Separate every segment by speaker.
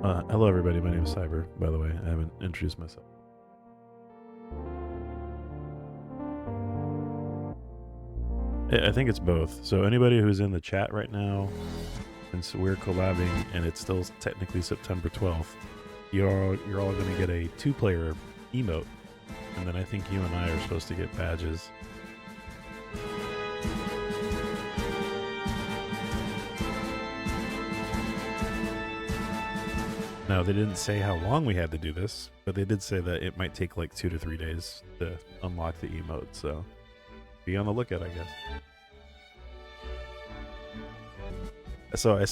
Speaker 1: Hello, everybody. My name is Cyber, by the way. I haven't introduced myself. I think it's both. So anybody who's in the chat right now, since we're collabing and it's still technically September 12th, you're all going to get a 2-player emote, and then I think you and I are supposed to get badges. Now, they didn't say how long we had to do this, but they did say that it might take like 2 to 3 days to unlock the emote, so be on the lookout, I guess. So I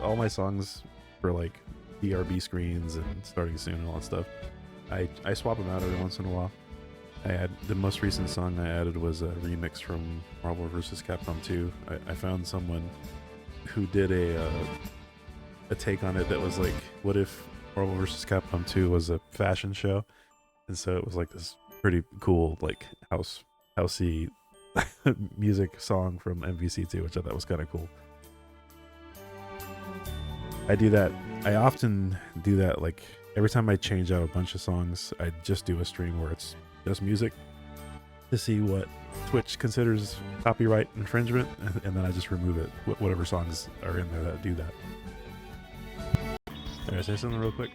Speaker 1: all my songs for like DRB screens and starting soon and all that stuff, I swap them out every once in a while. I had the most recent song I added was a remix from Marvel vs. Capcom 2. I found someone who did a take on it that was like, what if Marvel vs. Capcom 2 was a fashion show? And so it was like this pretty cool like housey music song from MVC2, which I thought was kind of cool. I do that. I often do that. Like every time I change out a bunch of songs, I just do a stream where it's just music to see what Twitch considers copyright infringement, and then I just remove it. Whatever songs are in there that do that. Can I say something real quick?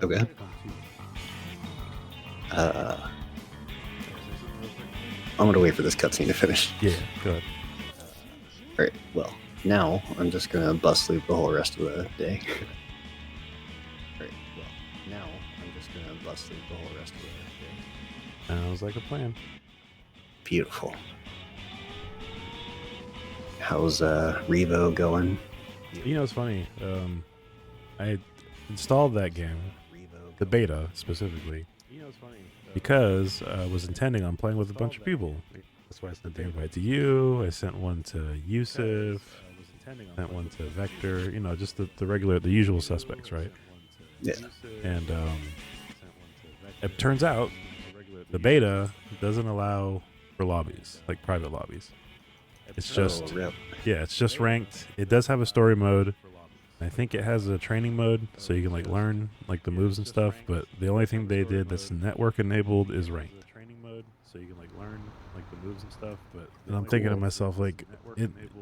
Speaker 2: Okay. I'm gonna wait for this cutscene to finish.
Speaker 1: Yeah, go ahead.
Speaker 2: Alright, well, now I'm just gonna bust loop the whole rest of the day. Alright, well, now I'm just gonna bust loop the whole rest of the day.
Speaker 1: Sounds like a plan.
Speaker 2: Beautiful. How's Revo going?
Speaker 1: You know, it's funny. I installed that game, the beta specifically, because I was intending on playing with a bunch of people. That's why I sent the invite to you. I sent one to Yusuf. Sent one to Vector. You know, just the regular, the usual suspects, right?
Speaker 2: Yeah.
Speaker 1: And it turns out the beta doesn't allow for lobbies, like private lobbies. It's just yeah, it's just ranked. It does have a story mode. I think it has a training mode, so you can like learn like the moves and stuff. But the only thing they did that's network enabled is ranked. So you can like learn like the moves and stuff. But and I'm thinking to myself, like,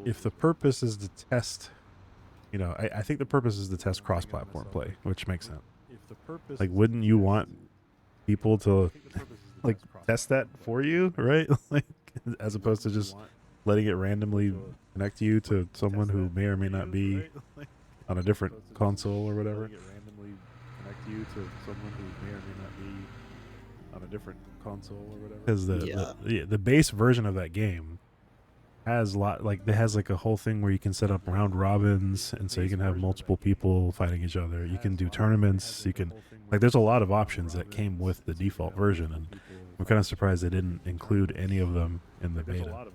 Speaker 1: if the purpose is to test, you know, I think the purpose is to test cross-platform play, which makes sense. Like, wouldn't you want people to like test that for you, right? Like, as opposed to just letting it randomly connect you to someone who may or may not be on a different console or whatever. Because the base version of that game has like a whole thing where you can set up round robins, and so you can have multiple people fighting each other. You can do tournaments. You can like there's a lot of options that came with the default version, and I'm kind of surprised they didn't include any of them in the beta.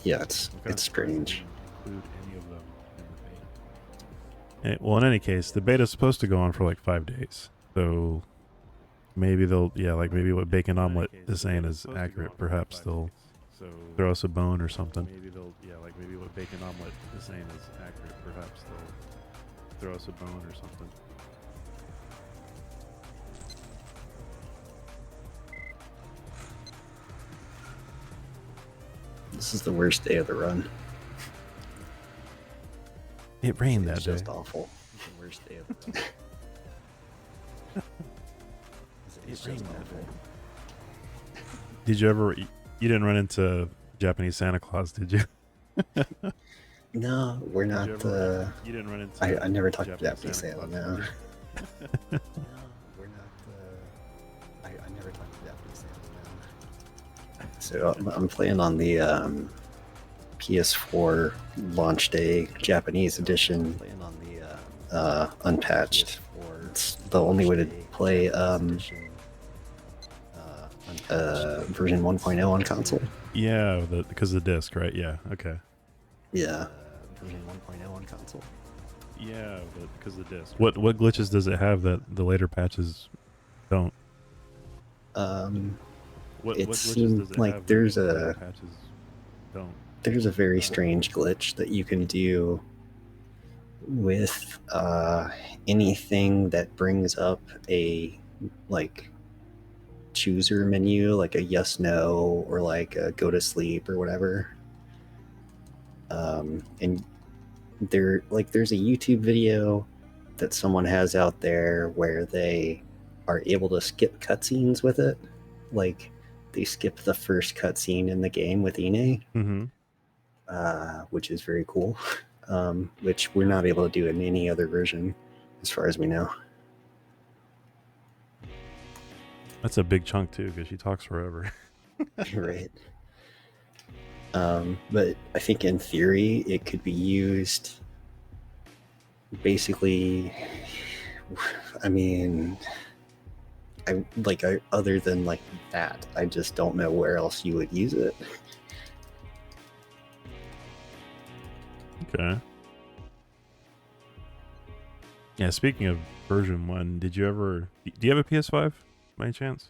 Speaker 2: Yeah, it's strange.
Speaker 1: Well, in any case, the beta's supposed to go on for like 5 days, so maybe they'll maybe what Bacon Omelet is saying is accurate. Perhaps they'll throw us a bone or something. Maybe what Bacon Omelet is saying is accurate. Perhaps they'll throw us a bone or something.
Speaker 2: This is the worst day of the run.
Speaker 1: It rained that day.
Speaker 2: It's just awful. It's the worst day of the run. It's just awful.
Speaker 1: Did you ever? You didn't run into Japanese Santa Claus, did you?
Speaker 2: No, we're not.
Speaker 1: You didn't run into.
Speaker 2: I never talked to Japanese Santa. No. No, we're not. I never talked to Japanese Santa. No. So I'm playing on the PS4 launch day Japanese edition. Unpatched. It's the only way to play version 1.0 on console.
Speaker 1: Yeah, because of the disc, right? Yeah. Okay.
Speaker 2: Yeah. Version 1.0 on console.
Speaker 1: Yeah, because of the disc. What glitches does it have that the later patches don't?
Speaker 2: It seemed like there's a very strange glitch that you can do with anything that brings up a like chooser menu, like a yes no or like a go to sleep or whatever. And there's a YouTube video that someone has out there where they are able to skip cutscenes with it. Like they skip the first cutscene in the game with Ine, which is very cool. Which we're not able to do in any other version, as far as we know.
Speaker 1: That's a big chunk too, because she talks forever.
Speaker 2: Right. But I think in theory it could be used basically. I mean, other than like that, I just don't know where else you would use it.
Speaker 1: Okay. Yeah, speaking of version 1, do you have a PS5 by any chance?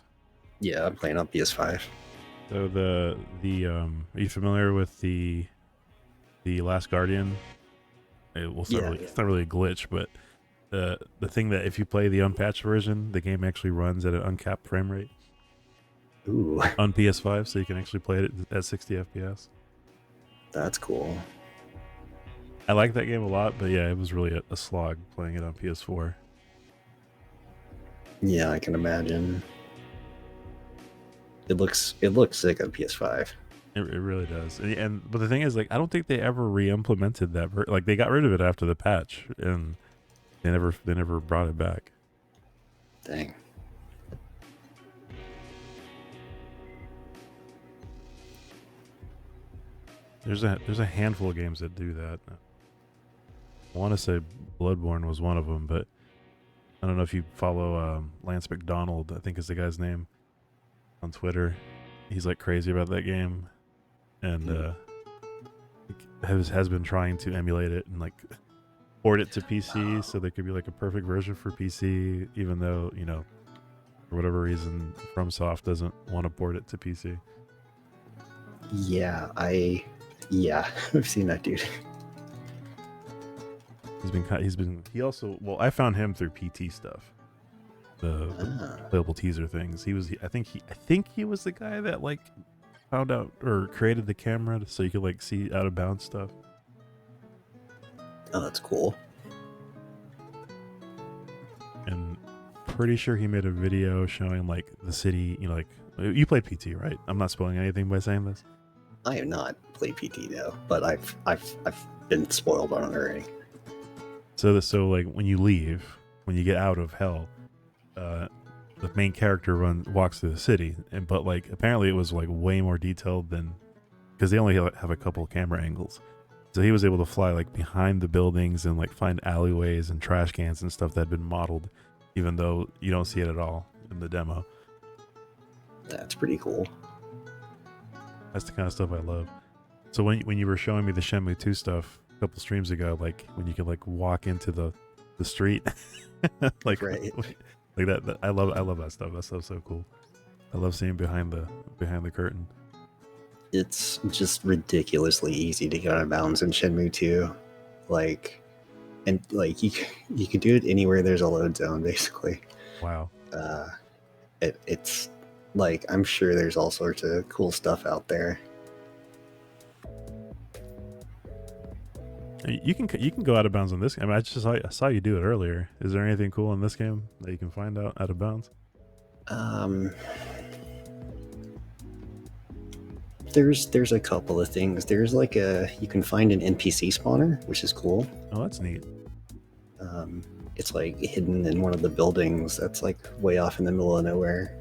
Speaker 2: Yeah, I'm playing on PS5.
Speaker 1: So are you familiar with the Last Guardian? It's not really a glitch, but the thing that if you play the unpatched version, the game actually runs at an uncapped frame rate.
Speaker 2: Ooh.
Speaker 1: On PS5, so you can actually play it at 60 FPS.
Speaker 2: That's cool.
Speaker 1: I like that game a lot, but yeah, it was really a slog playing it on PS4.
Speaker 2: Yeah, I can imagine. It looks sick on PS5.
Speaker 1: It really does. But the thing is, like, I don't think they ever re-implemented that. Like, they got rid of it after the patch, and they never brought it back.
Speaker 2: Dang.
Speaker 1: There's a handful of games that do that. I want to say Bloodborne was one of them, but I don't know if you follow Lance McDonald, I think is the guy's name, on Twitter. He's like crazy about that game, and has been trying to emulate it and like port it to PC so there could be like a perfect version for PC, even though, you know, for whatever reason FromSoft doesn't want to port it to PC.
Speaker 2: Yeah, I've seen that dude.
Speaker 1: I found him through PT stuff, the playable teaser things. I think he was the guy that like found out or created the camera so you could like see out of bounds stuff.
Speaker 2: Oh, that's cool.
Speaker 1: And pretty sure he made a video showing like the city, you know, like you played PT, right? I'm not spoiling anything by saying this.
Speaker 2: I have not played PT though, but I've been spoiled on it already.
Speaker 1: So like when you get out of hell, the main character walks through the city, but like apparently it was like way more detailed than, because they only have a couple of camera angles. So he was able to fly like behind the buildings and like find alleyways and trash cans and stuff that had been modeled, even though you don't see it at all in the demo.
Speaker 2: That's pretty cool.
Speaker 1: That's the kind of stuff I love. So when you were showing me the Shenmue 2 stuff a couple streams ago, like when you could like walk into the street, like
Speaker 2: right.
Speaker 1: like that, I love that stuff. That stuff's so cool. I love seeing behind the curtain.
Speaker 2: It's just ridiculously easy to get out of bounds in Shenmue 2. Like, and like you can do it anywhere there's a load zone, basically.
Speaker 1: Wow.
Speaker 2: It's like, I'm sure there's all sorts of cool stuff out there.
Speaker 1: You can go out of bounds on this game. I saw you do it earlier. Is there anything cool in this game that you can find out of bounds?
Speaker 2: There's a couple of things. There's like you can find an NPC spawner, which is cool.
Speaker 1: Oh, that's neat.
Speaker 2: It's like hidden in one of the buildings that's like way off in the middle of nowhere,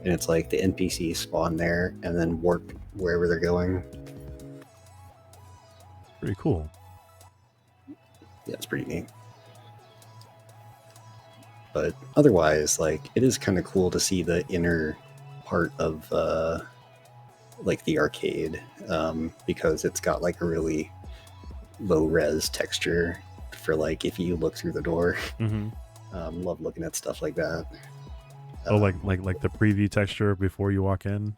Speaker 2: and it's like the NPCs spawn there and then warp wherever they're going.
Speaker 1: Pretty cool.
Speaker 2: Yeah, it's pretty neat. But otherwise, like, it is kind of cool to see the inner part of like the arcade, because it's got like a really low res texture for like if you look through the door.
Speaker 1: Mm-hmm.
Speaker 2: Love looking at stuff like that.
Speaker 1: Oh, like the preview texture before you walk in.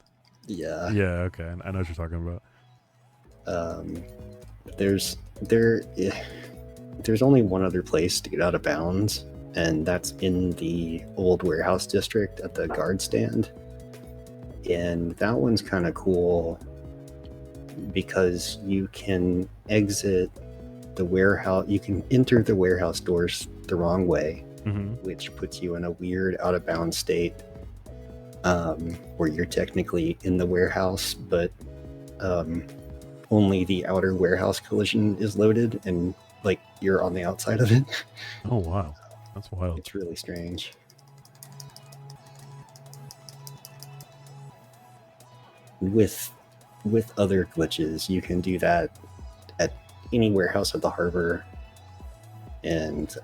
Speaker 2: Yeah.
Speaker 1: Yeah. Okay, I know what you're talking about.
Speaker 2: there's only one other place to get out of bounds, and that's in the old warehouse district at the guard stand. And that one's kind of cool because you can exit the warehouse, you can enter the warehouse doors the wrong way, which puts you in a weird out of bounds state, where you're technically in the warehouse, but only the outer warehouse collision is loaded, and like you're on the outside of it.
Speaker 1: Oh wow, that's wild.
Speaker 2: It's really strange. With other glitches, you can do that at any warehouse at the harbor, and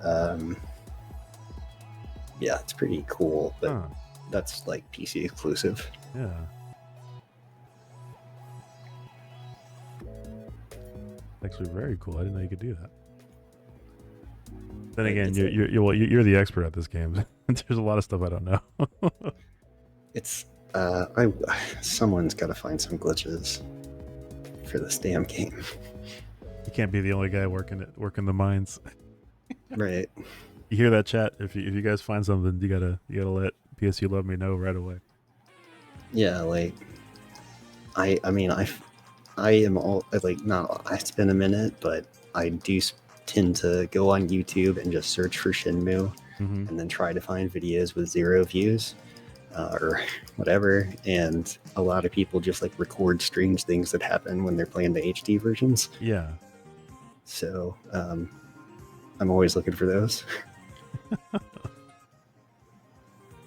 Speaker 2: yeah, it's pretty cool, but that's like PC exclusive.
Speaker 1: Yeah. Actually, very cool. I didn't know you could do that. Then again, you're the expert at this game. There's a lot of stuff I don't know.
Speaker 2: It's someone's got to find some glitches for this damn game.
Speaker 1: You can't be the only guy working the mines.
Speaker 2: Right.
Speaker 1: You hear that, chat? If you guys find something, you gotta let PSYOULOVEME know right away.
Speaker 2: Yeah, like I mean I am all like, not, it's been a minute, but I do tend to go on YouTube and just search for Shenmue, and then try to find videos with 0 views or whatever. And a lot of people just like record strange things that happen when they're playing the HD versions.
Speaker 1: Yeah.
Speaker 2: So I'm always looking for those.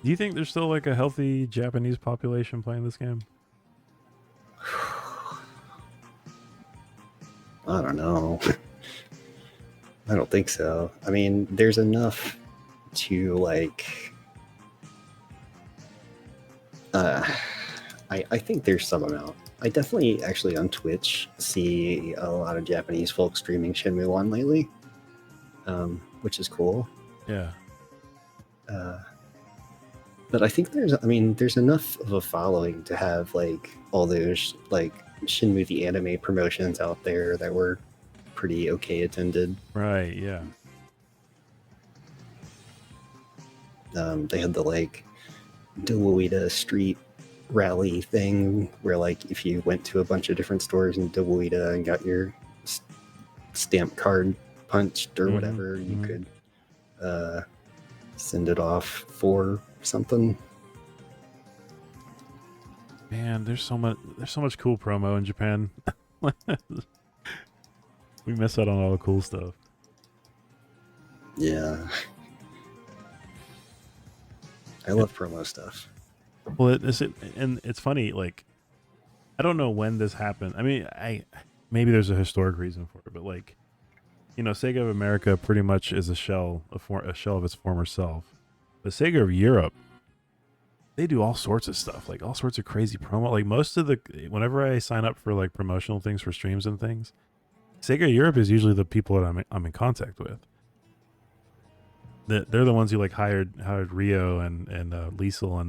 Speaker 1: Do you think there's still like a healthy Japanese population playing this game?
Speaker 2: I don't know. I don't think so. I mean, there's enough to like I think there's some amount. I definitely actually on Twitch see a lot of Japanese folks streaming Shenmue 1 lately, which is cool.
Speaker 1: Yeah.
Speaker 2: But I think there's enough of a following to have like all those like Shenmue the anime promotions out there that were pretty okay attended.
Speaker 1: Right, yeah.
Speaker 2: They had the like Dobuita street rally thing where like if you went to a bunch of different stores in Dobuita and got your stamp card punched or whatever, you could send it off for something.
Speaker 1: Man, there's so much cool promo in Japan. We miss out on all the cool stuff.
Speaker 2: Yeah. I love promo stuff.
Speaker 1: Well, and it's funny, like, I don't know when this happened. I mean, maybe there's a historic reason for it, but like, you know, Sega of America pretty much is a shell of its former self. But Sega of Europe, they do all sorts of stuff, like all sorts of crazy promo. Like whenever I sign up for like promotional things for streams and things, Sega Europe is usually the people that I'm in contact with. They're the ones who like hired Rio and Liesel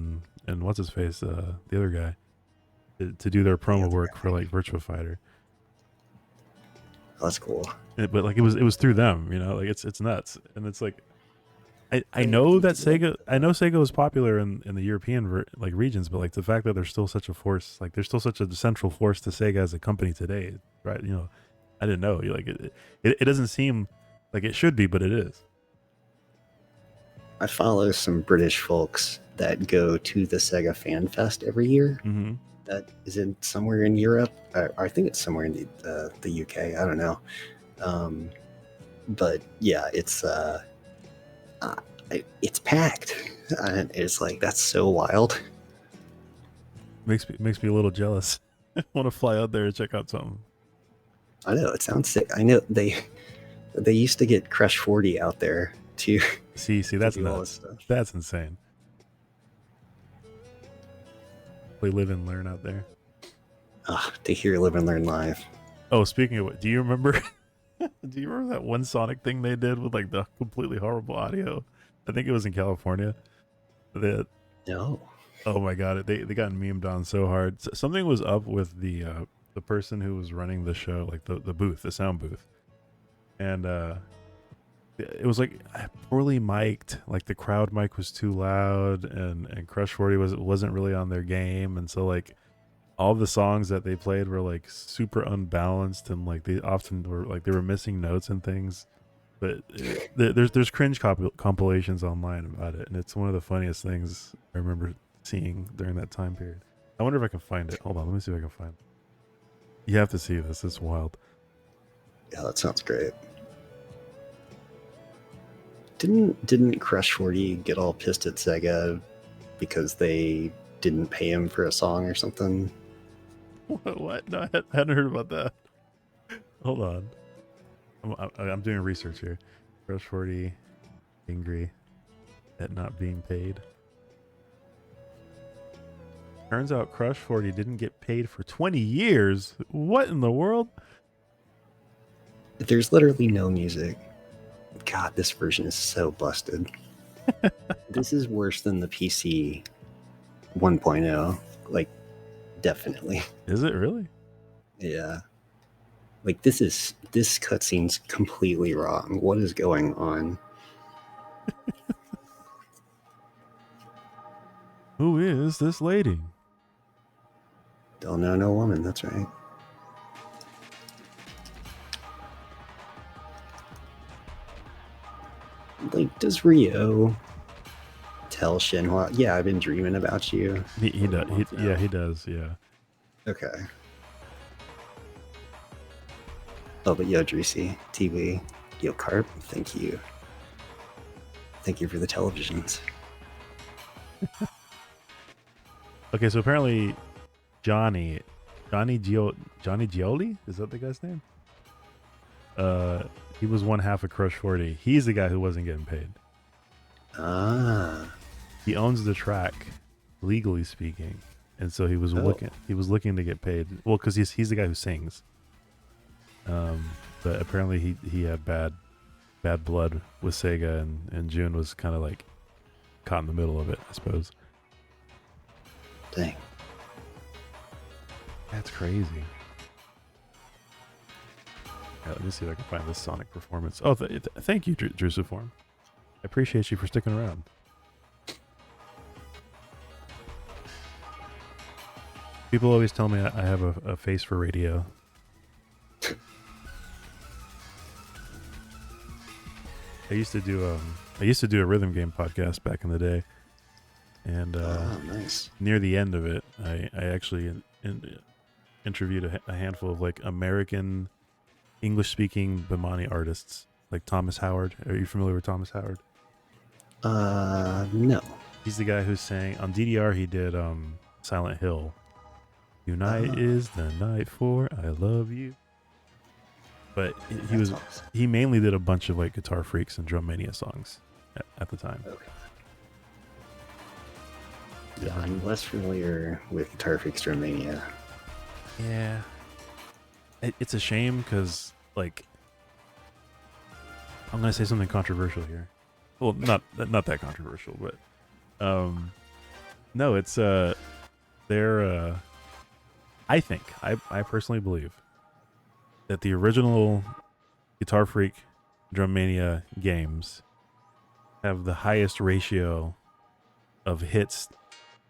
Speaker 1: and what's his face, the other guy, to do their promo work for like Virtua Fighter.
Speaker 2: That's cool.
Speaker 1: But like it was through them, you know, like it's nuts. And it's like I know that Sega was popular in the European like regions, but like the fact that there's still such a force, like there's still such a central force to Sega as a company today, right? You know, I didn't know. Like it doesn't seem like it should be, but it is.
Speaker 2: I follow some British folks that go to the Sega Fan Fest every year. That is in somewhere in Europe. I think it's somewhere in the UK. I don't know. But yeah, it's packed, and it's like, that's so wild.
Speaker 1: Makes me a little jealous. I want to fly out there and check out something.
Speaker 2: I know, it sounds sick. I know they used to get Crush 40 out there too.
Speaker 1: See, that's nuts. That's insane. We live and learn out there.
Speaker 2: To hear Live and Learn live.
Speaker 1: Oh, speaking of what, do you remember? Do you remember that one Sonic thing they did with like the completely horrible audio? I think it was in California.
Speaker 2: No.
Speaker 1: Oh my god, they got memed on so hard. Something was up with the person who was running the show, like the booth, the sound booth, and it was like poorly mic'd. Like the crowd mic was too loud, and Crush 40 wasn't really on their game, and so like all the songs that they played were like super unbalanced, and like they often were like they were missing notes and things. But there's cringe compilations online about it, and it's one of the funniest things I remember seeing during that time period. I wonder if I can find it. Hold on, let me see if I can find it. You have to see this. It's wild.
Speaker 2: Yeah, that sounds great. Didn't Crush 40 get all pissed at Sega because they didn't pay him for a song or something?
Speaker 1: What? No, I hadn't heard about that. Hold on. I'm doing research here. Crush 40 angry at not being paid. Turns out Crush 40 didn't get paid for 20 years. What in the world?
Speaker 2: There's literally no music. God, this version is so busted. This is worse than the PC 1.0. Like, definitely.
Speaker 1: Is it really?
Speaker 2: Yeah. Like, this cutscene's completely wrong. What is going on?
Speaker 1: Who is this lady?
Speaker 2: Don't know no woman, that's right. Like, does Rio tell Shenhua, yeah, I've been dreaming about you?
Speaker 1: He does. Yeah, he does. Yeah.
Speaker 2: Okay. Oh, but yo, Dreesy, TV, yo, Carp, thank you. Thank you for the televisions.
Speaker 1: Okay, so apparently Johnny Gioli, is that the guy's name? He was one half of Crush 40. He's the guy who wasn't getting paid.
Speaker 2: Ah.
Speaker 1: He owns the track, legally speaking, and so he was looking to get paid. Well, because he's the guy who sings. But apparently he had bad blood with Sega, and June was kind of like caught in the middle of it, I suppose.
Speaker 2: Dang.
Speaker 1: That's crazy. Yeah, let me see if I can find this Sonic performance. Oh, thank you, Drusiform. I appreciate you for sticking around. People always tell me I have a face for radio. I used to do a rhythm game podcast back in the day, and
Speaker 2: nice.
Speaker 1: Near the end of it, I actually interviewed a handful of like American English-speaking Bimani artists, like Thomas Howard. Are you familiar with Thomas Howard?
Speaker 2: No.
Speaker 1: He's the guy who sang on DDR. He did Silent Hill. Tonight is the night for I love you. But he mainly did a bunch of like Guitar Freaks and Drum Mania songs at the time.
Speaker 2: Okay. Yeah, I'm less familiar with Guitar Freaks Drum Mania.
Speaker 1: Yeah. It's a shame because, like, I'm going to say something controversial here. Well, not that controversial, but no, it's they're I personally believe that the original Guitar Freak Drum Mania games have the highest ratio of hits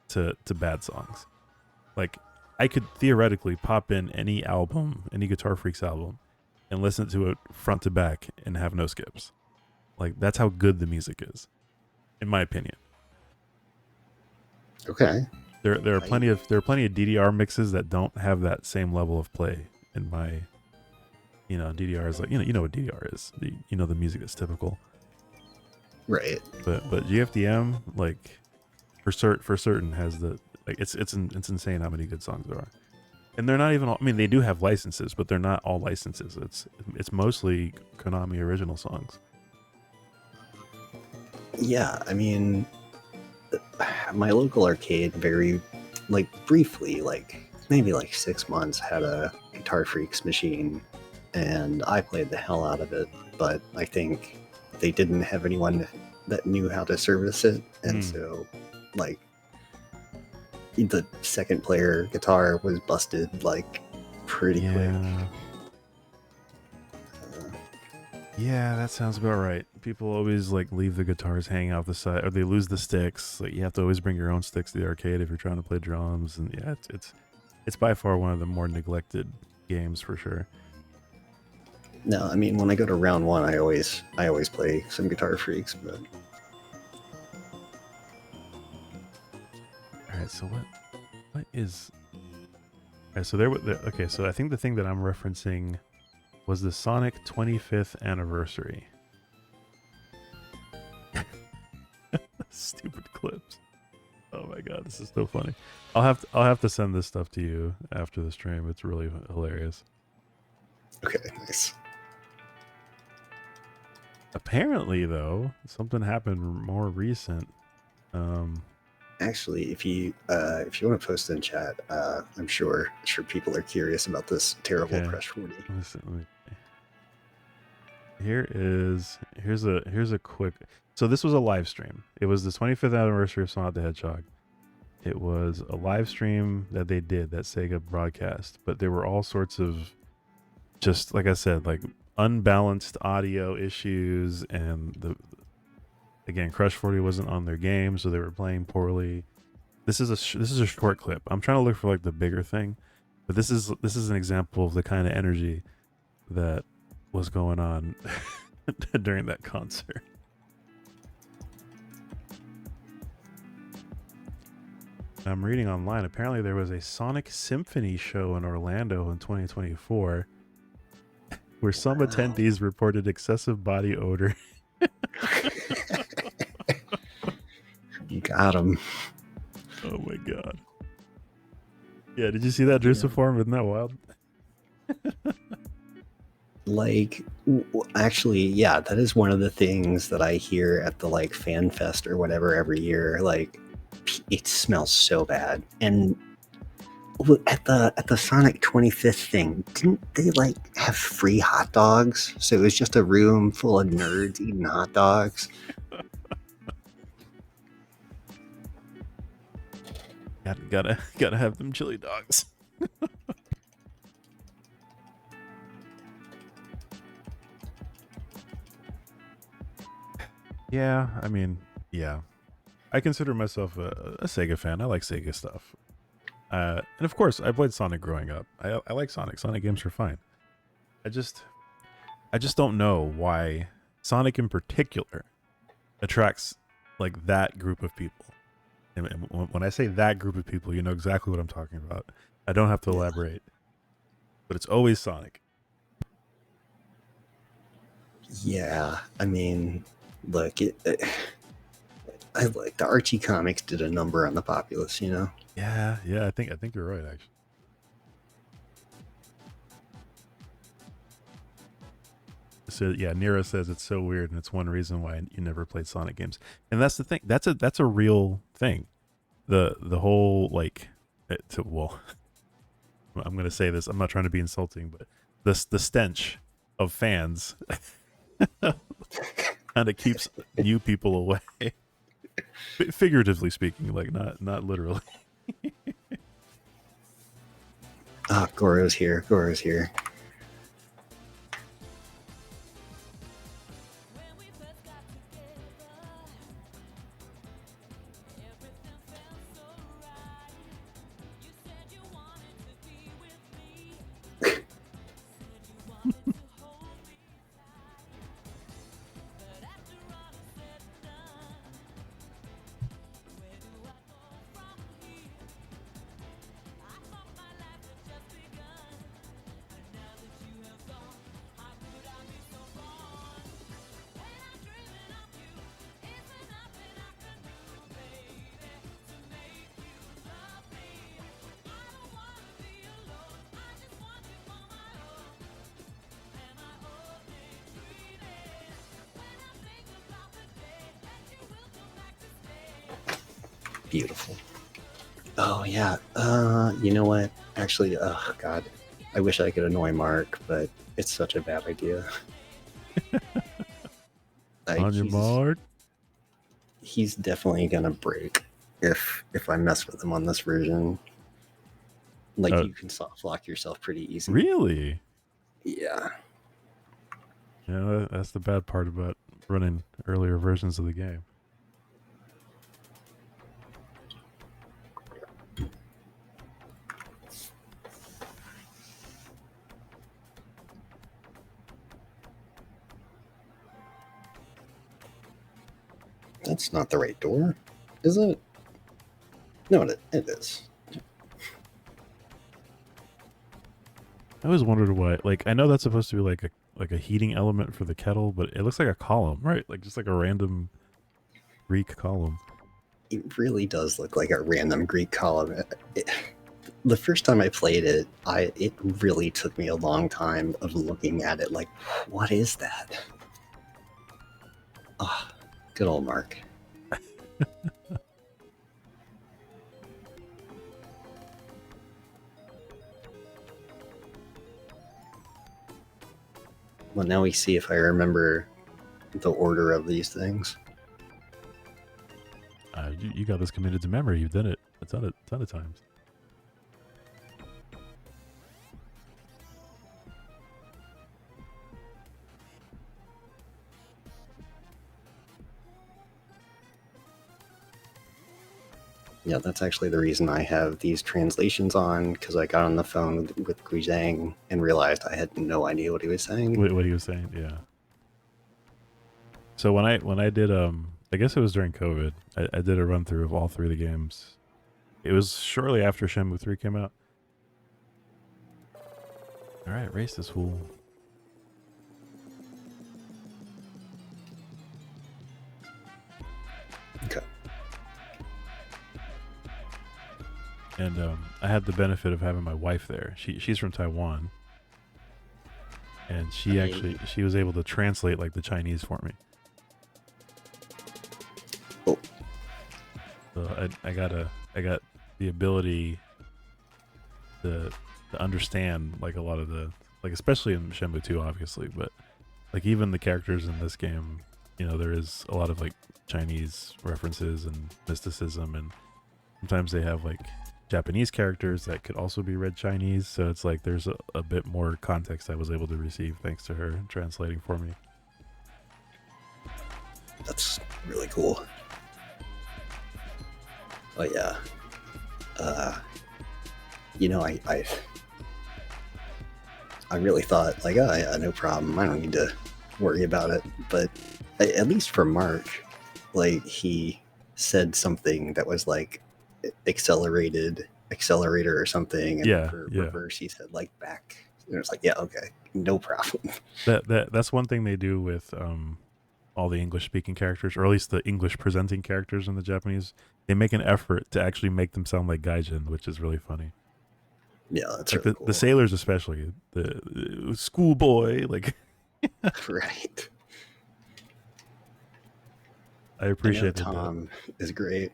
Speaker 1: to bad songs. Like, I could theoretically pop in any album, any Guitar Freaks album, and listen to it front to back and have no skips. Like, that's how good the music is, in my opinion.
Speaker 2: Okay.
Speaker 1: There are plenty of DDR mixes that don't have that same level of play. In my, DDR is like you know what DDR is. The music that's typical.
Speaker 2: Right.
Speaker 1: But GFDM, like, for certain has the, like, it's insane how many good songs there are. And they're not even all, I mean, they do have licenses, but they're not all licenses. It's mostly Konami original songs.
Speaker 2: Yeah, I mean, my local arcade very, like, briefly, like, maybe like 6 months, had a Guitar Freaks machine, and I played the hell out of it, but I think they didn't have anyone that knew how to service it, and so, like, the second player guitar was busted, like, pretty quick.
Speaker 1: Yeah, that sounds about right. People always like leave the guitars hanging off the side, or they lose the sticks. Like you have to always bring your own sticks to the arcade if you're trying to play drums. And yeah, it's by far one of the more neglected games for sure.
Speaker 2: No, I mean when I go to round one, I always play some Guitar Freaks, but
Speaker 1: All right, so what is? All right, so there. Okay, so I think the thing that I'm referencing was the Sonic 25th anniversary. Stupid clips. Oh my god, this is so funny. I'll have to send this stuff to you after the stream. It's really hilarious.
Speaker 2: okay, nice.
Speaker 1: Apparently, though, something happened more recent.
Speaker 2: Actually, if you want to post in chat, I'm sure people are curious about this terrible
Speaker 1: Okay.
Speaker 2: Crush 40.
Speaker 1: Here's a quick. So this was a live stream. It was the 25th anniversary of Sonic the Hedgehog. It was a live stream that they did, that Sega broadcast, but there were all sorts of, just like I said, like unbalanced audio issues, and again, Crush 40 wasn't on their game, so they were playing poorly. This is a short clip. I'm trying to look for like the bigger thing, but this is an example of the kind of energy that was going on during that concert. I'm reading online. Apparently, there was a Sonic Symphony show in Orlando in 2024, where some attendees reported excessive body odor.
Speaker 2: You got him.
Speaker 1: Oh my god! Yeah, did you see that Drusiform? Isn't that wild?
Speaker 2: Like, actually, yeah, that is one of the things that I hear at the like fan fest or whatever every year. Like, it smells so bad. And at the Sonic 25th thing, didn't they like have free hot dogs? So it was just a room full of nerds eating hot dogs.
Speaker 1: Gotta have them chili dogs. Yeah, I mean, yeah. I consider myself a Sega fan. I like Sega stuff. And of course, I played Sonic growing up. I like Sonic. Sonic games are fine. I just don't know why Sonic in particular attracts like that group of people. And when I say that group of people, you know exactly what I'm talking about. I don't have to elaborate. But it's always Sonic.
Speaker 2: Yeah, I mean, look, I like the Archie comics did a number on the populace, you know.
Speaker 1: Yeah, I think you're right, actually. So yeah, Nero says it's so weird, and it's one reason why you never played Sonic games. And that's the thing. That's a real thing. The whole like, well, I'm gonna say this. I'm not trying to be insulting, but the stench of fans kind of keeps new people away. Figuratively speaking, like not literally.
Speaker 2: Ah, Goro's here. Beautiful. Oh yeah. You know what? Actually, oh god, I wish I could annoy Mark, but it's such a bad idea. Like,
Speaker 1: On your mark.
Speaker 2: He's definitely gonna break if I mess with him on this version. Like, you can soft lock yourself pretty easy.
Speaker 1: Really?
Speaker 2: Yeah.
Speaker 1: Yeah, that's the bad part about running earlier versions of the game.
Speaker 2: That's not the right door, is it? No, it is.
Speaker 1: I always wondered why. Like, I know that's supposed to be like a heating element for the kettle, but it looks like a column, right? Like just like a random Greek column.
Speaker 2: It really does look like a random Greek column. The first time I played it, it really took me a long time of looking at it like, what is that? Oh, good old Mark. Well, now we see if I remember the order of these things.
Speaker 1: You got this committed to memory. You've done it a ton of times.
Speaker 2: Yeah, that's actually the reason I have these translations on, because I got on the phone with Guizhang and realized I had no idea what he was saying.
Speaker 1: What he was saying, yeah. So when I did I guess it was during COVID, I did a run through of all 3 of the games. It was shortly after Shenmue 3 came out. All right, race this fool.
Speaker 2: Okay.
Speaker 1: And I had the benefit of having my wife there. She's from Taiwan, and she was able to translate like the Chinese for me.
Speaker 2: Oh.
Speaker 1: So I got the ability to understand like a lot of the, like, especially in Shenmue 2 obviously, but like even the characters in this game, you know, there is a lot of like Chinese references and mysticism, and sometimes they have like Japanese characters that could also be read Chinese, so it's like there's a bit more context I was able to receive thanks to her translating for me.
Speaker 2: That's really cool. Oh yeah. You know, I really thought like, oh yeah, no problem, I don't need to worry about it. But at least for Mark, like he said something that was like accelerator or something, and
Speaker 1: Yeah,
Speaker 2: for
Speaker 1: yeah.
Speaker 2: reverse he said like back, and it's like, yeah, okay, no problem.
Speaker 1: That's one thing they do with all the English speaking characters, or at least the English presenting characters in the Japanese. They make an effort to actually make them sound like gaijin, which is really funny.
Speaker 2: Yeah, that's
Speaker 1: like
Speaker 2: really cool.
Speaker 1: The sailors especially, the schoolboy, like
Speaker 2: right.
Speaker 1: I appreciate
Speaker 2: Tom is great.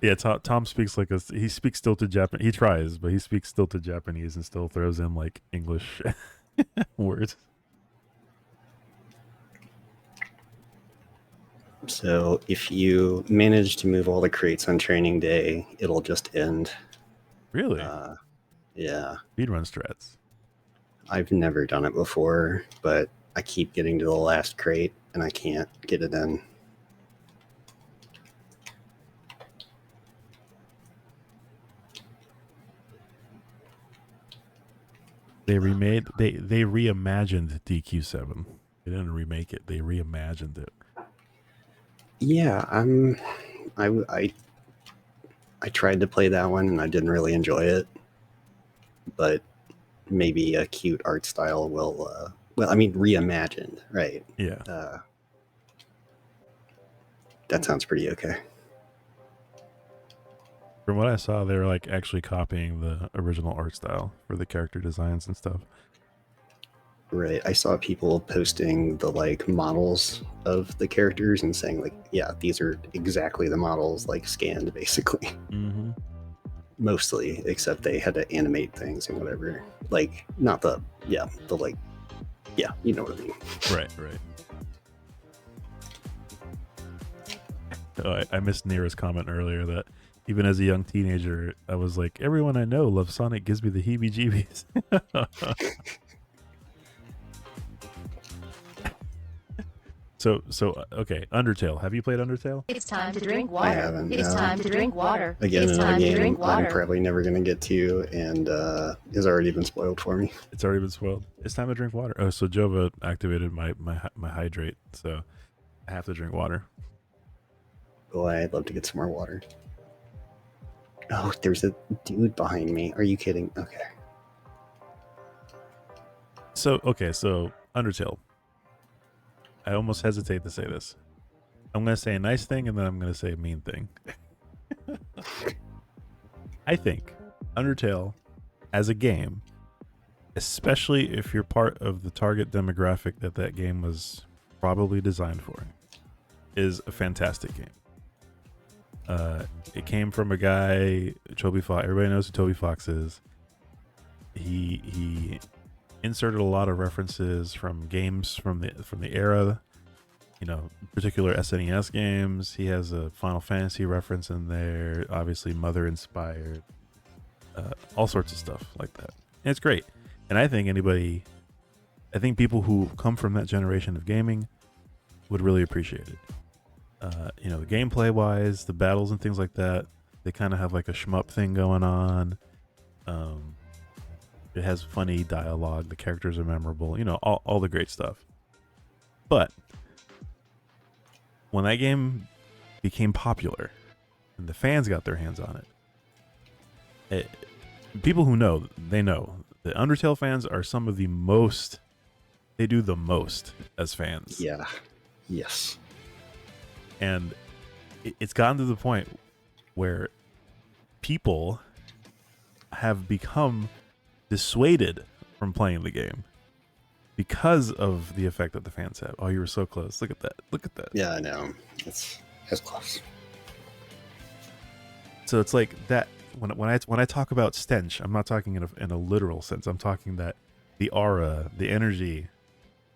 Speaker 1: Yeah, Tom speaks like he speaks still to Japanese. He tries, but he speaks still to Japanese and still throws in like English words.
Speaker 2: So if you manage to move all the crates on training day, it'll just end.
Speaker 1: Really?
Speaker 2: Yeah.
Speaker 1: Speedrun strats.
Speaker 2: I've never done it before, but I keep getting to the last crate and I can't get it in.
Speaker 1: They reimagined DQ7. They didn't remake it. They reimagined it.
Speaker 2: Yeah, I tried to play that one and I didn't really enjoy it, but maybe a cute art style will. Well, I mean, reimagined, right?
Speaker 1: Yeah.
Speaker 2: That sounds pretty okay.
Speaker 1: From what I saw, they were like actually copying the original art style for the character designs and stuff.
Speaker 2: Right. I saw people posting the like models of the characters and saying like, yeah, these are exactly the models, like scanned basically.
Speaker 1: Mm-hmm.
Speaker 2: Mostly, except they had to animate things and whatever. Like, not the like, yeah, you know what I mean.
Speaker 1: Right. Oh, I missed Nira's comment earlier that even as a young teenager, I was like, everyone I know loves Sonic, gives me the heebie-jeebies. Okay, Undertale. Have you played Undertale?
Speaker 3: It's time to drink
Speaker 2: I
Speaker 3: water.
Speaker 2: haven't.
Speaker 3: It's
Speaker 2: No.
Speaker 3: time to drink water.
Speaker 2: Again,
Speaker 3: It's
Speaker 2: another
Speaker 3: time to
Speaker 2: game
Speaker 3: drink
Speaker 2: I'm
Speaker 3: water.
Speaker 2: probably never going to get to, and has already been spoiled for me.
Speaker 1: It's already been spoiled. It's time to drink water. Oh, so Jova activated my hydrate, so I have to drink water.
Speaker 2: Oh, I'd love to get some more water. Oh, there's a dude behind me. Are you kidding? Okay.
Speaker 1: So Undertale. I almost hesitate to say this. I'm going to say a nice thing, and then I'm going to say a mean thing. I think Undertale, as a game, especially if you're part of the target demographic that game was probably designed for, is a fantastic game. It came from a guy, Toby Fox. Everybody knows who Toby Fox is. He inserted a lot of references from games from the era, particular SNES games. He has a Final Fantasy reference in there, obviously Mother inspired, all sorts of stuff like that. And it's great. And I think people who come from that generation of gaming would really appreciate it. The gameplay wise, the battles and things like that, they kind of have like a shmup thing going on. It has funny dialogue. The characters are memorable. All the great stuff. But when that game became popular and the fans got their hands on it, people who know, they know the Undertale fans are some of the most. They do the most as fans.
Speaker 2: Yeah. Yes.
Speaker 1: And it's gotten to the point where people have become dissuaded from playing the game because of the effect that the fans have. Oh, you were so close. Look at that. Look at that.
Speaker 2: Yeah, I know. It's close.
Speaker 1: So it's like that. When I talk about stench, I'm not talking in a literal sense. I'm talking that the aura, the energy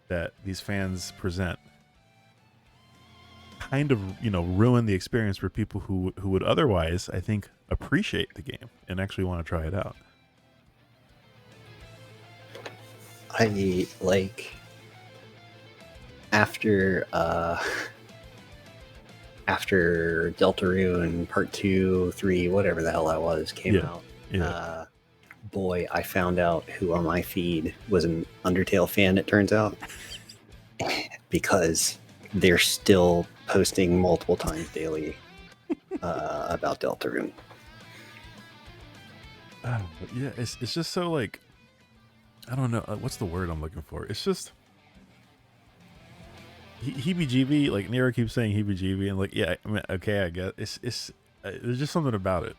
Speaker 1: that these fans present kind of ruin the experience for people who would otherwise, I think, appreciate the game and actually want to try it out.
Speaker 2: I like after Deltarune Part 2, 3, whatever the hell that was, came out.
Speaker 1: Yeah.
Speaker 2: Boy, I found out who on my feed was an Undertale fan, it turns out. Because they're still posting multiple times daily about Deltarune.
Speaker 1: Yeah, it's just so like, I don't know what's the word I'm looking for. It's just heebie-jeebie. Like Nero keeps saying heebie-jeebie, and like, yeah, I mean, okay, I guess it's there's just something about it,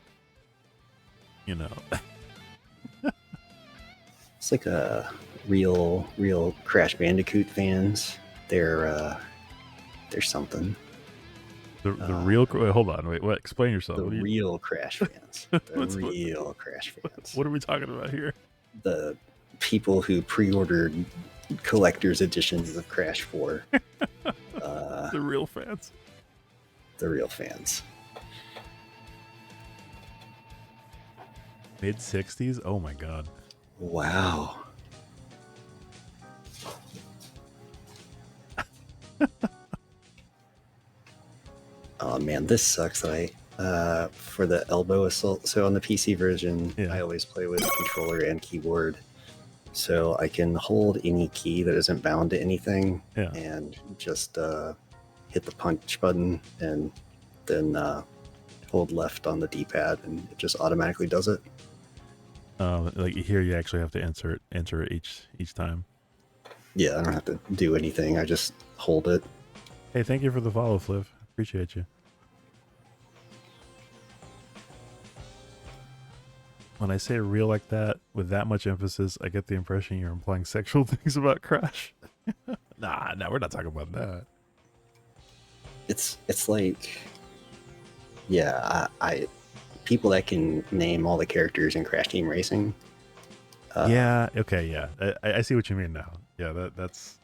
Speaker 2: It's like a real Crash Bandicoot fans. There's something.
Speaker 1: The real. Wait, hold on, wait. What? Explain yourself.
Speaker 2: The real Crash fans. The
Speaker 1: What's-
Speaker 2: real Crash fans.
Speaker 1: What are we talking about here?
Speaker 2: The people who pre-ordered collector's editions of Crash 4.
Speaker 1: The real fans.
Speaker 2: The real fans.
Speaker 1: Mid-60s. Oh my god.
Speaker 2: Wow. Oh man, this sucks. That I for the elbow assault. So on the PC version,
Speaker 1: Yeah.
Speaker 2: I always play with controller and keyboard, so I can hold any key that isn't bound to anything,
Speaker 1: Yeah.
Speaker 2: and just hit the punch button, and then hold left on the D-pad, and it just automatically does it.
Speaker 1: Like here, you actually have to enter it each time.
Speaker 2: Yeah, I don't have to do anything. I just hold it.
Speaker 1: Hey, thank you for the follow, Fliv. Appreciate you. When I say real like that, with that much emphasis, I get the impression you're implying sexual things about Crash. Nah, we're not talking about that.
Speaker 2: It's like, yeah, I people that can name all the characters in Crash Team Racing.
Speaker 1: Yeah. Okay. Yeah. I see what you mean now. Yeah. That's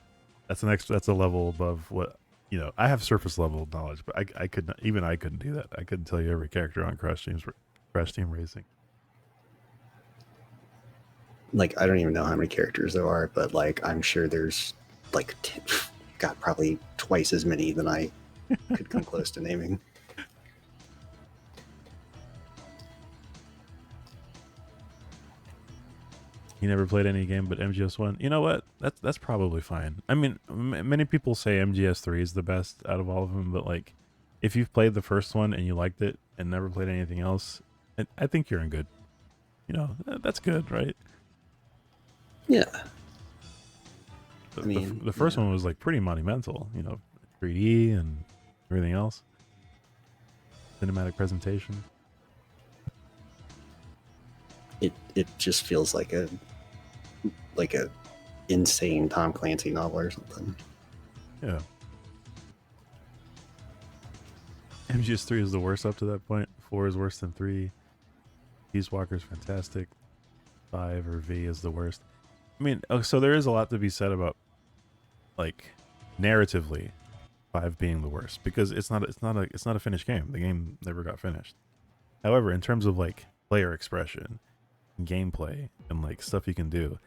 Speaker 1: a level above what I have surface level knowledge, but I couldn't do that. I couldn't tell you every character on Crash Team Racing.
Speaker 2: Like, I don't even know how many characters there are, but like I'm sure there's like got probably twice as many than I could come close to naming.
Speaker 1: You never played any game but MGS1. You know what? That's probably fine. I mean, many people say MGS3 is the best out of all of them, but like, if you've played the first one and you liked it and never played anything else, I think you're in good. You know, that's good, right?
Speaker 2: Yeah.
Speaker 1: The first one was like pretty monumental. You know, 3D and everything else, cinematic presentation.
Speaker 2: It just feels like a insane Tom Clancy novel or something.
Speaker 1: Yeah. MGS3 is the worst up to that point. 4 is worse than 3. Peace Walker's fantastic. 5 or V is the worst. I mean, so there is a lot to be said about, like, narratively, 5 being the worst, because it's not a finished game. The game never got finished. However, in terms of like player expression, gameplay, and like stuff you can do,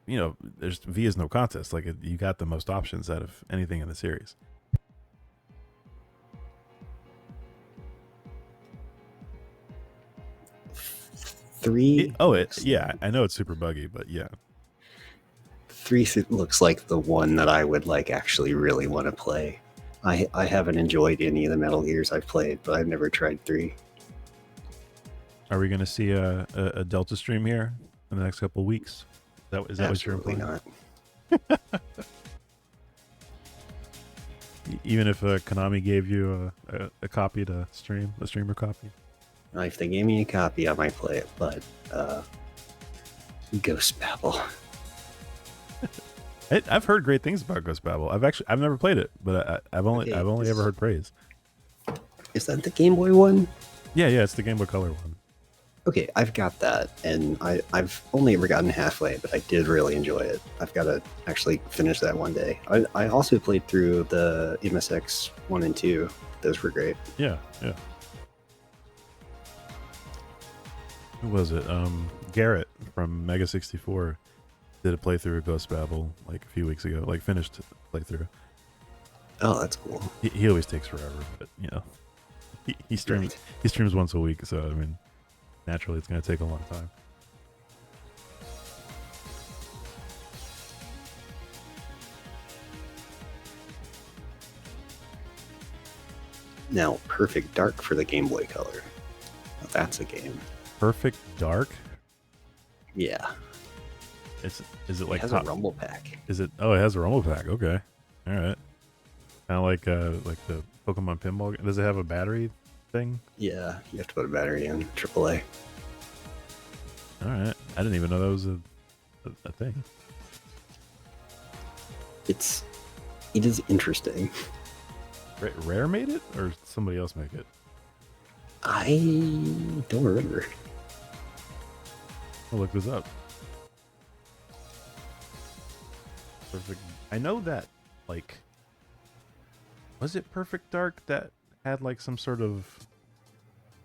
Speaker 1: you know, V is no contest. Like, you got the most options out of anything in the series. Yeah, I know it's super buggy, but yeah.
Speaker 2: 3 looks like the one that I would like actually really want to play. I haven't enjoyed any of the Metal Gears I've played, but I've never tried 3.
Speaker 1: Are we going to see a Delta stream here in the next couple of weeks? Is that what you're implying?
Speaker 2: Not.
Speaker 1: Even if Konami gave you a copy to stream, a streamer copy?
Speaker 2: If they gave me a copy, I might play it, but Ghost Babel.
Speaker 1: I've heard great things about Ghost Babel. I've never played it, but I've only ever heard praise.
Speaker 2: Is that the Game Boy one?
Speaker 1: Yeah, it's the Game Boy Color one.
Speaker 2: Okay, I've got that, and I've only ever gotten halfway, but I did really enjoy it. I've got to actually finish that one day. I also played through the MSX 1 and 2. Those were great.
Speaker 1: Yeah. Who was it? Garrett from Mega 64 did a playthrough of Ghost Babel like a few weeks ago, like finished playthrough.
Speaker 2: Oh, that's cool.
Speaker 1: He always takes forever, but you know, he streams once a week, so I mean, naturally it's going to take a long time.
Speaker 2: Now, Perfect Dark for the Game Boy Color. Now, that's a game.
Speaker 1: Perfect Dark?
Speaker 2: Yeah.
Speaker 1: Is it like
Speaker 2: it has a rumble pack?
Speaker 1: Is it? Oh, it has a rumble pack. Okay, all right. Kind of like the Pokemon pinball. Does it have a battery thing?
Speaker 2: Yeah, you have to put a battery in. AAA.
Speaker 1: All right, I didn't even know that was a thing.
Speaker 2: It is interesting.
Speaker 1: Rare made it, or somebody else make it?
Speaker 2: I don't remember.
Speaker 1: I'll look this up. Perfect. I know that, like, was it Perfect Dark that had like some sort of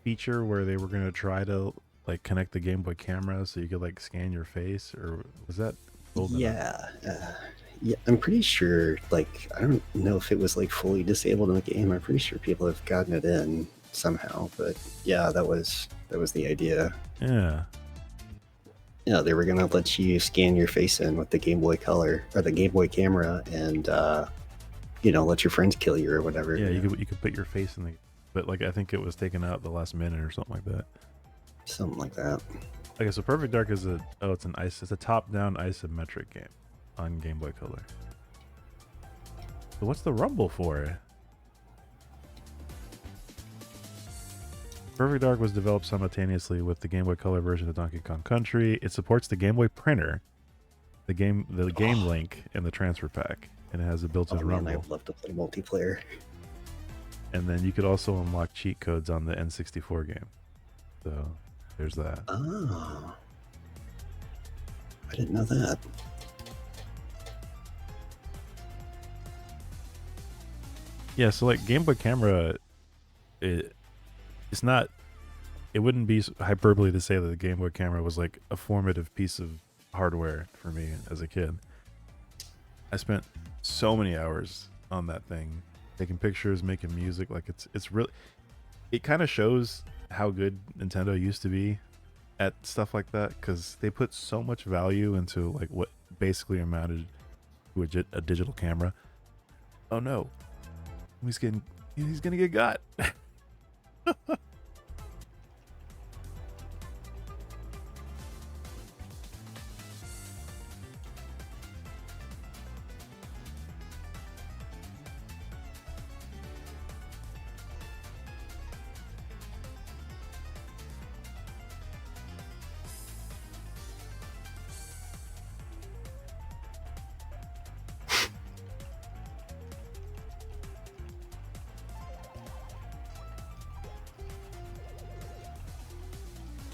Speaker 1: feature where they were going to try to like connect the Game Boy camera so you could like scan your face, or was that?
Speaker 2: Yeah, I'm pretty sure. Like, I don't know if it was like fully disabled in the game. I'm pretty sure people have gotten it in somehow, but yeah, that was the idea. Yeah, they were gonna let you scan your face in with the Game Boy Color or the Game Boy camera, and let your friends kill you or whatever.
Speaker 1: Yeah, you could put your face in the, but like I think it was taken out the last minute or something like that.
Speaker 2: Something like that.
Speaker 1: Okay, so Perfect Dark is it's a top-down isometric game on Game Boy Color. So what's the rumble for? Perfect Dark was developed simultaneously with the Game Boy Color version of Donkey Kong Country. It supports the Game Boy printer, the Game Link, and the transfer pack, and it has a built-in rumble.
Speaker 2: Man, I'd love to play multiplayer.
Speaker 1: And then you could also unlock cheat codes on the N64 game. So there's that.
Speaker 2: Oh, I didn't know that.
Speaker 1: Yeah, so like Game Boy camera, it's not, it wouldn't be hyperbole to say that the Game Boy camera was like a formative piece of hardware for me as a kid. I spent so many hours on that thing, taking pictures, making music. Like it's really, it kind of shows how good Nintendo used to be at stuff like that, because they put so much value into like what basically amounted to a digital camera. Oh no, he's gonna get got.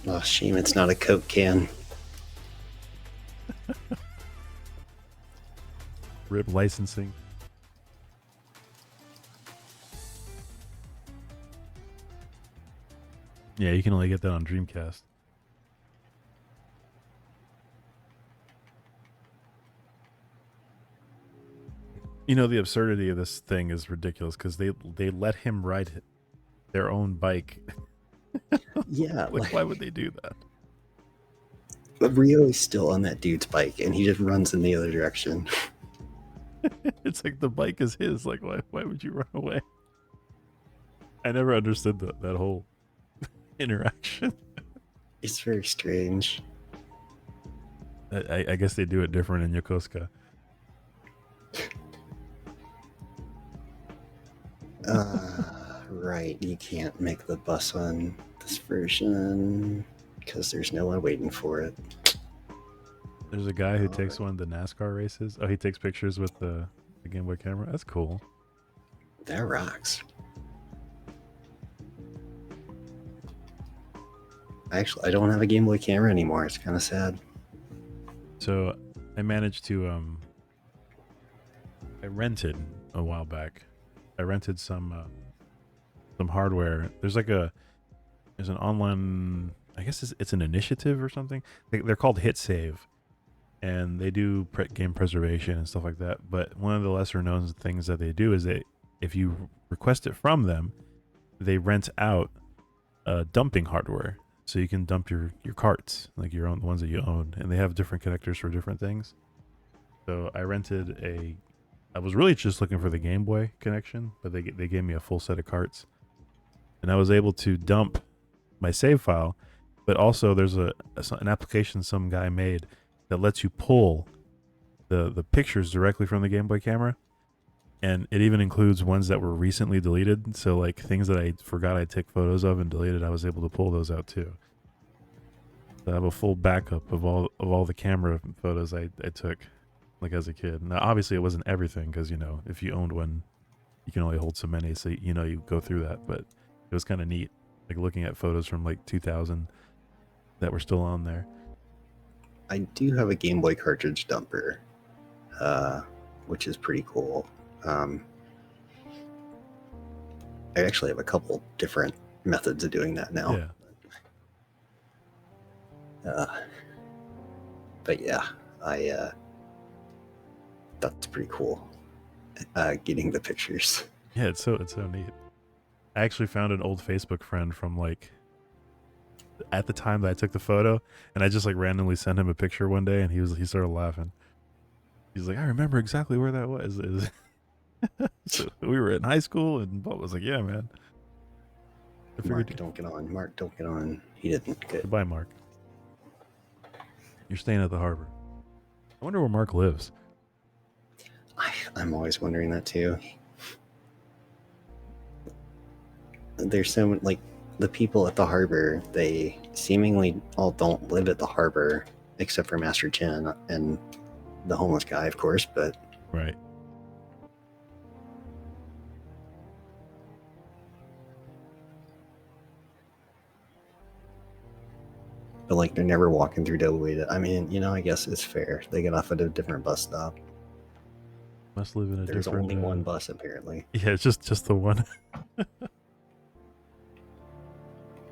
Speaker 2: Oh, shame it's not a Coke can.
Speaker 1: Rip licensing. Yeah, you can only get that on Dreamcast. You know, the absurdity of this thing is ridiculous, because they let him ride their own bike.
Speaker 2: Yeah,
Speaker 1: Like, why would they do that?
Speaker 2: But Rio is still on that dude's bike, and he just runs in the other direction.
Speaker 1: It's like the bike is his. Like, why would you run away? I never understood that whole interaction.
Speaker 2: It's very strange.
Speaker 1: I guess they do it different in Yokosuka.
Speaker 2: Right, you can't make the bus on this version because there's no one waiting for it.
Speaker 1: There's a guy who takes one of the NASCAR races. Oh, he takes pictures with the Game Boy camera. That's cool.
Speaker 2: That rocks. Actually, I don't have a Game Boy camera anymore. It's kind of sad.
Speaker 1: So I managed to I rented a while back. I rented some hardware. There's an online, I guess it's an initiative or something. They're called Hit Save, and they do game preservation and stuff like that. But one of the lesser known things that they do is that if you request it from them, they rent out dumping hardware, so you can dump your carts, like your own, the ones that you own, and they have different connectors for different things. So I rented I was really just looking for the Game Boy connection, but they gave me a full set of carts, and I was able to dump my save file. But also there's an application some guy made that lets you pull the pictures directly from the Game Boy camera, and it even includes ones that were recently deleted. So like things that I forgot I took photos of and deleted, I was able to pull those out too. So I have a full backup of all the camera photos I took, like as a kid. Now obviously it wasn't everything, because you know, if you owned one, you can only hold so many, so you know, you go through that. But it was kind of neat, like looking at photos from like 2000 that were still on there.
Speaker 2: I do have a Game Boy cartridge dumper, which is pretty cool. I actually have a couple different methods of doing that now.
Speaker 1: Yeah.
Speaker 2: But yeah, that's pretty cool. Getting the pictures.
Speaker 1: Yeah, it's so neat. I actually found an old Facebook friend from like at the time that I took the photo, and I just like randomly sent him a picture one day, and he started laughing. He's like, I remember exactly where that was. So we were in high school, and Bob was like, yeah, man.
Speaker 2: Mark, don't get on. Mark, don't get on. He didn't. Good.
Speaker 1: Goodbye, Mark. You're staying at the harbor. I wonder where Mark lives.
Speaker 2: I'm always wondering that too. There's so many, like, the people at the harbor, they seemingly all don't live at the harbor, except for Master Chen and the homeless guy, of course, but...
Speaker 1: Right.
Speaker 2: But, like, they're never walking through Delaware. I mean, you know, I guess it's fair. They get off at a different bus stop.
Speaker 1: Must live in a
Speaker 2: There's
Speaker 1: different...
Speaker 2: only one bus, apparently.
Speaker 1: Yeah, it's just the one.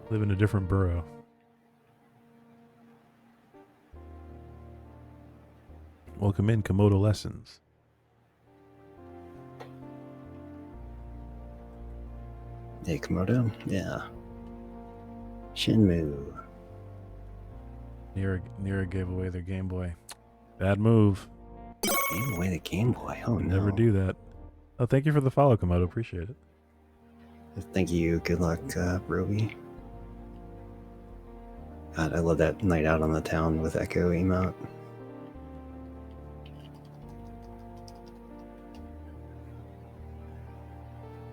Speaker 1: Live in a different borough. Welcome in, Komodo Lessons.
Speaker 2: Hey, Komodo. Yeah. Shenmue.
Speaker 1: Nira gave away their Game Boy. Bad move.
Speaker 2: Gave away the Game Boy. Oh, no.
Speaker 1: Never do that. Oh, thank you for the follow, Komodo. Appreciate it.
Speaker 2: Thank you. Good luck, Roby. God, I love that night out on the town with Echo emote.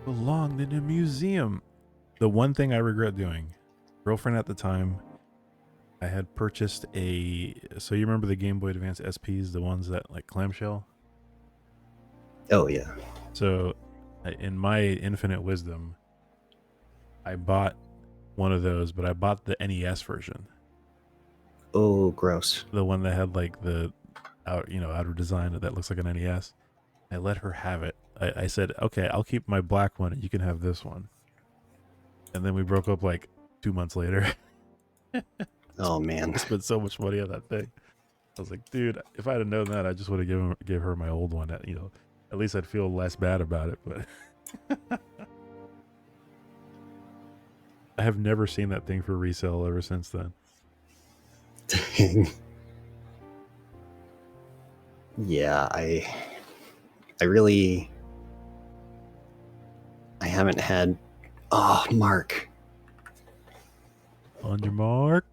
Speaker 1: Belonged in a museum. The one thing I regret doing, girlfriend at the time, I had purchased so you remember the Game Boy Advance SPs, the ones that like clamshell?
Speaker 2: Oh, yeah.
Speaker 1: So in my infinite wisdom, I bought one of those, but I bought the NES version.
Speaker 2: Oh, gross.
Speaker 1: The one that had like the outer design that looks like an NES. I let her have it. I said, okay, I'll keep my black one and you can have this one. And then we broke up like 2 months later.
Speaker 2: Oh, man.
Speaker 1: I spent so much money on that thing. I was like, dude, if I'd have known that, I just would have gave her my old one. At least I'd feel less bad about it. But I have never seen that thing for resale ever since then.
Speaker 2: Dang. Yeah, I haven't had... Oh, Mark.
Speaker 1: On your mark.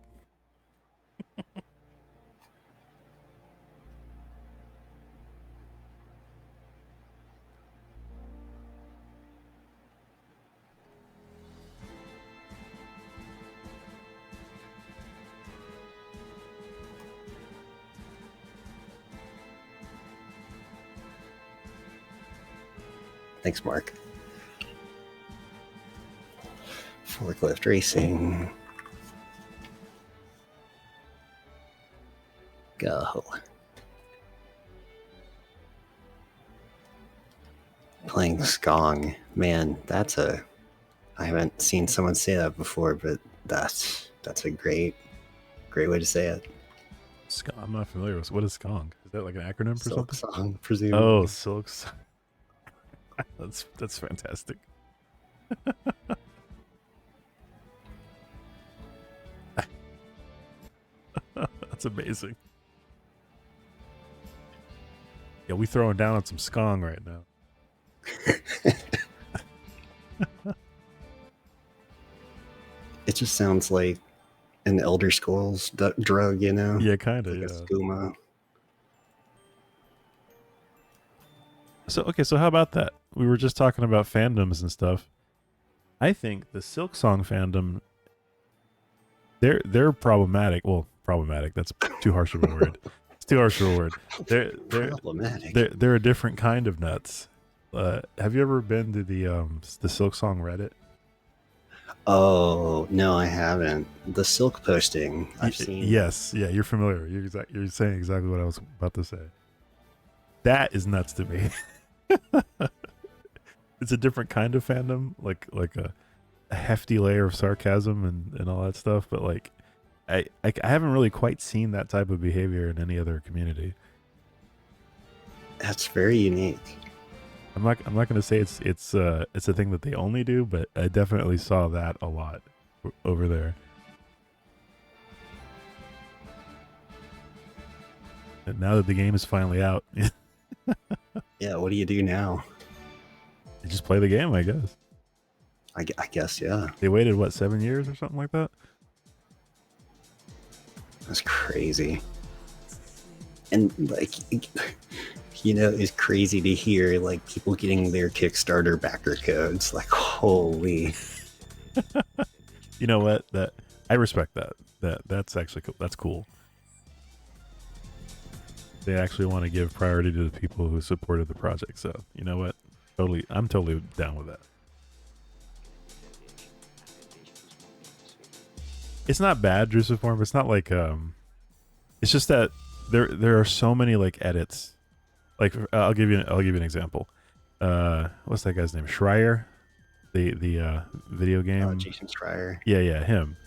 Speaker 2: Thanks, Mark. Forklift racing. Go. Playing Skong. Man, I haven't seen someone say that before, but that's a great way to say it.
Speaker 1: I'm not familiar with what is Skong. Is that like an acronym for
Speaker 2: Silk
Speaker 1: something?
Speaker 2: Song, presumably.
Speaker 1: Oh, Silk Song. That's fantastic. That's amazing. Yeah, we throwing down on some Skong right now.
Speaker 2: It just sounds like an Elder Scrolls drug, you know?
Speaker 1: Yeah, kind of.
Speaker 2: Like
Speaker 1: yeah.
Speaker 2: a skooma.
Speaker 1: So how about that? We were just talking about fandoms and stuff. I think the Silk Song fandom, they're problematic. Well, problematic. That's too harsh of a word. It's too harsh of a word. They're
Speaker 2: problematic.
Speaker 1: They're a different kind of nuts. Have you ever been to the Silk Song Reddit?
Speaker 2: Oh no, I haven't. The Silk posting I've seen.
Speaker 1: Yes, yeah, you're familiar. You're saying exactly what I was about to say. That is nuts to me. It's a different kind of fandom, like a hefty layer of sarcasm and all that stuff. But like, I haven't really quite seen that type of behavior in any other community.
Speaker 2: That's very unique.
Speaker 1: I'm not going to say it's a thing that they only do, but I definitely saw that a lot over there. And now that the game is finally out,
Speaker 2: yeah, what do you do now?
Speaker 1: You just play the game, I guess.
Speaker 2: I guess, yeah.
Speaker 1: They waited, what, 7 years or something like that?
Speaker 2: That's crazy. And, like, you know, it's crazy to hear, like, people getting their Kickstarter backer codes. Like, holy.
Speaker 1: You know what? I respect that. That's actually cool. That's cool. They actually want to give priority to the people who supported the project. So, you know what? I'm totally down with that. It's not bad, Drusiform. It's not like it's just that there are so many like edits. Like I'll give you an example. What's that guy's name? Schreier, the video game.
Speaker 2: Jason Schreier.
Speaker 1: Yeah, him.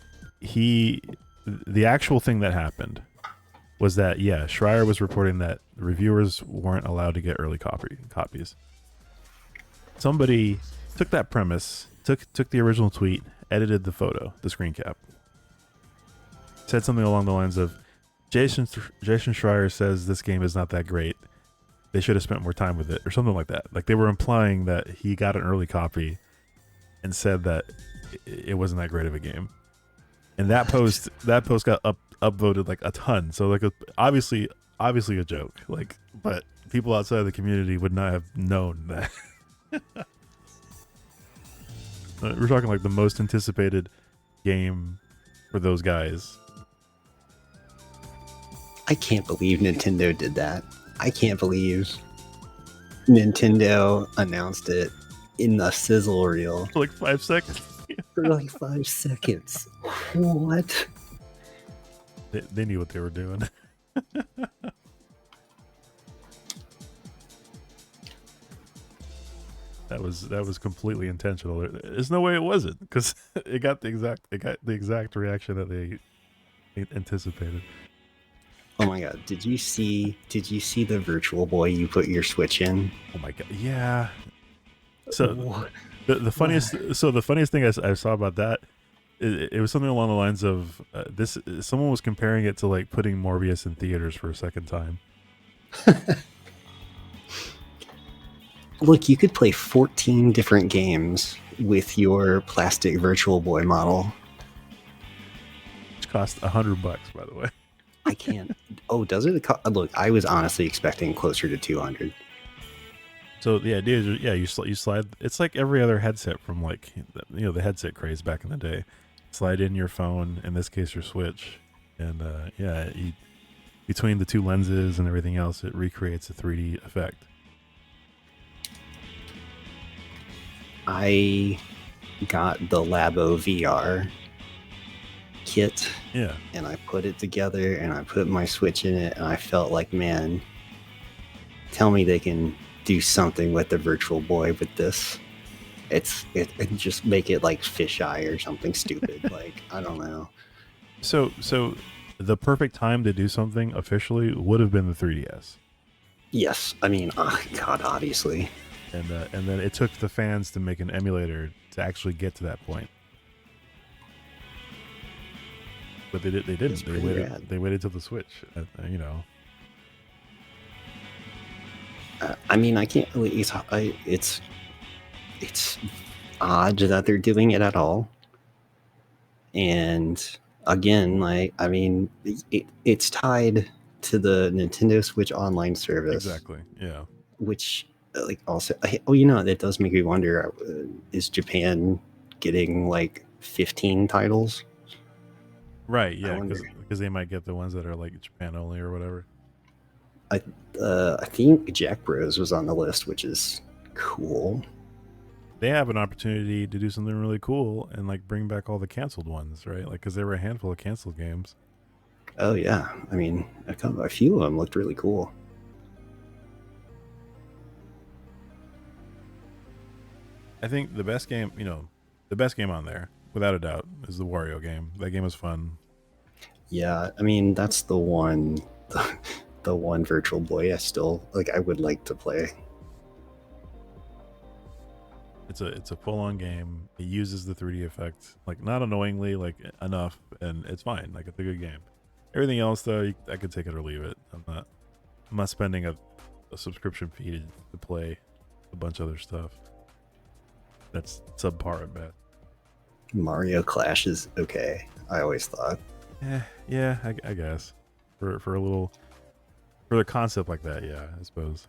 Speaker 1: The actual thing that happened was that Schreier was reporting that reviewers weren't allowed to get early copies. Somebody took that premise, took the original tweet, edited the photo, the screen cap, said something along the lines of, Jason Schreier says this game is not that great. They should have spent more time with it, or something like that. Like they were implying that he got an early copy and said that it wasn't that great of a game. And that post got upvoted like a ton. So like obviously a joke. Like, but people outside of the community would not have known that. We're talking like the most anticipated game for those guys.
Speaker 2: I can't believe Nintendo did that. I can't believe Nintendo announced it in the sizzle reel.
Speaker 1: For like 5 seconds.
Speaker 2: For like 5 seconds. What?
Speaker 1: They knew what they were doing. That was completely intentional. There's no way it wasn't, because it got the exact reaction that they anticipated.
Speaker 2: Oh my god! Did you see the Virtual Boy you put your Switch in?
Speaker 1: Oh my god! Yeah. So the funniest thing I saw about that, it was something along the lines of this. Someone was comparing it to like putting Morbius in theaters for a second time.
Speaker 2: Look, you could play 14 different games with your plastic Virtual Boy model.
Speaker 1: Which cost $100, by the way.
Speaker 2: I can't. Oh, does it? Look, I was honestly expecting closer to 200.
Speaker 1: So the idea is, yeah, you slide. It's like every other headset from like the headset craze back in the day. Slide in your phone, in this case your Switch, and between the two lenses and everything else, it recreates a 3D effect.
Speaker 2: I got the Labo VR kit,
Speaker 1: yeah,
Speaker 2: and I put it together, and I put my Switch in it, and I felt like, man, tell me they can do something with the Virtual Boy with this. It just make it like fisheye or something stupid. Like, I don't know.
Speaker 1: So the perfect time to do something officially would have been the 3DS.
Speaker 2: Yes, I mean, oh god, obviously.
Speaker 1: And then it took the fans to make an emulator to actually get to that point. But they didn't. They waited till the Switch.
Speaker 2: I mean, I can't really. It's odd that they're doing it at all. And again, like, I mean, it's tied to the Nintendo Switch Online service.
Speaker 1: Exactly. Yeah.
Speaker 2: Which, like, also, that does make me wonder: is Japan getting like 15 titles?
Speaker 1: Right. Yeah. Because they might get the ones that are like Japan only or whatever.
Speaker 2: I think Jack Bros was on the list, which is cool.
Speaker 1: They have an opportunity to do something really cool and like bring back all the canceled ones, right? Like, because there were a handful of canceled games.
Speaker 2: Oh yeah, I mean, a few of them looked really cool.
Speaker 1: I think the best game on there, without a doubt, is the Wario game. That game was fun.
Speaker 2: Yeah, I mean, that's the one. The one Virtual Boy I would like to play.
Speaker 1: It's a full-on game. It uses the 3D effect, like, not annoyingly, like, enough, and it's fine. Like, it's a good game. Everything else, though, I could take it or leave it. I'm not spending a subscription fee to play a bunch of other stuff. That's subpar at best.
Speaker 2: Mario Clash is okay, I always thought.
Speaker 1: Yeah, I guess for a little. For the concept like that, yeah, I suppose.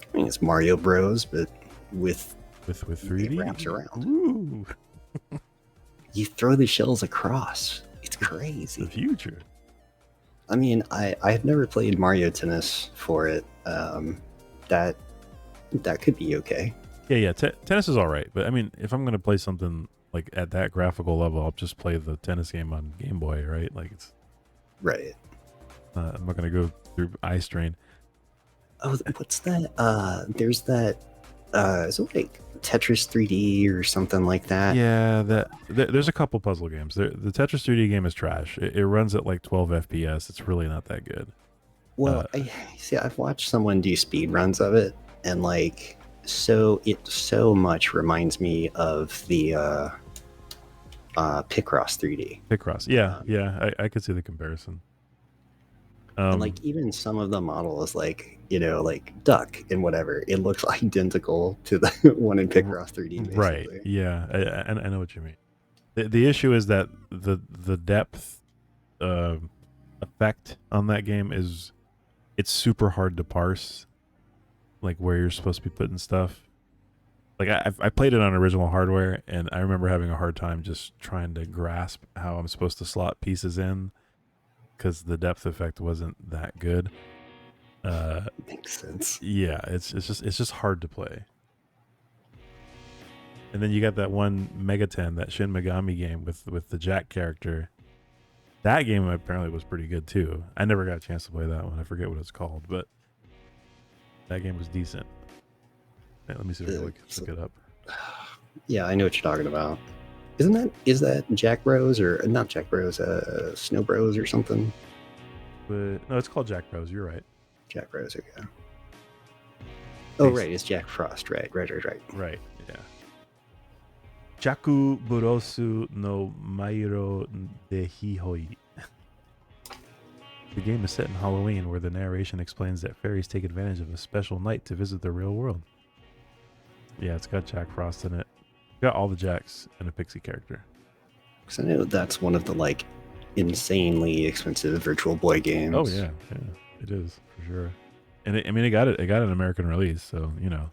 Speaker 2: I mean, it's Mario Bros, but with
Speaker 1: 3D.
Speaker 2: It wraps around.
Speaker 1: Ooh.
Speaker 2: You throw the shells across. It's crazy.
Speaker 1: The future.
Speaker 2: I mean, I've never played Mario Tennis for it. That could be okay.
Speaker 1: Yeah. Tennis is all right, but I mean, if I'm gonna play something like at that graphical level, I'll just play the tennis game on Game Boy, right? Like, it's
Speaker 2: right.
Speaker 1: I'm not gonna go through eye strain.
Speaker 2: Oh, what's that? There's that. Is it like Tetris 3D or something like that?
Speaker 1: Yeah, there's a couple puzzle games. The Tetris 3D game is trash. It runs at like 12 FPS. It's really not that good.
Speaker 2: Well, I've watched someone do speed runs of it, and like, So it so much reminds me of the Picross 3D.
Speaker 1: Picross, yeah, I could see the comparison.
Speaker 2: And like even some of the models, like like Duck and whatever, it looks identical to the one in Picross 3D. Basically.
Speaker 1: Right? Yeah, I know what you mean. The issue is that the depth effect on that game it's super hard to parse, like where you're supposed to be putting stuff. Like I played it on original hardware, and I remember having a hard time just trying to grasp how I'm supposed to slot pieces in, because the depth effect wasn't that good.
Speaker 2: Makes sense.
Speaker 1: Yeah, it's just hard to play. And then you got that one Megaten, that Shin Megami game with the Jack character. That game apparently was pretty good too. I never got a chance to play that one. I forget what it's called, but that game was decent. Hey, let me see if I can look it up.
Speaker 2: Yeah, I know what you're talking about. Is that Jack Bros or not Jack Bros? Snow Bros or something?
Speaker 1: But no, it's called Jack Bros. You're right.
Speaker 2: Jack Bros. Okay. Oh right, it's Jack Frost. Right.
Speaker 1: Right. Yeah. Jaku Burosu no Mairo de Hihoi. The game is set in Halloween, where the narration explains that fairies take advantage of a special night to visit the real world. Yeah, it's got Jack Frost in it. It's got all the Jacks and a Pixie character.
Speaker 2: Because I know that's one of the like insanely expensive Virtual Boy games.
Speaker 1: Oh yeah, it is for sure. And it got an American release, so you know.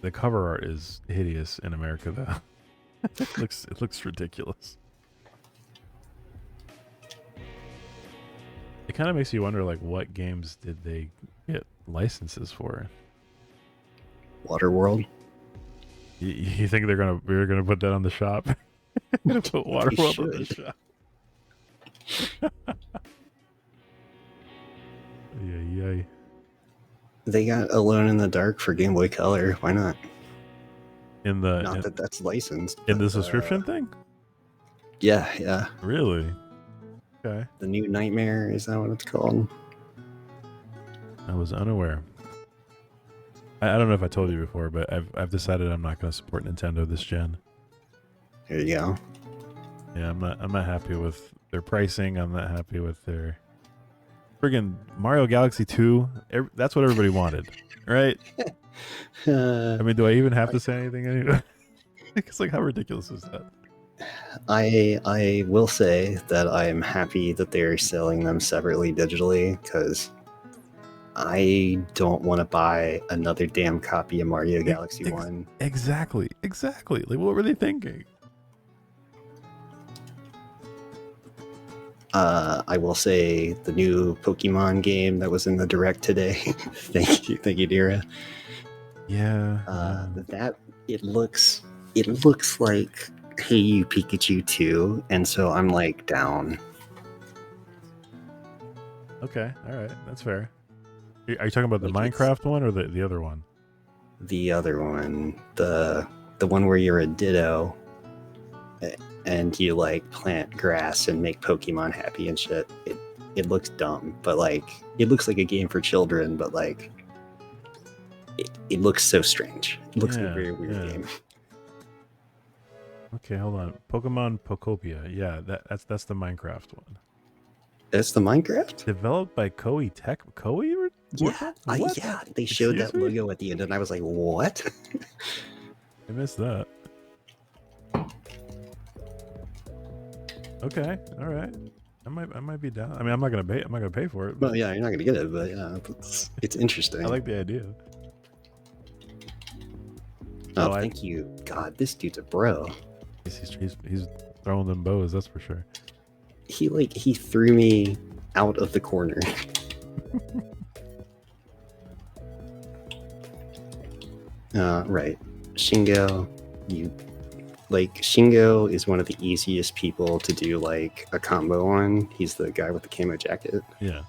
Speaker 1: The cover art is hideous in America, though. it looks ridiculous. It kind of makes you wonder, like, what games did they get licenses for?
Speaker 2: Waterworld.
Speaker 1: You think we're gonna put that on the shop? Gonna put Waterworld on the shop. Yeah.
Speaker 2: They got Alone in the Dark for Game Boy Color. Why not? That's licensed.
Speaker 1: In the subscription thing?
Speaker 2: Yeah.
Speaker 1: Really? Okay.
Speaker 2: The New Nightmare, is that what it's called?
Speaker 1: I was unaware. I don't know if I told you before, but I've decided I'm not going to support Nintendo this gen.
Speaker 2: There you go.
Speaker 1: Yeah, I'm not happy with their pricing. I'm not happy with their friggin' Mario Galaxy 2. That's what everybody wanted, right? I mean, do I even have to say anything anyway? It's like, how ridiculous is that?
Speaker 2: I will say that I am happy that they're selling them separately digitally, because I don't want to buy another damn copy of Mario Galaxy 1.
Speaker 1: Exactly. Like, what were they thinking?
Speaker 2: I will say the new Pokemon game that was in the Direct today. Thank you, Dira.
Speaker 1: Yeah.
Speaker 2: That it looks like Hey You Pikachu 2, and so I'm like down.
Speaker 1: Okay, all right, that's fair. Are you talking about the Minecraft one or the other one?
Speaker 2: The other one, the one where you're a Ditto, and you like plant grass and make Pokemon happy and shit. It looks dumb, but like it looks like a game for children, but like it looks so strange. It looks like a very weird game.
Speaker 1: Okay, hold on. Pokemon Pokopia. Yeah, that's the Minecraft one.
Speaker 2: It's the Minecraft?
Speaker 1: Developed by Koei Tech. Koei?
Speaker 2: Yeah, they showed that logo at the end, and I was like, what?
Speaker 1: I missed that. Okay, all right. I might be down. I mean, I'm not gonna pay for it.
Speaker 2: Well, yeah, you're not gonna get it, but yeah, it's interesting.
Speaker 1: I like the idea.
Speaker 2: Oh, thank you. God, this dude's a bro.
Speaker 1: He's throwing them bows, that's for sure.
Speaker 2: He threw me out of the corner. Right. Shingo, Shingo is one of the easiest people to do like a combo on. He's the guy with the camo jacket.
Speaker 1: Yeah.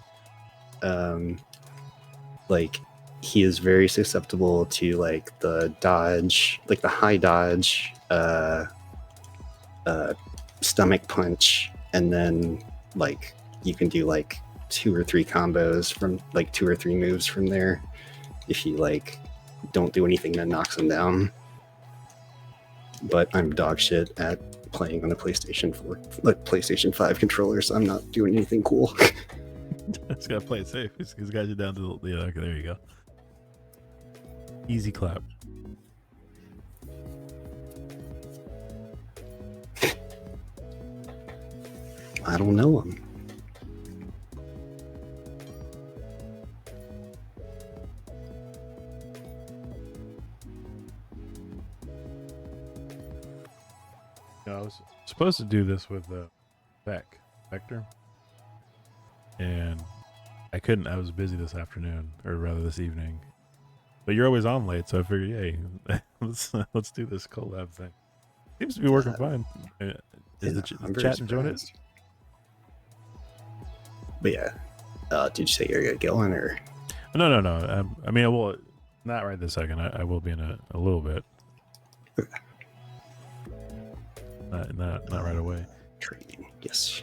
Speaker 2: Like he is very susceptible to like the dodge, like the high dodge, stomach punch, and then like you can do like 2 or 3 combos from like 2 or 3 moves from there if you like don't do anything that knocks them down. But I'm dog shit at playing on a PlayStation 4, like PlayStation 5 controller, so I'm not doing anything cool.
Speaker 1: Just gotta play it safe. He's got you down to the okay, there you go. Easy clap.
Speaker 2: I don't know him.
Speaker 1: I was supposed to do this with Vector, and I couldn't. I was busy this afternoon, or rather this evening. But you're always on late, so I figured, hey, let's do this collab thing. Seems to be working fine. Is the chat enjoying it?
Speaker 2: But yeah, did you say you're going or?
Speaker 1: No. I mean, well, not right this second. I will be in a little bit. Not right away.
Speaker 2: Training, yes.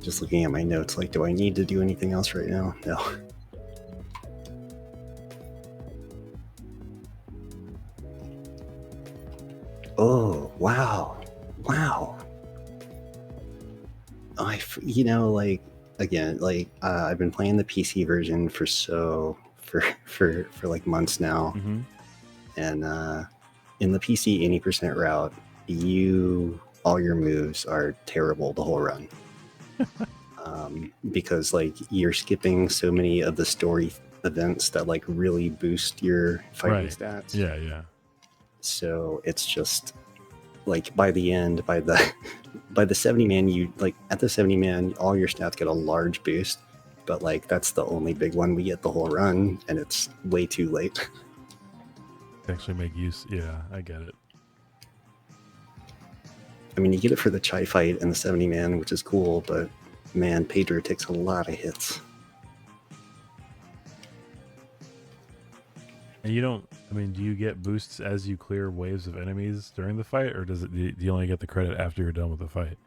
Speaker 2: Just looking at my notes, like, do I need to do anything else right now? No. Oh, wow. Like, again, like, I've been playing the PC version for like months now.
Speaker 1: Mm-hmm.
Speaker 2: And in the PC 80% route, all your moves are terrible the whole run. Because like you're skipping so many of the story events that like really boost your fighting stats.
Speaker 1: Yeah.
Speaker 2: So it's just like by the end, by the 70 man, you like at the 70 man, all your stats get a large boost, but like that's the only big one we get the whole run, and it's way too late.
Speaker 1: Actually make use. Yeah, I get it.
Speaker 2: I mean, you get it for the Chai fight and the 70 man, which is cool, but man, Pedro takes a lot of hits.
Speaker 1: And you don't, I mean, do you get boosts as you clear waves of enemies during the fight, or do you only get the credit after you're done with the fight?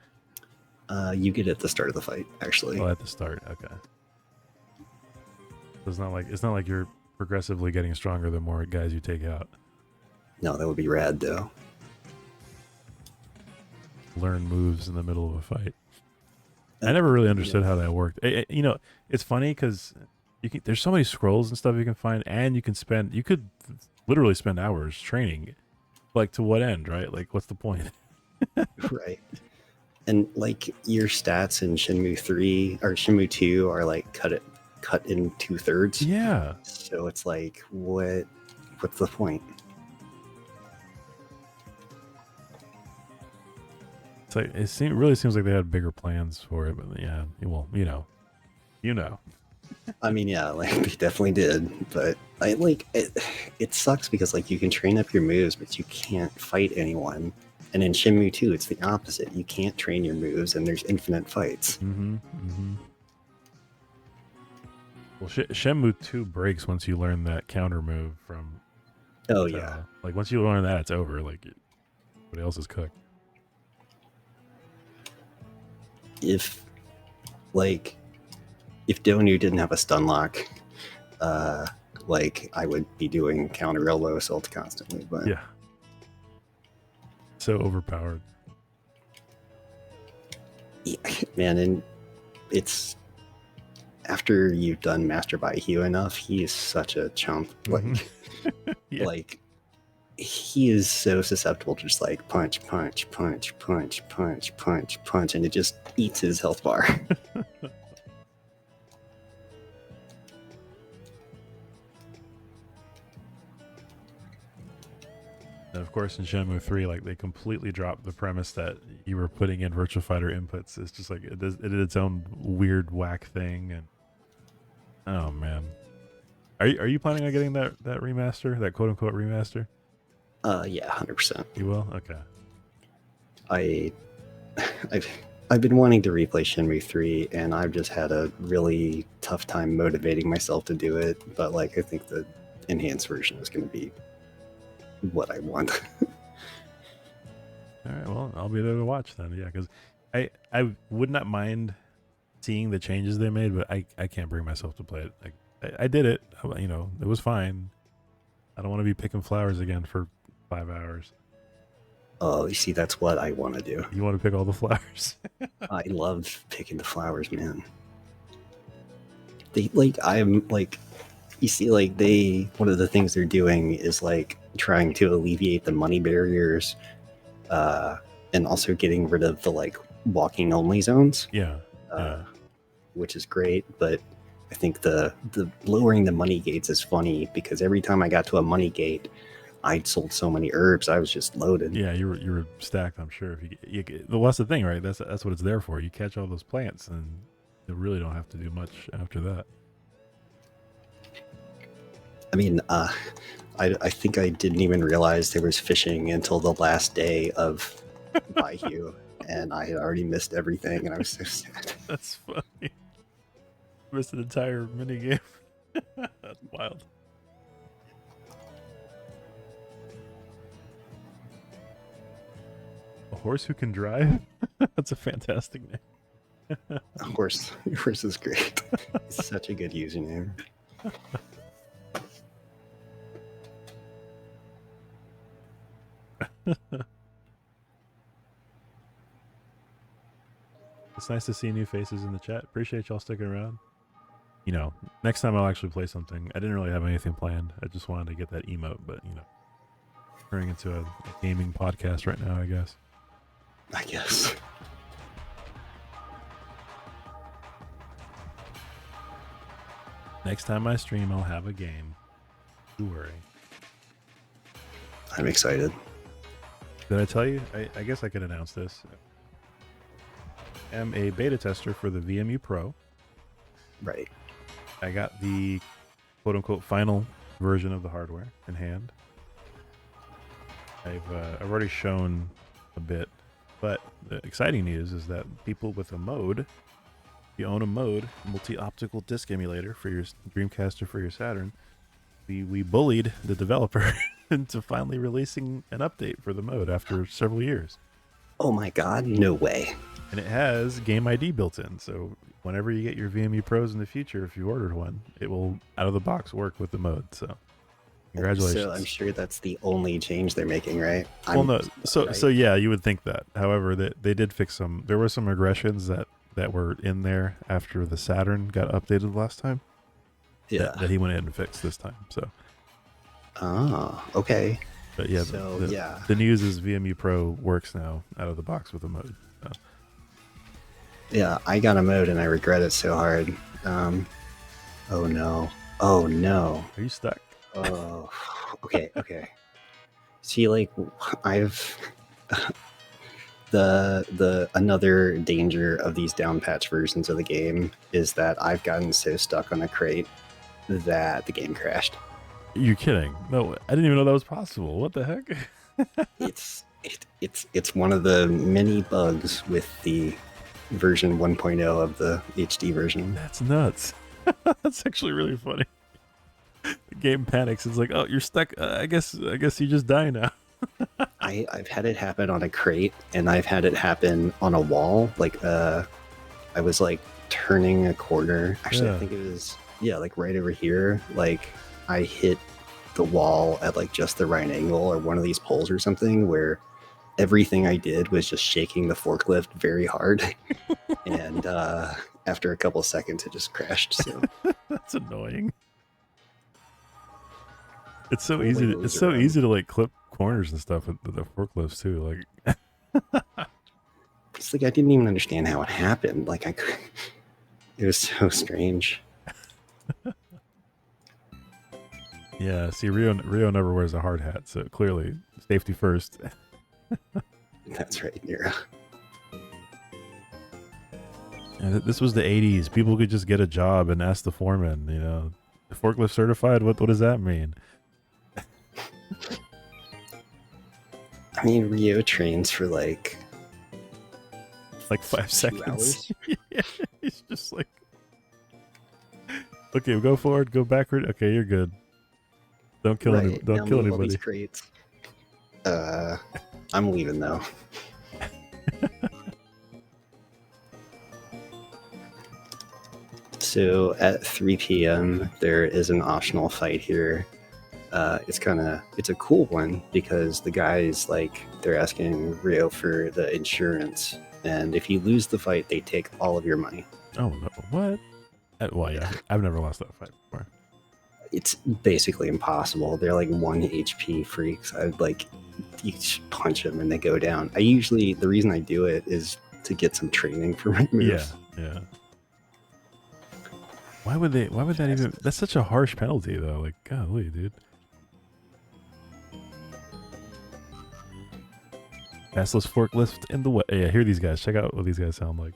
Speaker 2: You get it at the start of the fight, actually.
Speaker 1: Oh, at the start, okay. So it's not like you're progressively getting stronger the more guys you take out.
Speaker 2: No, that would be rad, though.
Speaker 1: Learn moves in the middle of a fight. I never really understood how that worked. You know, it's funny because there's so many scrolls and stuff you can find, and you could literally spend hours training. Like, to what end, right? Like, what's the point?
Speaker 2: Right. And like your stats in Shenmue 3 or Shenmue 2 are like cut in 2/3.
Speaker 1: Yeah.
Speaker 2: So it's like, what's the point?
Speaker 1: It's like really seems like they had bigger plans for it, but yeah, well, you know.
Speaker 2: I mean, yeah, like they definitely did, but I like it. It sucks because like you can train up your moves, but you can't fight anyone. And in Shenmue 2, it's the opposite. You can't train your moves, and there's infinite fights.
Speaker 1: Well, Shenmue 2 breaks once you learn that counter move from.
Speaker 2: Oh yeah.
Speaker 1: Like once you learn that, it's over. Like everybody else is cooked.
Speaker 2: If Donu didn't have a stun lock, like I would be doing counter elbow assault constantly, but
Speaker 1: yeah, so overpowered.
Speaker 2: Yeah, man, and it's after you've done Master by Hugh enough, he is such a chump. Like,
Speaker 1: yeah.
Speaker 2: Like he is so susceptible to just like punch, and it just eats his health bar.
Speaker 1: And of course, in Shenmue 3, like they completely dropped the premise that you were putting in Virtua Fighter inputs. It's just like it did its own weird whack thing, and oh man, are you planning on getting that remaster, that quote unquote remaster?
Speaker 2: Yeah, 100%.
Speaker 1: You will? Okay.
Speaker 2: I've been wanting to replay Shenmue 3, and I've just had a really tough time motivating myself to do it. But like, I think the enhanced version is going to be what I want.
Speaker 1: All right. Well, I'll be there to watch then. Yeah, because I would not mind seeing the changes they made, but I can't bring myself to play it. I did it, you know, it was fine. I don't want to be picking flowers again for 5 hours.
Speaker 2: Oh, you see, that's what I want to do.
Speaker 1: You want to pick all the flowers?
Speaker 2: I love picking the flowers, man. They like, I'm like, you see, like one of the things they're doing is like trying to alleviate the money barriers, and also getting rid of the like walking only zones.
Speaker 1: Yeah.
Speaker 2: Which is great, but I think the lowering the money gates is funny because every time I got to a money gate, I'd sold so many herbs, I was just loaded.
Speaker 1: Yeah, you were stacked, I'm sure. If you well, that's the thing, right? That's what it's there for. You catch all those plants, and you really don't have to do much after that.
Speaker 2: I mean, I think I didn't even realize there was fishing until the last day of Bayou, and I had already missed everything, and I was so sad.
Speaker 1: That's funny. Missed an entire mini game. That's wild. A horse who can drive? That's a fantastic name.
Speaker 2: Horse is great. It's such a good username.
Speaker 1: It's nice to see new faces in the chat. Appreciate y'all sticking around. You know, next time I'll actually play something. I didn't really have anything planned. I just wanted to get that emote, but you know, turning into a gaming podcast right now, I guess.
Speaker 2: I guess.
Speaker 1: Next time I stream, I'll have a game. Don't worry.
Speaker 2: I'm excited.
Speaker 1: Did I tell you? I guess I could announce this. I'm a beta tester for the VMU Pro.
Speaker 2: Right.
Speaker 1: I got the quote-unquote final version of the hardware in hand. I've already shown a bit, but the exciting news is that people with a mode, if you own a mode, multi-optical disc emulator for your Dreamcast or for your Saturn, we bullied the developer into finally releasing an update for the mode after several years.
Speaker 2: Oh my god, no way.
Speaker 1: And it has Game ID built in, so whenever you get your VMU Pros in the future, if you ordered one, it will out of the box work with the mode. So congratulations.
Speaker 2: So I'm sure that's the only change they're making, right?
Speaker 1: Well, no. So yeah, you would think that. However, they did fix some. There were some regressions that were in there after the Saturn got updated last time.
Speaker 2: Yeah.
Speaker 1: That he went in and fixed this time. So.
Speaker 2: Ah, okay.
Speaker 1: But yeah,
Speaker 2: so,
Speaker 1: the news is VMU Pro works now out of the box with a mode. So.
Speaker 2: Yeah, I got a mode and I regret it so hard. Oh no. Oh no.
Speaker 1: Are you stuck?
Speaker 2: Oh, okay. See, like, I've the another danger of these down patch versions of the game is that I've gotten so stuck on a crate that the game crashed.
Speaker 1: You're kidding? No, I didn't even know that was possible. What the heck?
Speaker 2: It's one of the many bugs with the version 1.0 of the HD version.
Speaker 1: That's nuts. That's actually really funny. The game panics. It's like, oh, you're stuck. I guess you just die now.
Speaker 2: I've had it happen on a crate, and I've had it happen on a wall. Like, I was like turning a corner. Actually, I think it was like right over here. Like, I hit the wall at like just the right angle, or one of these poles or something, where everything I did was just shaking the forklift very hard. And after a couple of seconds, it just crashed. So
Speaker 1: that's annoying. It's so easy. It's so easy to like clip corners and stuff with the forklifts too. Like,
Speaker 2: it's like I didn't even understand how it happened. Like it was so strange.
Speaker 1: Yeah. See, Rio never wears a hard hat, so clearly safety first.
Speaker 2: That's right, Nira.
Speaker 1: And this was the 80s. People could just get a job and ask the foreman, you know, forklift certified. What does that mean?
Speaker 2: I mean, Rio trains for like
Speaker 1: 5 seconds. Yeah, he's just like, okay, we'll go forward, go backward. Okay, you're good. Don't kill don't kill anybody.
Speaker 2: These crates. I'm leaving though. So at 3 p.m. there is an optional fight here. It's a cool one because the guys they're asking Rio for the insurance, and if you lose the fight, they take all of your money.
Speaker 1: Oh no! What? Well, yeah, I've never lost that fight before.
Speaker 2: It's basically impossible. They're like 1 HP freaks. I'd you punch them and they go down. The reason I do it is to get some training for my moves.
Speaker 1: Yeah. Why would that even? That's such a harsh penalty, though. Like, golly, dude. Fastest forklift in the way. Yeah, hear these guys. Check out what these guys sound like.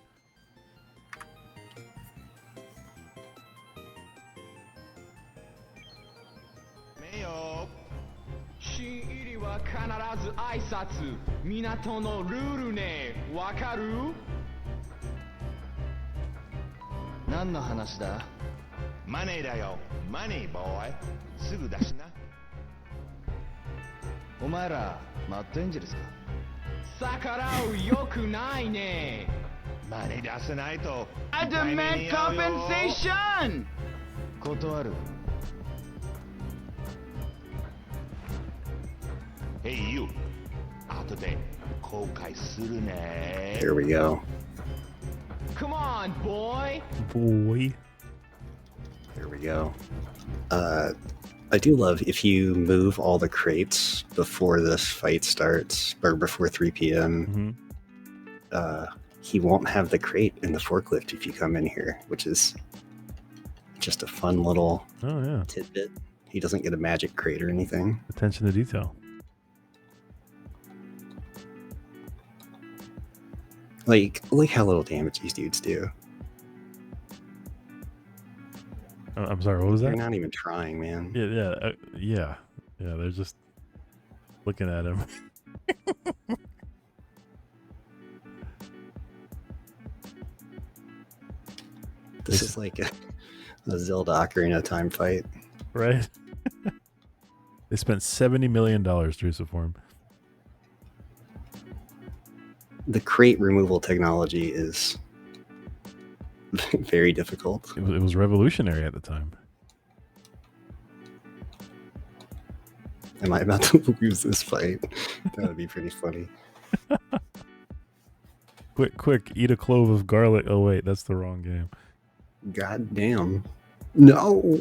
Speaker 3: I demand compensation!
Speaker 2: Hey, you. There we go.
Speaker 3: Come on, boy!
Speaker 1: Boy.
Speaker 2: There we go. I do love if you move all the crates before this fight starts, or before 3 p.m., he won't have the crate in the forklift if you come in here, which is just a fun little tidbit. He doesn't get a magic crate or anything.
Speaker 1: Attention to detail.
Speaker 2: Like how little damage these dudes do.
Speaker 1: I'm sorry, what was that?
Speaker 2: They're not even trying, man.
Speaker 1: Yeah. They're just looking at him.
Speaker 2: This is like a Zelda Ocarina of Time fight.
Speaker 1: Right? They spent $70 million to form.
Speaker 2: The crate removal technology is very difficult.
Speaker 1: It was revolutionary at the time.
Speaker 2: Am I about to lose this fight? That would be pretty funny.
Speaker 1: Quick, eat a clove of garlic. Oh wait, that's the wrong game.
Speaker 2: God damn. No!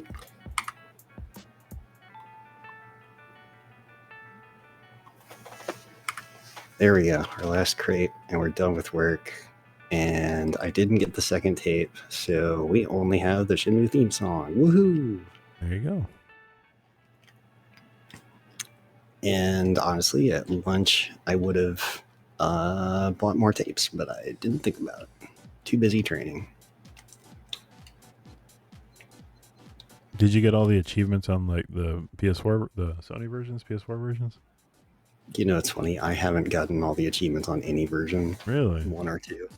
Speaker 2: There we go, our last crate, and we're done with work. And I didn't get the second tape, so we only have the Shenmue theme song. Woohoo!
Speaker 1: There you go.
Speaker 2: And honestly, at lunch, I would have bought more tapes, but I didn't think about it. Too busy training.
Speaker 1: Did you get all the achievements on like the PS4, the Sony versions, PS4 versions?
Speaker 2: You know, it's funny. I haven't gotten all the achievements on any version.
Speaker 1: Really?
Speaker 2: 1 or 2.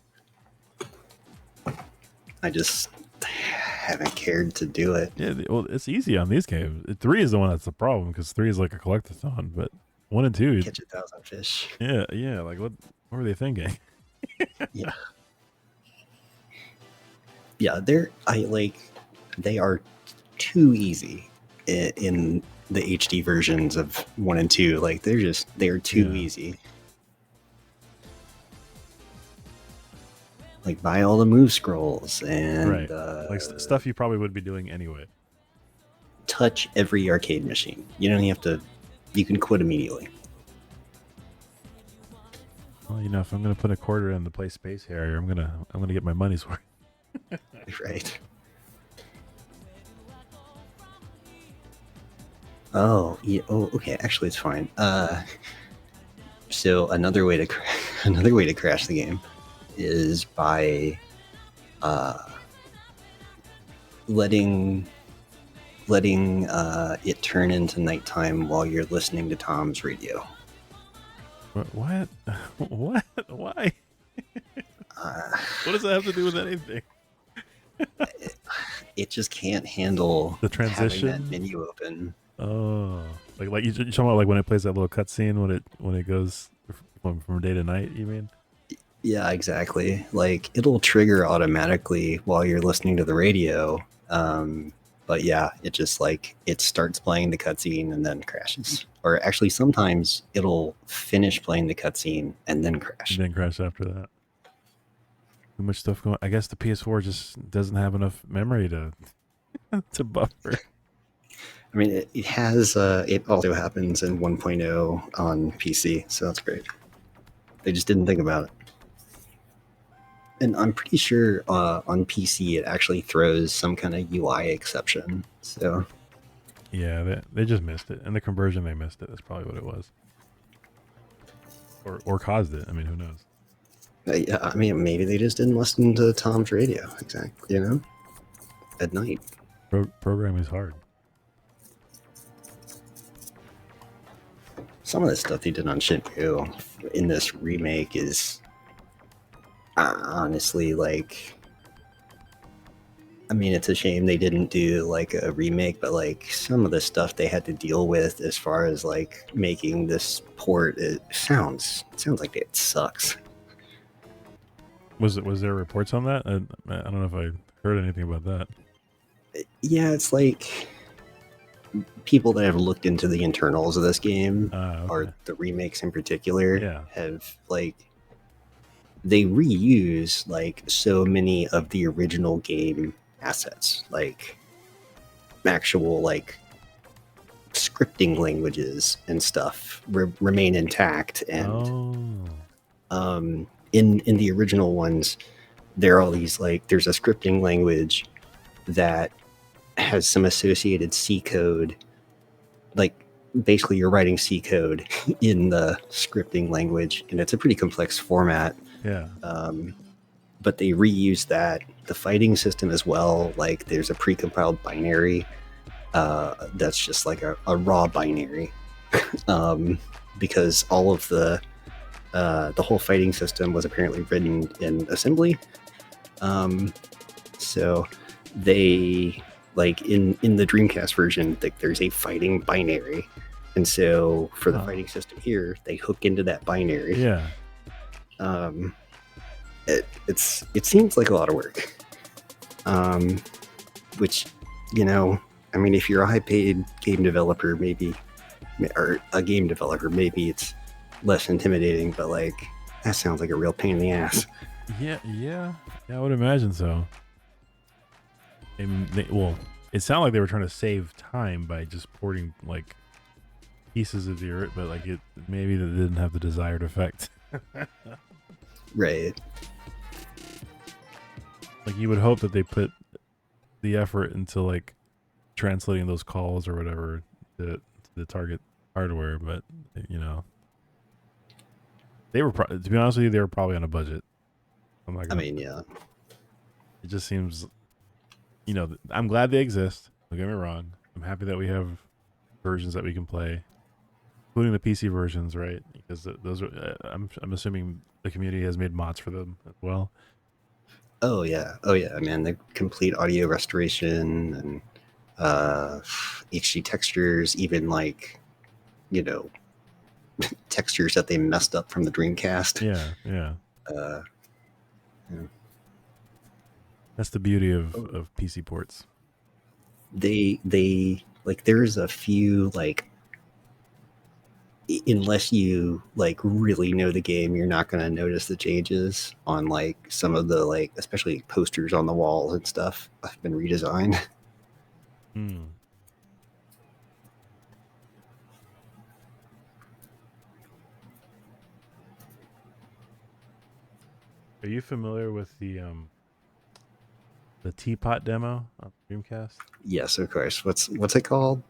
Speaker 2: I just haven't cared to do it.
Speaker 1: Yeah, well, it's easy on these games. 3 is the one that's the problem because 3 is like a collectathon, but 1 and 2,
Speaker 2: catch 1,000 fish.
Speaker 1: Yeah. Like what were they thinking?
Speaker 2: Yeah, they are too easy in the HD versions of 1 and 2. Like they're too easy. Like buy all the move scrolls and
Speaker 1: like stuff you probably would be doing anyway.
Speaker 2: Touch every arcade machine. You don't have to. You can quit immediately.
Speaker 1: Well, if I'm gonna put a quarter in the play Space Harrier, I'm gonna get my money's worth.
Speaker 2: Right. Oh, yeah. Oh, okay. Actually, it's fine. So another way to crash the game is by letting it turn into nighttime while you're listening to Tom's radio.
Speaker 1: What? What? Why? What does that have to do with anything?
Speaker 2: It just can't handle
Speaker 1: the transition.
Speaker 2: Having that menu open.
Speaker 1: Oh, like you're talking about like when it plays that little cutscene when it goes from day to night. You mean?
Speaker 2: Yeah, exactly. Like it'll trigger automatically while you're listening to the radio. But yeah, it just like it starts playing the cutscene and then crashes. Or actually, sometimes it'll finish playing the cutscene and then crash.
Speaker 1: And then crash after that. Too much stuff going. I guess the PS4 just doesn't have enough memory to to buffer.
Speaker 2: I mean, it has. It also happens in 1.0 on PC, so that's great. They just didn't think about it. And I'm pretty sure on PC it actually throws some kind of UI exception. So
Speaker 1: yeah, they just missed it, and the conversion they missed it. That's probably what it was, or caused it. I mean, who knows?
Speaker 2: yeah, I mean, maybe they just didn't listen to Tom's radio. Exactly, at night.
Speaker 1: Programming is hard.
Speaker 2: Some of the stuff they did on Shenmue in this remake is honestly like, I mean, it's a shame they didn't do like a remake, but like some of the stuff they had to deal with as far as like making this port, it sounds like it sucks.
Speaker 1: Was there reports on that? I don't know if I heard anything about that.
Speaker 2: Yeah, it's like people that have looked into the internals of this game,
Speaker 1: Okay.
Speaker 2: or the remakes in particular,
Speaker 1: Yeah.
Speaker 2: have like they reuse like so many of the original game assets, like actual like scripting languages and stuff remain intact. And in the original ones, there are all these like there's a scripting language that has some associated C code. Like basically you're writing C code in the scripting language, and it's a pretty complex format.
Speaker 1: Yeah.
Speaker 2: But they reuse that. The fighting system as well. Like there's a precompiled binary that's just like a raw binary, because all of the whole fighting system was apparently written in assembly. So they like in the Dreamcast version, like there's a fighting binary, and so for the fighting system here, they hook into that binary.
Speaker 1: Yeah.
Speaker 2: It seems like a lot of work. Which, I mean, if you're a high-paid game developer, maybe, or a game developer, maybe it's less intimidating, but like that sounds like a real pain in the ass.
Speaker 1: Yeah, I would imagine so. Well, it sounded like they were trying to save time by just porting like pieces of the but like it maybe that didn't have the desired effect.
Speaker 2: Right.
Speaker 1: Like you would hope that they put the effort into like translating those calls or whatever to the target hardware, but they were to be honest with you, they were probably on a budget.
Speaker 2: I mean, yeah.
Speaker 1: It just seems, I'm glad they exist. Don't get me wrong. I'm happy that we have versions that we can play, including the PC versions, right? Because those are, I'm assuming the community has made mods for them as well.
Speaker 2: Oh yeah, man. The complete audio restoration and HD textures, even like, textures that they messed up from the Dreamcast.
Speaker 1: Yeah. That's the beauty of PC ports.
Speaker 2: They like there's a few like, unless you like really know the game, you're not going to notice the changes on like some of the like, especially posters on the walls and stuff have been redesigned.
Speaker 1: Are you familiar with the teapot demo on Dreamcast?
Speaker 2: Yes, of course. What's it called?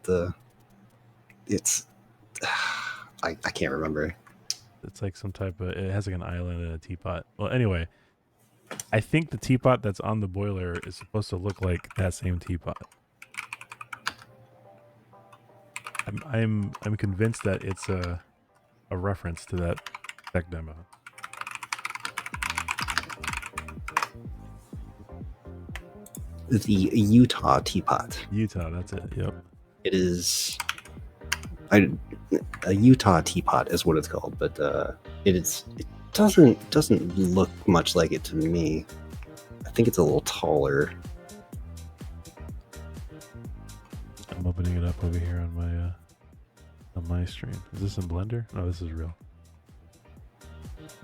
Speaker 2: It's I can't remember.
Speaker 1: It's like some type of, it has like an island and a teapot. Well, anyway, I think the teapot that's on the boiler is supposed to look like that same teapot. I'm convinced that it's a reference to that tech demo.
Speaker 2: The Utah teapot.
Speaker 1: Utah, that's it. Yep.
Speaker 2: It is a Utah teapot is what it's called, but doesn't look much like it to me. I think it's a little taller.
Speaker 1: I'm opening it up over here on my stream. Is this in Blender? No, this is real.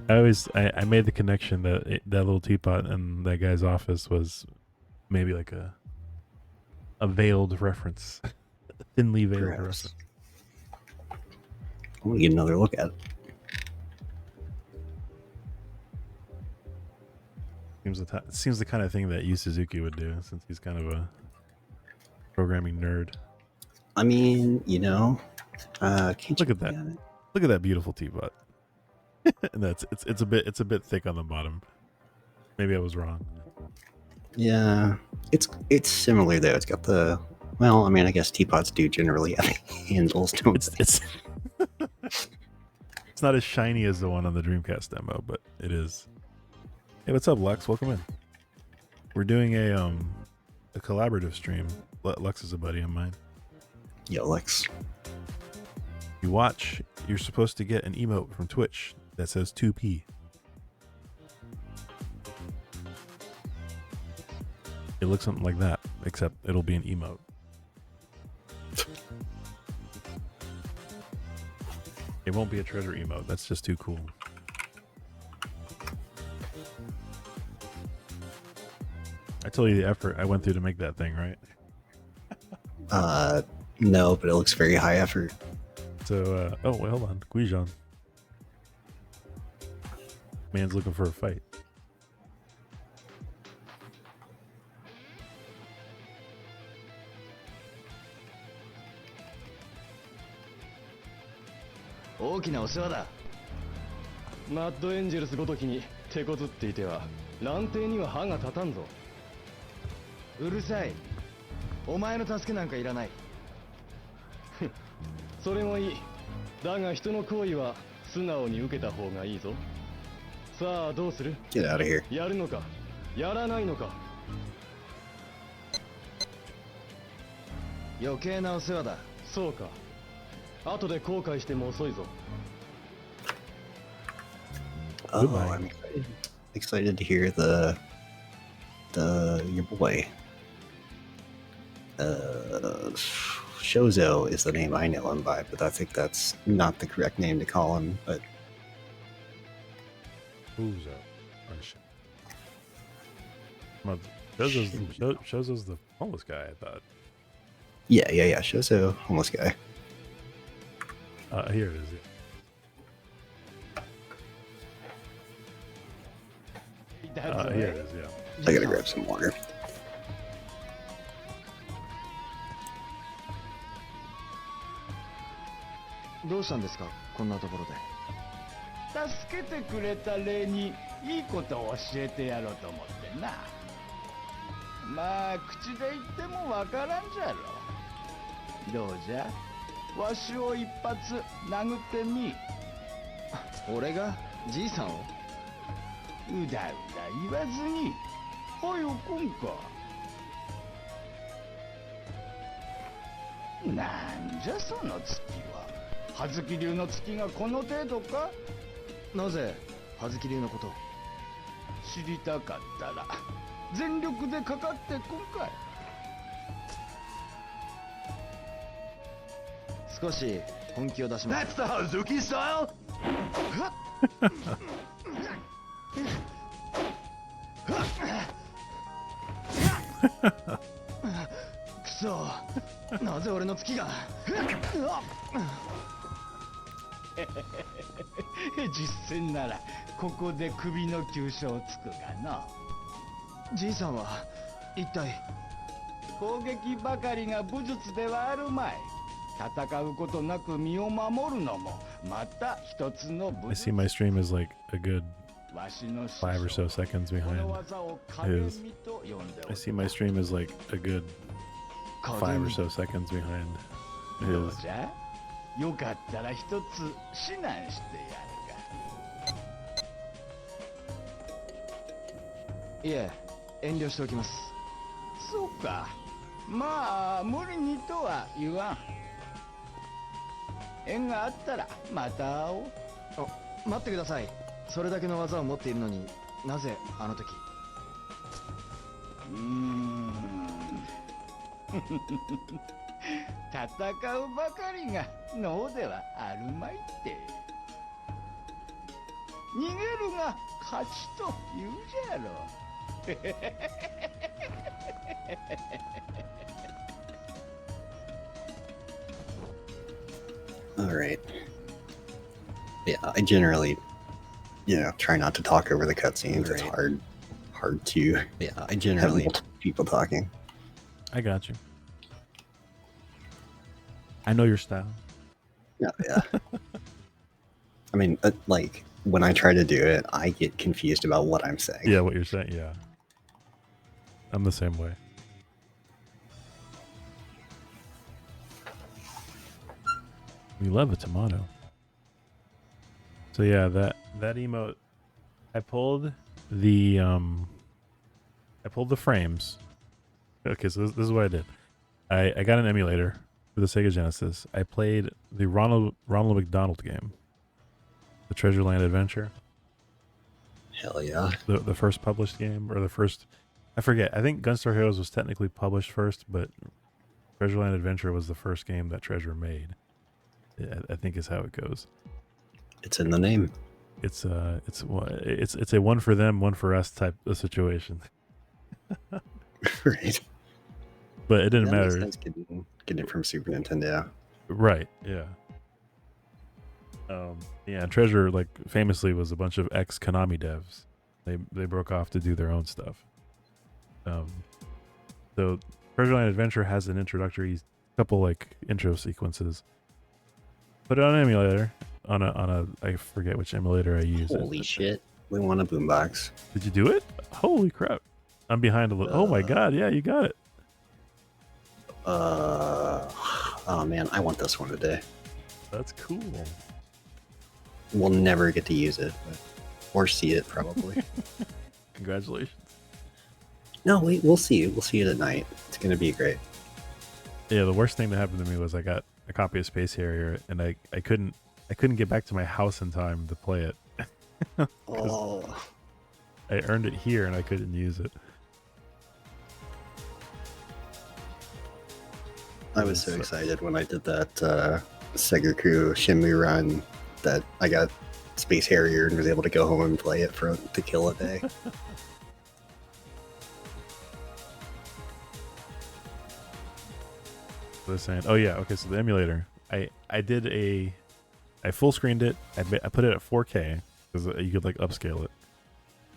Speaker 1: I made the connection that that little teapot in that guy's office was maybe like a veiled reference, a thinly veiled reference.
Speaker 2: I want to get another look at it.
Speaker 1: Seems the kind of thing that Yu Suzuki would do, since he's kind of a programming nerd.
Speaker 2: I mean, you know, can't
Speaker 1: look
Speaker 2: you
Speaker 1: at that? Look at that beautiful teapot. And it's a bit thick on the bottom. Maybe I was wrong.
Speaker 2: Yeah, it's similar though. It's got the, well, I mean, I guess teapots do generally have handles, don't they?
Speaker 1: It's not as shiny as the one on the Dreamcast demo, but it is. Hey, what's up, Lux? Welcome in. We're doing a collaborative stream. Lux is a buddy of mine.
Speaker 2: Yo, Lex.
Speaker 1: You watch, you're supposed to get an emote from Twitch that says 2p. It looks something like that, except it'll be an emote. It won't be a treasure emote. That's just too cool. I told you the effort I went through to make that thing, right?
Speaker 2: No, but it looks very high effort.
Speaker 1: So, oh, wait, hold on. Guijon. Man's looking for a fight.
Speaker 4: マッドエンジェルスごときに手こずっていては乱帝には歯が立たんぞ。
Speaker 3: うるさい。お前の助けなんかいらない。
Speaker 4: それもいい。だが人の行為は素直に受けた方がいいぞ。さあどうする？
Speaker 2: Get out of here.
Speaker 4: やるのかやらないのか。
Speaker 3: 余計なお世話だ。
Speaker 4: そうか。後で後悔しても遅いぞ。
Speaker 2: Oh, I'm excited to hear your boy. Shozo is the name I know him by, but I think that's not the correct name to call him. But
Speaker 1: Shozo's the homeless guy, I thought.
Speaker 2: Yeah. Shozo, homeless guy.
Speaker 1: Here it is. Yeah. Here it is, yeah.
Speaker 2: I gotta grab some water.
Speaker 3: どうしたんですか、こんなところで。
Speaker 5: 助けてくれた礼にいいことを教えてやろうと思ってな。まあ口で言ってもわからんじゃろ。どうじゃ、わしを一発殴ってみ。
Speaker 3: 俺がじいさんを？
Speaker 5: うだうだ言わずに、はよこんか。なんじゃその月は。葉月流の月がこの程度か？
Speaker 3: なぜ葉月流のこと？
Speaker 5: 知りたかったら全力でかかってこんかい。
Speaker 3: 少し本気を出します。
Speaker 5: That's the Hazuki style?
Speaker 3: くそ、なぜ俺の月が。
Speaker 5: 実践ならここで首の急所をつくがな。
Speaker 3: じいさんは一体。
Speaker 5: 攻撃ばかりが武術ではあるまい。戦うことなく身を守るのもまた一つの武
Speaker 1: I
Speaker 5: 術。
Speaker 1: see my stream is like a good 5 or so seconds behind his. I see my stream is like a good 5 or so seconds behind
Speaker 5: どう
Speaker 1: his.
Speaker 5: じゃ、よかったら一つ指南してやるが。
Speaker 3: いえ、遠慮しておきます。
Speaker 5: そうか。まあ無理にとは言わん。縁があったらまた会おう。
Speaker 3: あ、待ってください。それだけの技を持っているのになぜあの時。
Speaker 5: 戦うばかりが脳ではあるまいって。逃げるが勝ちと言うじゃろ。
Speaker 2: All right. Yeah, I generally, try not to talk over the cutscenes. It's hard to. Yeah, I generally have multiple people talking.
Speaker 1: I got you. I know your style.
Speaker 2: Yeah. I mean, like when I try to do it, I get confused about what I'm saying.
Speaker 1: Yeah, what you're saying. Yeah, I'm the same way. We love a tomato. So yeah, that emote, I pulled the frames. Okay, so this is what I did. I got an emulator for the Sega Genesis. I played the Ronald McDonald game, the Treasure Land Adventure.
Speaker 2: Hell yeah.
Speaker 1: The first published game, or the first, I forget. I think Gunstar Heroes was technically published first, but Treasure Land Adventure was the first game that Treasure made. I think is how it goes.
Speaker 2: It's in the name.
Speaker 1: It's a one for them, one for us type of situation.
Speaker 2: Right.
Speaker 1: But it didn't matter.
Speaker 2: Makes sense getting it from Super Nintendo.
Speaker 1: Right. Yeah. Yeah. Treasure, like, famously was a bunch of ex Konami devs. They broke off to do their own stuff. So Treasure Land Adventure has an introductory couple like intro sequences. Put it on an emulator. On a I forget which emulator I use.
Speaker 2: Holy shit! We want a boombox.
Speaker 1: Did you do it? Holy crap! I'm behind a little. Oh my god! Yeah, you got it.
Speaker 2: Oh man, I want this one today.
Speaker 1: That's cool.
Speaker 2: We'll never get to use it, or see it probably.
Speaker 1: Congratulations.
Speaker 2: No, wait, we'll see it. We'll see it at night. It's gonna be great.
Speaker 1: Yeah, the worst thing that happened to me was I got a copy of Space Harrier, and I couldn't get back to my house in time to play it.
Speaker 2: Oh.
Speaker 1: I earned it here and I couldn't use it.
Speaker 2: I was so excited when I did that Segaku Shenmue run that I got Space Harrier and was able to go home and play it to kill a day.
Speaker 1: They're saying, oh yeah, okay, so the emulator. I full screened it. I put it at 4K because you could like upscale it.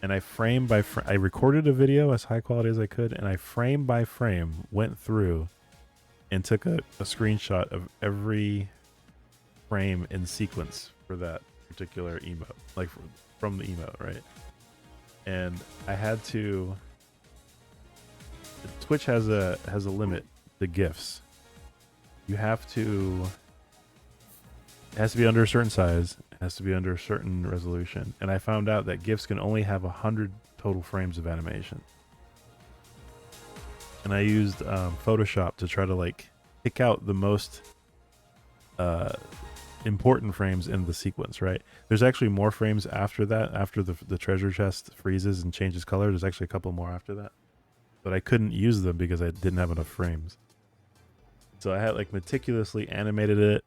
Speaker 1: And I frame by frame, I recorded a video as high quality as I could, and I frame by frame went through and took a screenshot of every frame in sequence for that particular emote, like from the emote, right? And I had to. Twitch has a limit to GIFs. You have to. It has to be under a certain size. It has to be under a certain resolution. And I found out that GIFs can only have 100 total frames of animation. And I used Photoshop to try to like pick out the most important frames in the sequence, right? There's actually more frames after that, after the treasure chest freezes and changes color. There's actually a couple more after that. But I couldn't use them because I didn't have enough frames. So I had like meticulously animated it,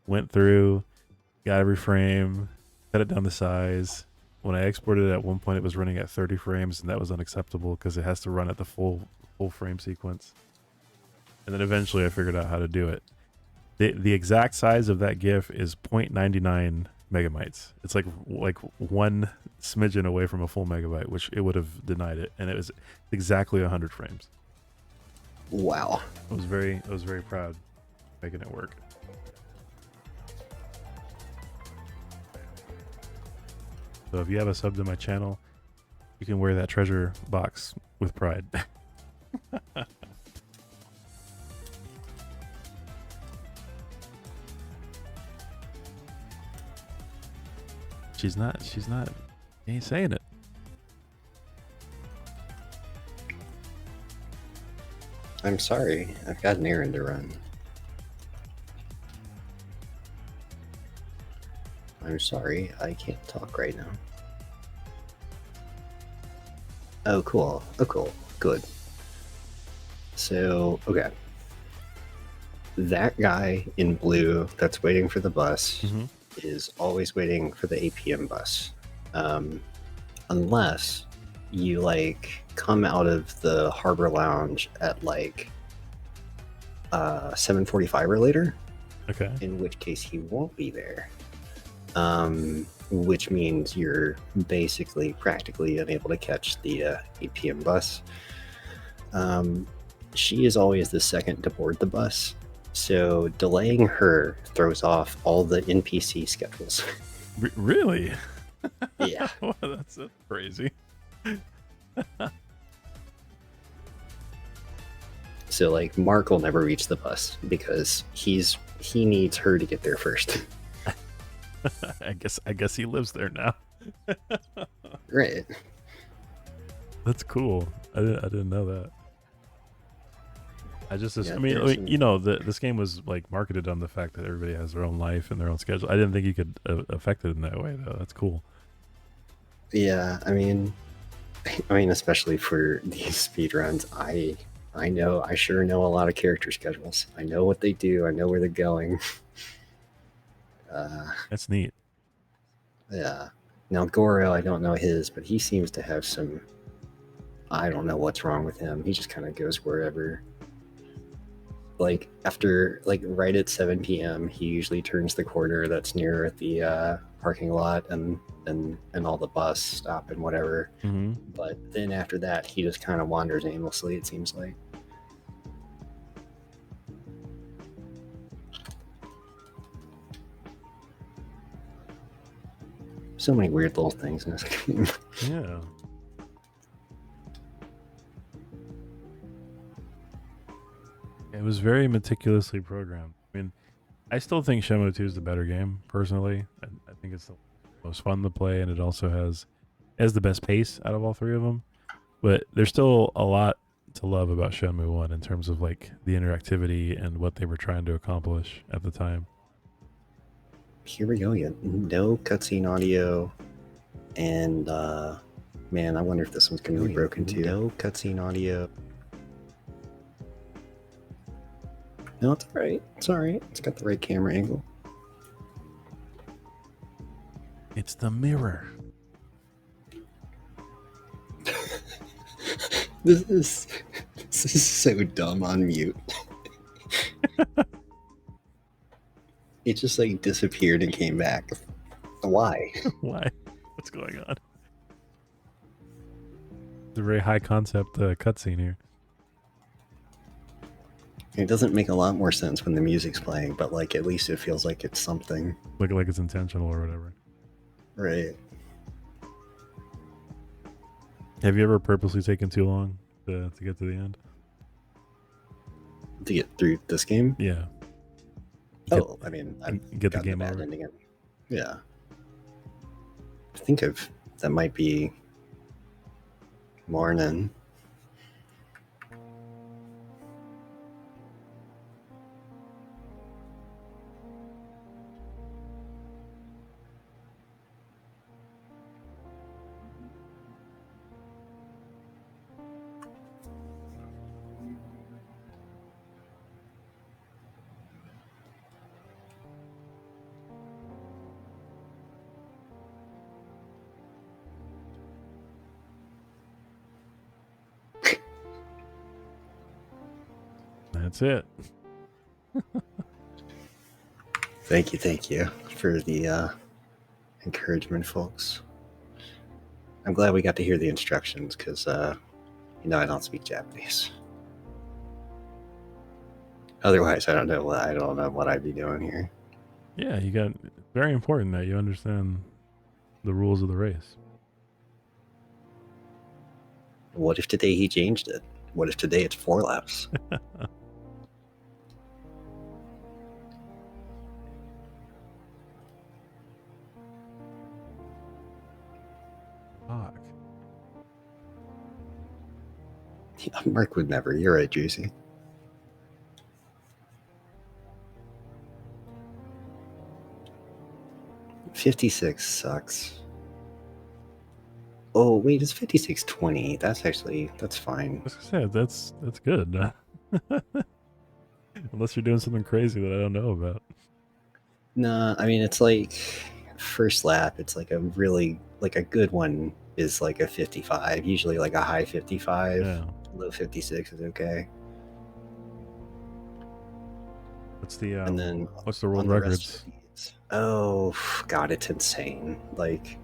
Speaker 1: went through, got every frame, cut it down to size. When I exported it at one point, it was running at 30 frames, and that was unacceptable because it has to run at the full frame sequence. And then eventually I figured out how to do it. The exact size of that GIF is 0.99 megabytes. It's like one smidgen away from a full megabyte, which it would have denied it, and it was exactly 100 frames.
Speaker 2: Wow.
Speaker 1: I was very proud making it work. So if you have a sub to my channel, you can wear that treasure box with pride. She's not, he ain't saying it.
Speaker 2: I'm sorry, I've got an errand to run. I'm sorry, I can't talk right now. Oh, cool. Oh, cool. Good. So, okay. That guy in blue that's waiting for the bus is always waiting for the 8 p.m. bus. Unless you, like, come out of the Harbor Lounge at, like, 7:45 or later.
Speaker 1: Okay.
Speaker 2: In which case he won't be there. Which means you're basically practically unable to catch the 8 p.m. bus. She is always the second to board the bus, so delaying her throws off all the NPC schedules.
Speaker 1: Really?
Speaker 2: Yeah.
Speaker 1: Well, that's crazy.
Speaker 2: So, like, Mark will never reach the bus because he needs her to get there first.
Speaker 1: I guess he lives there now.
Speaker 2: Right.
Speaker 1: That's cool. I didn't know that. I just,
Speaker 2: Yeah,
Speaker 1: I mean, you know, this game was like marketed on the fact that everybody has their own life and their own schedule. I didn't think you could affect it in that way, though. That's cool.
Speaker 2: Yeah, I mean, especially for these speedruns, I sure know a lot of character schedules. I know what they do. I know where they're going.
Speaker 1: That's neat.
Speaker 2: Yeah. Now Goro, I don't know his, but he seems to have some. I don't know what's wrong with him. He just kind of goes wherever. Like after, like right at 7 p.m., he usually turns the corner that's near the parking lot and all the bus stop and whatever. But then after that, he just kind of wanders aimlessly. It seems like. So many weird little things in this game.
Speaker 1: Yeah. It was very meticulously programmed. I mean, I still think Shenmue 2 is the better game, personally. I think it's the most fun to play, and it also has the best pace out of all three of them. But there's still a lot to love about Shenmue 1 in terms of like the interactivity and what they were trying to accomplish at the time.
Speaker 2: Here we go again. No cutscene audio, and man, I wonder if this one's going to be broken too. No cutscene audio. No, it's all right. It's all right. It's got the right camera angle.
Speaker 1: It's the mirror.
Speaker 2: This is so dumb on mute. It just like disappeared and came back. Why?
Speaker 1: Why? What's going on? It's a very high concept cutscene here.
Speaker 2: It doesn't make a lot more sense when the music's playing, but like at least it feels like it's something.
Speaker 1: Look like it's intentional or whatever.
Speaker 2: Right.
Speaker 1: Have you ever purposely taken too long to get to the end?
Speaker 2: To get through this game?
Speaker 1: Yeah.
Speaker 2: Oh, I mean,
Speaker 1: get the game over.
Speaker 2: Ending. Yeah. I think that might be morning.
Speaker 1: That's it.
Speaker 2: Thank you for the encouragement, folks. I'm glad we got to hear the instructions because, I don't speak Japanese. Otherwise, I don't know what I'd be doing here.
Speaker 1: Yeah, it's very important that you understand the rules of the race.
Speaker 2: What if today he changed it? What if today it's 4 laps?
Speaker 1: Fuck.
Speaker 2: Yeah, Mark would never. You're right, Juicy. $56 sucks. Oh wait, it's 5620. That's fine.
Speaker 1: As I said, that's good. Unless you're doing something crazy that I don't know about.
Speaker 2: Nah, I mean it's like first lap. It's like a really like a good one is like a 55. Usually like a high 55.
Speaker 1: Yeah.
Speaker 2: Low 56 is okay.
Speaker 1: What's the
Speaker 2: And then
Speaker 1: what's the world
Speaker 2: on the rest
Speaker 1: records?
Speaker 2: of these, oh god, it's insane. Like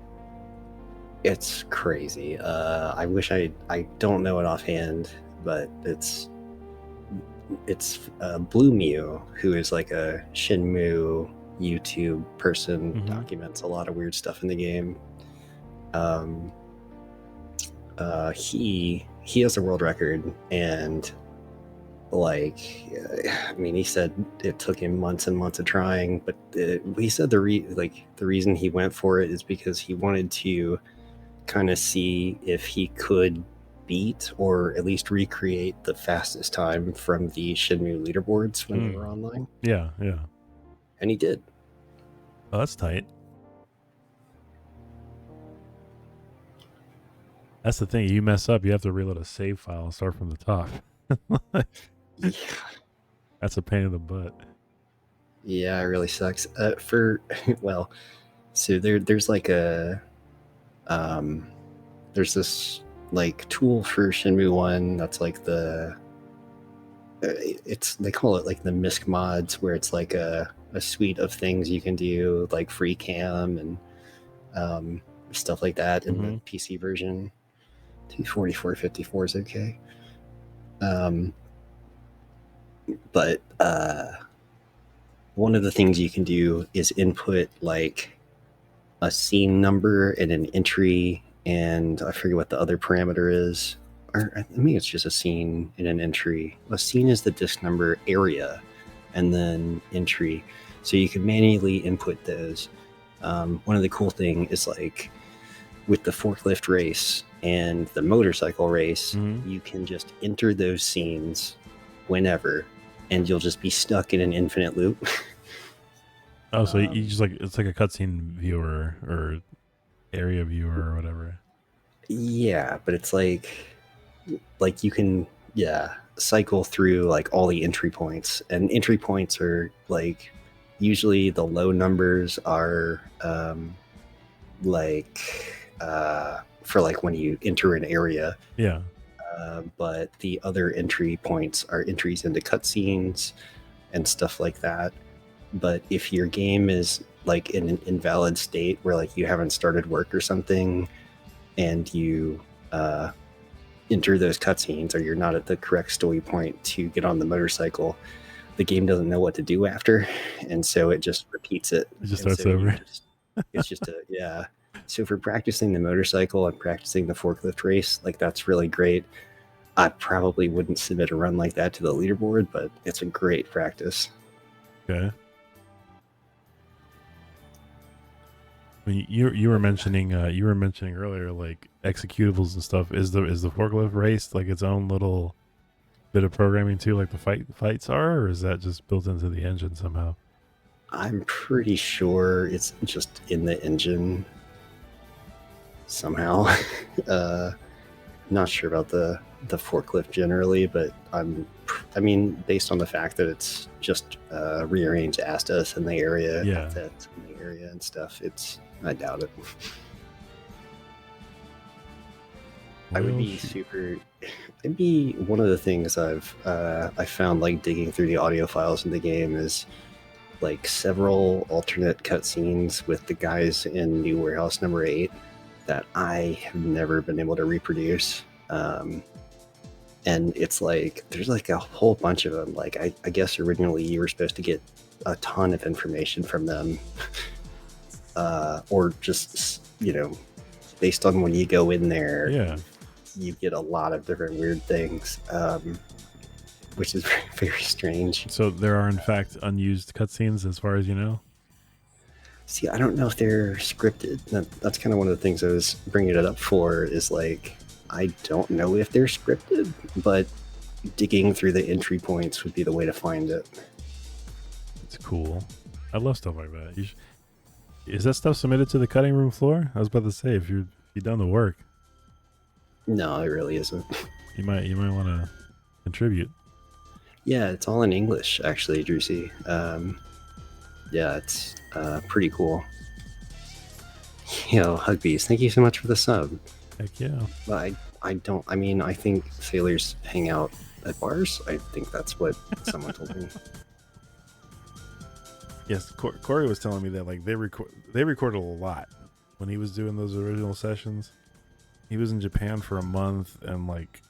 Speaker 2: it's crazy. I wish I don't know it offhand, but it's Blue Mew, who is like a Shenmue YouTube person,
Speaker 1: Mhm.
Speaker 2: documents a lot of weird stuff in the game. He has a world record, and like I mean, he said it took him months and months of trying, but he said the reason he went for it is because he wanted to kind of see if he could beat or at least recreate the fastest time from the Shenmue leaderboards when they were online.
Speaker 1: Yeah, yeah.
Speaker 2: And he did.
Speaker 1: Oh, that's tight. That's the thing. You mess up, you have to reload a save file and start from the top.
Speaker 2: Yeah.
Speaker 1: That's a pain in the butt.
Speaker 2: Yeah, it really sucks. Well, so there's like a there's this like tool for Shenmue 1 that's like they call it like the MISC mods, where it's like a suite of things you can do, like free cam and stuff like that in the PC version. 24454 is okay. But one of the things you can do is input like a scene number and an entry, and I forget what the other parameter is. Or I think it's just a scene and an entry. A scene is the disk number, area, and then entry. So you can manually input those. One of the cool thing is like with the forklift race and the motorcycle race, you can just enter those scenes whenever, and you'll just be stuck in an infinite loop.
Speaker 1: Oh, so you just like it's like a cutscene viewer or area viewer or whatever.
Speaker 2: Yeah, but it's like you can cycle through like all the entry points, and entry points are like usually the low numbers are for like when you enter an area.
Speaker 1: Yeah.
Speaker 2: But the other entry points are entries into cutscenes and stuff like that. But if your game is like in an invalid state where like you haven't started work or something, and you enter those cutscenes, or you're not at the correct story point to get on the motorcycle, the game doesn't know what to do after, and so it just repeats it.
Speaker 1: It just starts over.
Speaker 2: It's just yeah. So for practicing the motorcycle and practicing the forklift race, like that's really great. I probably wouldn't submit a run like that to the leaderboard, but it's a great practice.
Speaker 1: Okay. You were mentioning earlier like executables and stuff. Is the forklift race like its own little bit of programming too, like the fights are, or is that just built into the engine somehow?
Speaker 2: I'm pretty sure it's just in the engine somehow. Not sure about the forklift generally, but I mean, based on the fact that it's just rearranged Astas in the area, in the area and stuff, I doubt it. I would be it'd be one of the things I found like digging through the audio files in the game is like several alternate cutscenes with the guys in New Warehouse number 8 that I have never been able to reproduce. And it's like there's like a whole bunch of them. Like I guess originally you were supposed to get a ton of information from them, or just based on when you go in there, you get a lot of different weird things, which is very strange.
Speaker 1: So there are in fact unused cutscenes, as far as you know.
Speaker 2: See, I don't know if they're scripted. That's kind of one of the things I was bringing it up for. Is like I don't know if they're scripted, but digging through the entry points would be the way to find it.
Speaker 1: It's cool. I love stuff like that. Is that stuff submitted to the cutting room floor? I was about to say, if you've done the work.
Speaker 2: No, it really isn't.
Speaker 1: You might want to contribute.
Speaker 2: Yeah, it's all in English, actually, Drucy. Yeah, it's pretty cool. Yo, Hugbees, thank you so much for the sub.
Speaker 1: Heck yeah.
Speaker 2: But I mean, I think sailors hang out at bars. I think that's what someone told me.
Speaker 1: Yes, Corey was telling me that like they recorded a lot when he was doing those original sessions. He was in Japan for a month, and like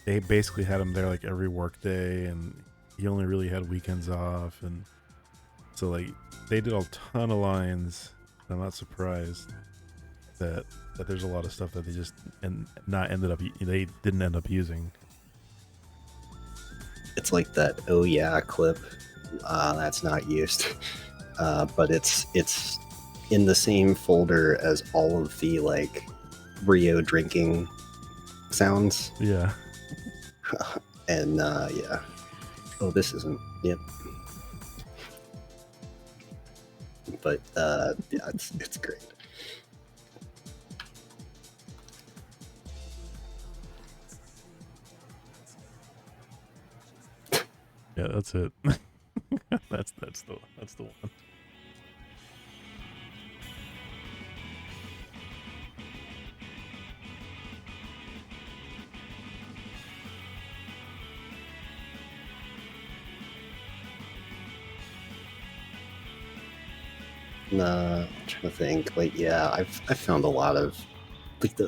Speaker 1: they basically had him there like every work day, and he only really had weekends off, and so like they did a ton of lines. I'm not surprised that there's a lot of stuff that they just they didn't end up using.
Speaker 2: It's like that "oh yeah" clip that's not used, but it's in the same folder as all of the like Rio drinking sounds.
Speaker 1: Yeah.
Speaker 2: And yeah. Oh, this isn't. Yep. But yeah, it's great.
Speaker 1: Yeah, that's it. that's the one.
Speaker 2: I'm trying to think. Like, yeah, I've found a lot of like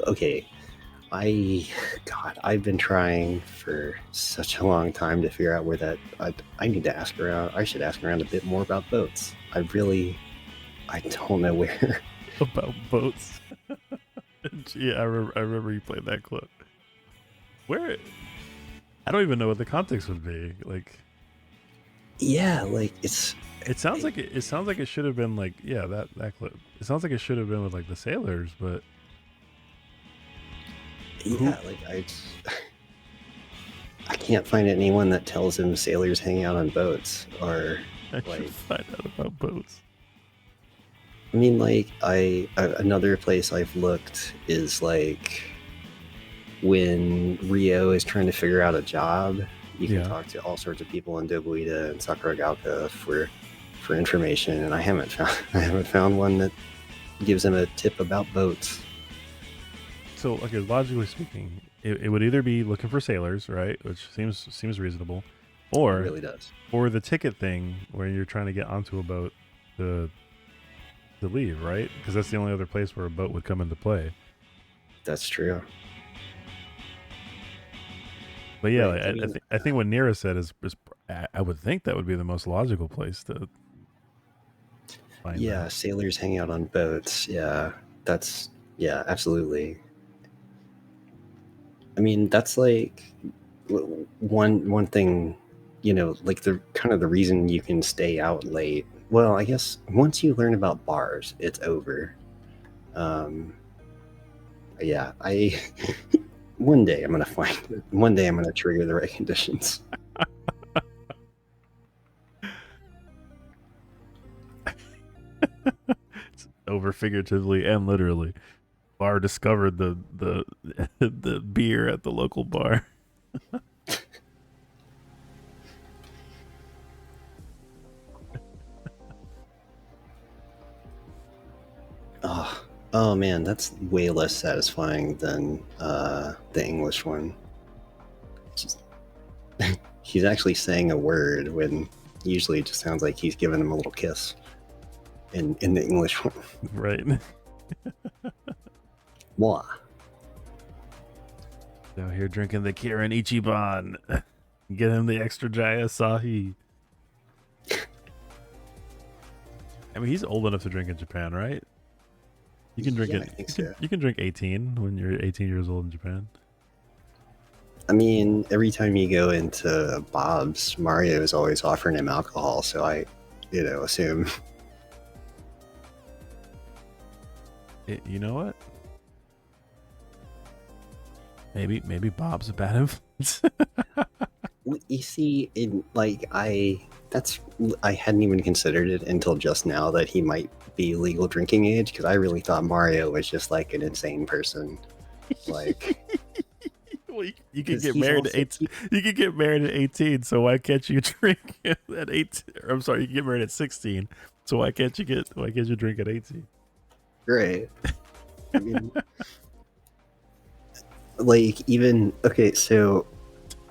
Speaker 2: I've been trying for such a long time to figure out where that. I need to ask around. I should ask around a bit more about boats. I don't know where.
Speaker 1: About boats. Yeah, I remember you played that clip. Where? I don't even know what the context would be. Like,
Speaker 2: yeah, like it
Speaker 1: sounds like it should have been like, yeah, that clip. It sounds like it should have been with like the sailors, but
Speaker 2: yeah, like I can't find anyone that tells him sailors hang out on boats or
Speaker 1: I
Speaker 2: like
Speaker 1: should find out about boats.
Speaker 2: I mean, like another place I've looked is like when Rio is trying to figure out a job, you can talk to all sorts of people in Dobuita and Sakuragaoka for information, and I haven't found one that gives them a tip about boats.
Speaker 1: So, okay, logically speaking, it would either be looking for sailors, right, which seems reasonable, or
Speaker 2: it really does,
Speaker 1: or the ticket thing where you're trying to get onto a boat to leave, right? Because that's the only other place where a boat would come into play.
Speaker 2: That's true.
Speaker 1: But yeah, right, like, I think what Nira said is I would think that would be the most logical place to find.
Speaker 2: Yeah,
Speaker 1: that.
Speaker 2: Sailors hang out on boats. Yeah, absolutely. I mean, that's like one thing, like the kind of the reason you can stay out late. Well, I guess once you learn about bars, it's over. Yeah, one day I'm gonna find it. One day I'm gonna trigger the right conditions.
Speaker 1: It's over figuratively and literally. Bar discovered the beer at the local bar.
Speaker 2: Oh man, that's way less satisfying than the English one. He's actually saying a word when usually it just sounds like he's giving him a little kiss in the English one.
Speaker 1: Right.
Speaker 2: Moi.
Speaker 1: Out here drinking the Kirin Ichiban. Get him the extra dry Asahi. I mean, he's old enough to drink in Japan, right? You can drink You can drink 18 when you're 18 years old in Japan.
Speaker 2: I mean, every time you go into Bob's, Mario is always offering him alcohol, so I, assume.
Speaker 1: You know what? Maybe Bob's a bad influence.
Speaker 2: You see, I hadn't even considered it until just now that he might be legal drinking age, because I really thought Mario was just like an insane person. Like
Speaker 1: You can
Speaker 2: 'Cause
Speaker 1: get
Speaker 2: he's
Speaker 1: married
Speaker 2: also-
Speaker 1: at 18. You can get married at 18. So why can't you drink at 18? I'm sorry, you can get married at 16. So why can't you drink at 18?
Speaker 2: Right. I mean, like even okay, so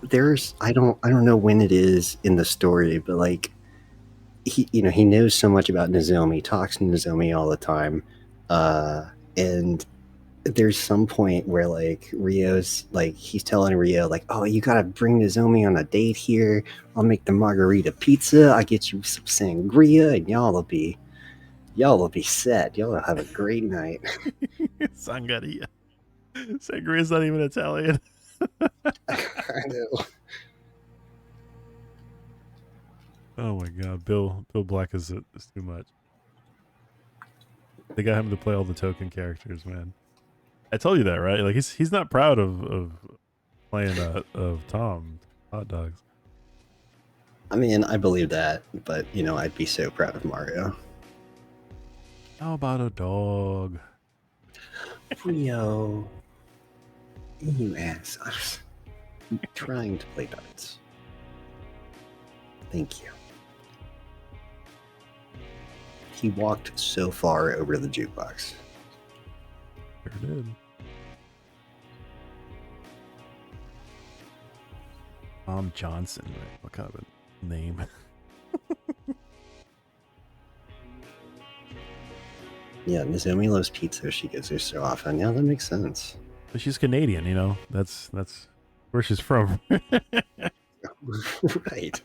Speaker 2: there's I don't know when it is in the story, but like he knows so much about Nozomi, talks to Nozomi all the time, and there's some point where like Rio's like he's telling Rio like, oh, you gotta bring Nozomi on a date here. I'll make the margarita pizza. I'll get you some sangria, and y'all will be set. Y'all will have a great night.
Speaker 1: Sangaria. Sangria is not even Italian.
Speaker 2: I know.
Speaker 1: Oh my god, Bill Black is too much. They got him to play all the token characters, man. I told you that, right? Like he's not proud of playing of Tom hot dogs.
Speaker 2: I mean, I believe that, but I'd be so proud of Mario.
Speaker 1: How about a dog?
Speaker 2: Rio, you ass. I'm trying to play darts. Thank you. He walked so far over the jukebox.
Speaker 1: Sure did. Tom Johnson, right? What kind of a name?
Speaker 2: Yeah, Nozomi loves pizza. She goes there so often. Yeah, that makes sense.
Speaker 1: But she's Canadian, That's where she's from.
Speaker 2: Right.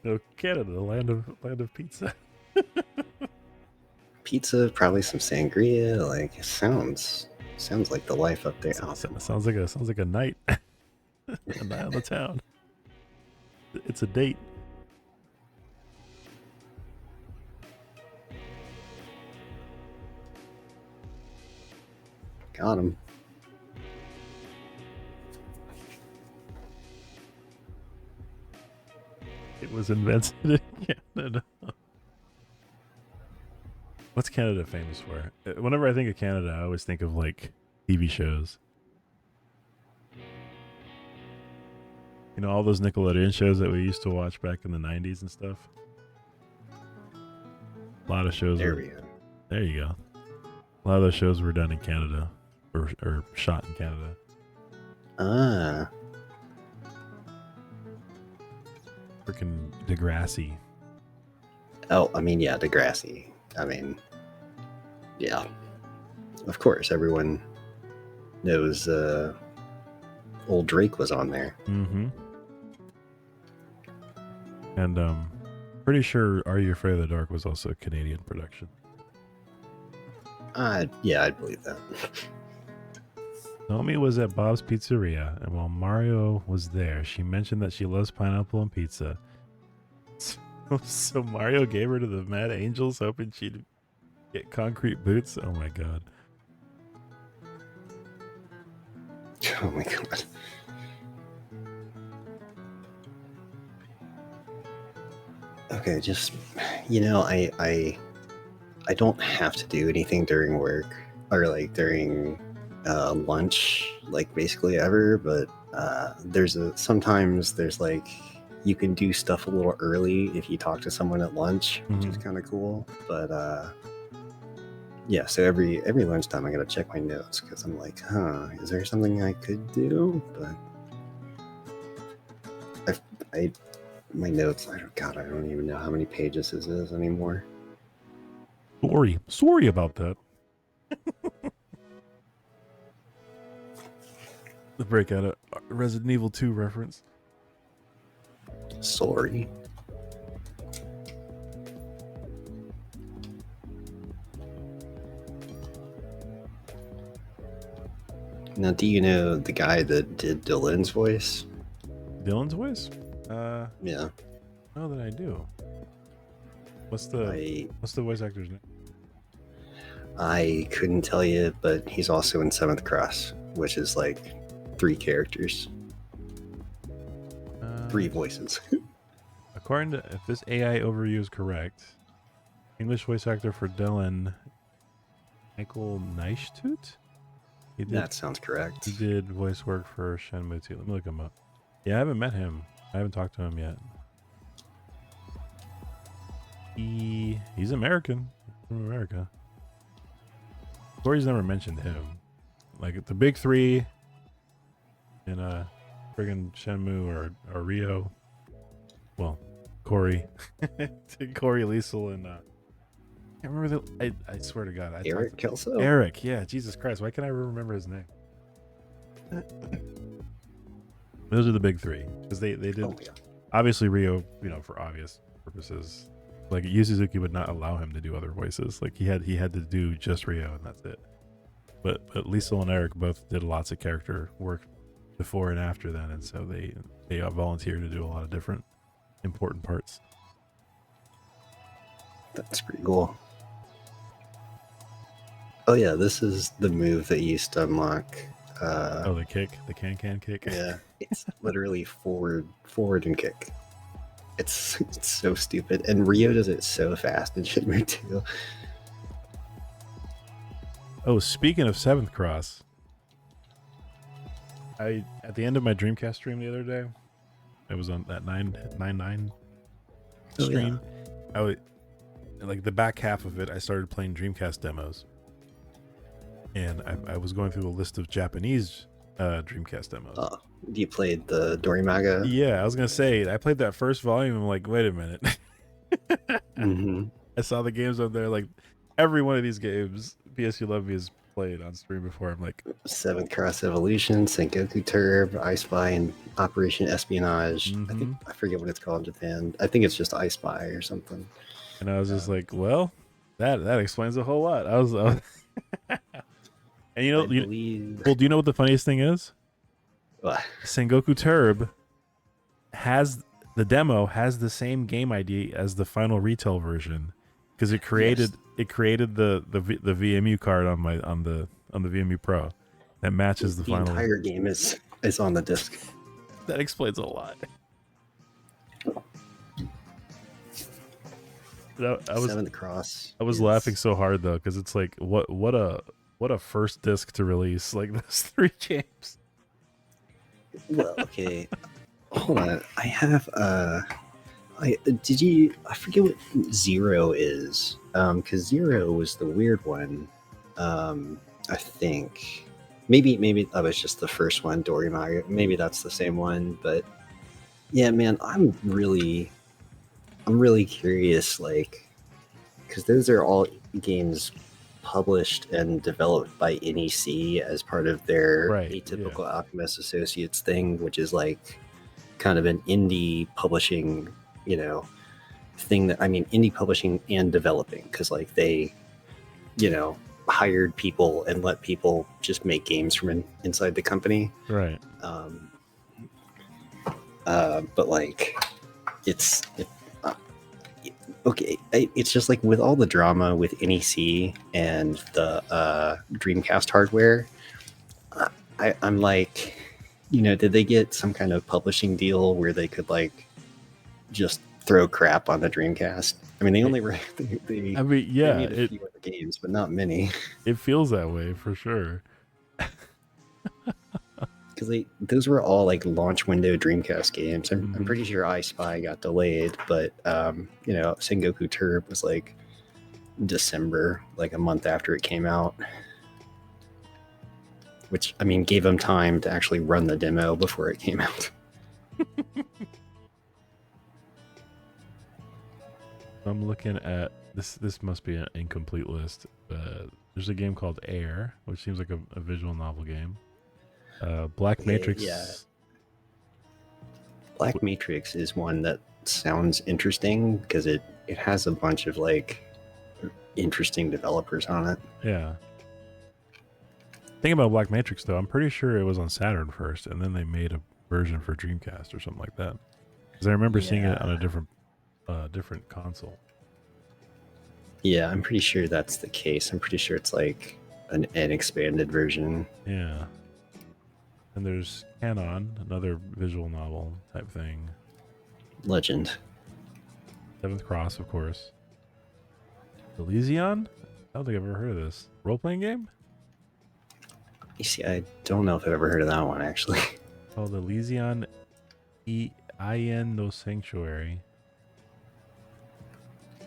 Speaker 1: No, Canada, the land of pizza.
Speaker 2: Pizza, probably some sangria. Like it sounds like the life up there.
Speaker 1: Sounds like a night. A night on the town. It's a date.
Speaker 2: Got him.
Speaker 1: It was invented in Canada. What's Canada famous for? Whenever I think of Canada, I always think of like TV shows. All those Nickelodeon shows that we used to watch back in the 90s and stuff. A lot of shows.
Speaker 2: There we go.
Speaker 1: There you go. A lot of those shows were done in Canada or shot in Canada.
Speaker 2: Ah.
Speaker 1: Freaking Degrassi.
Speaker 2: Oh, I mean, yeah, Degrassi. I mean, yeah. Of course, everyone knows old Drake was on there.
Speaker 1: Mm-hmm. And pretty sure Are You Afraid of the Dark was also a Canadian production.
Speaker 2: Yeah, I'd believe that.
Speaker 1: Naomi was at Bob's Pizzeria, and while Mario was there, she mentioned that she loves pineapple and pizza. So Mario gave her to the Mad Angels, hoping she'd get concrete boots. Oh my god.
Speaker 2: Oh my god. Okay, just I don't have to do anything during work or like during lunch, like basically ever, but sometimes there's like you can do stuff a little early if you talk to someone at lunch, which is kind of cool. But yeah, so every lunchtime I gotta check my notes because I'm like, is there something I could do? But my notes, I don't even know how many pages this is anymore.
Speaker 1: Sorry about that. The breakout of Resident Evil 2 reference.
Speaker 2: Sorry. Now, do you know the guy that did Dylan's voice?
Speaker 1: Dylan's voice?
Speaker 2: Yeah.
Speaker 1: No, that I do. What's the voice actor's name?
Speaker 2: I couldn't tell you, but he's also in Seventh Cross, which is like 3 characters, 3 voices.
Speaker 1: According to, if this AI overview is correct, English voice actor for Dylan, Michael Neishtut? He did.
Speaker 2: That sounds correct.
Speaker 1: He did voice work for Shenmue 2. Let me look him up. Yeah, I haven't met him. I haven't talked to him yet. He's American. He's from America. Corey's never mentioned him. Like the big three in friggin' Shenmue or Rio. Well, Corey. Corey Liesel and I can't remember I swear to God.
Speaker 2: Eric Kelso?
Speaker 1: Eric, yeah, Jesus Christ. Why can't I remember his name? Those are the big three. Because they did obviously Rio, for obvious purposes. Like Yu Suzuki would not allow him to do other voices. Like he had to do just Rio and that's it. But Liesel and Eric both did lots of character work before and after then, and so they volunteered to do a lot of different important parts.
Speaker 2: That's pretty cool. Oh yeah, this is the move that used to unlock.
Speaker 1: The kick, the can kick.
Speaker 2: Yeah, it's literally forward and kick. It's so stupid, and Rio does it so fast in Shenmue 2.
Speaker 1: Oh, speaking of Seventh Cross, at the end of my Dreamcast stream the other day, it was on that 999 stream. Like the back half of it, I started playing Dreamcast demos, and I was going through a list of Japanese Dreamcast demos.
Speaker 2: You played the Dorimaga?
Speaker 1: Yeah, I was gonna say I played that first volume. I'm like, wait a minute.
Speaker 2: Mm-hmm.
Speaker 1: I saw the games up there. Like every one of these games, PSYOULOVEME has played on stream before. I'm like,
Speaker 2: Seventh Cross Evolution, Sengoku Turb, I Spy, and Operation Espionage.
Speaker 1: Mhm.
Speaker 2: I forget what it's called in Japan. I think it's just I Spy or something.
Speaker 1: and I was just like, well, that explains a whole lot. I was and do you know what the funniest thing is?
Speaker 2: What?
Speaker 1: Sengoku Turb the demo has the same game ID as the final retail version because it created the VMU card on the VMU Pro that matches the final.
Speaker 2: The entire game is on the disc.
Speaker 1: That explains a lot.
Speaker 2: Seventh Cross.
Speaker 1: I was laughing so hard though because it's like what a first disc to release, like those three games.
Speaker 2: Well, okay. Hold on. I have I forget what Zero is. Because Zero was the weird one. I think maybe that was just the first one, Dorimaga. Maybe that's the same one, but yeah, man, I'm really curious, like, because those are all games published and developed by NEC as part of their Atypical Alchemist Associates thing, which is like kind of an indie publishing, thing that, indie publishing and developing, because like they, hired people and let people just make games from inside the company.
Speaker 1: Right.
Speaker 2: But like, it's just like with all the drama with NEC and the Dreamcast hardware, I'm like, did they get some kind of publishing deal where they could like just throw crap on the Dreamcast? I mean, they only made a few other games, but not many.
Speaker 1: It feels that way for sure.
Speaker 2: Because those were all like launch window Dreamcast games. I'm pretty sure I Spy got delayed, but Sengoku Turb was like December, like a month after it came out, which gave them time to actually run the demo before it came out.
Speaker 1: I'm looking at this. This must be an incomplete list. There's a game called Air, which seems like a visual novel game. Black Matrix.
Speaker 2: Yeah. Black Matrix is one that sounds interesting because it has a bunch of like interesting developers on it.
Speaker 1: Yeah. Thing about Black Matrix though, I'm pretty sure it was on Saturn first, and then they made a version for Dreamcast or something like that. Because I remember seeing it on a different console.
Speaker 2: Yeah, I'm pretty sure that's the case. I'm pretty sure it's like an expanded version.
Speaker 1: Yeah. And there's Canon, another visual novel type thing.
Speaker 2: Legend.
Speaker 1: Seventh Cross, of course. Elysion? I don't think I've ever heard of this. Role-playing game?
Speaker 2: You see, I don't know if I've ever heard of that one actually.
Speaker 1: Called Elysian EIN No Sanctuary.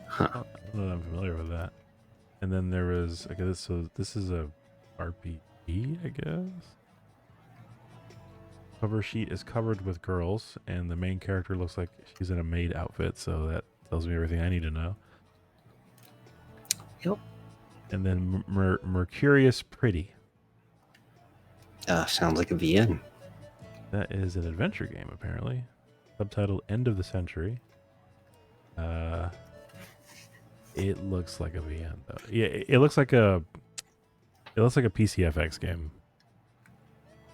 Speaker 2: Huh.
Speaker 1: I don't know that I'm familiar with that. And then there was, okay, so this is a RPG, I guess. Cover sheet is covered with girls, and the main character looks like she's in a maid outfit, so that tells me everything I need to know.
Speaker 2: Yep.
Speaker 1: And then Mercurius Pretty.
Speaker 2: Sounds like a VN.
Speaker 1: That is an adventure game, apparently. Subtitled End of the Century. It looks like a VN though. Yeah, it looks like a PCFX game.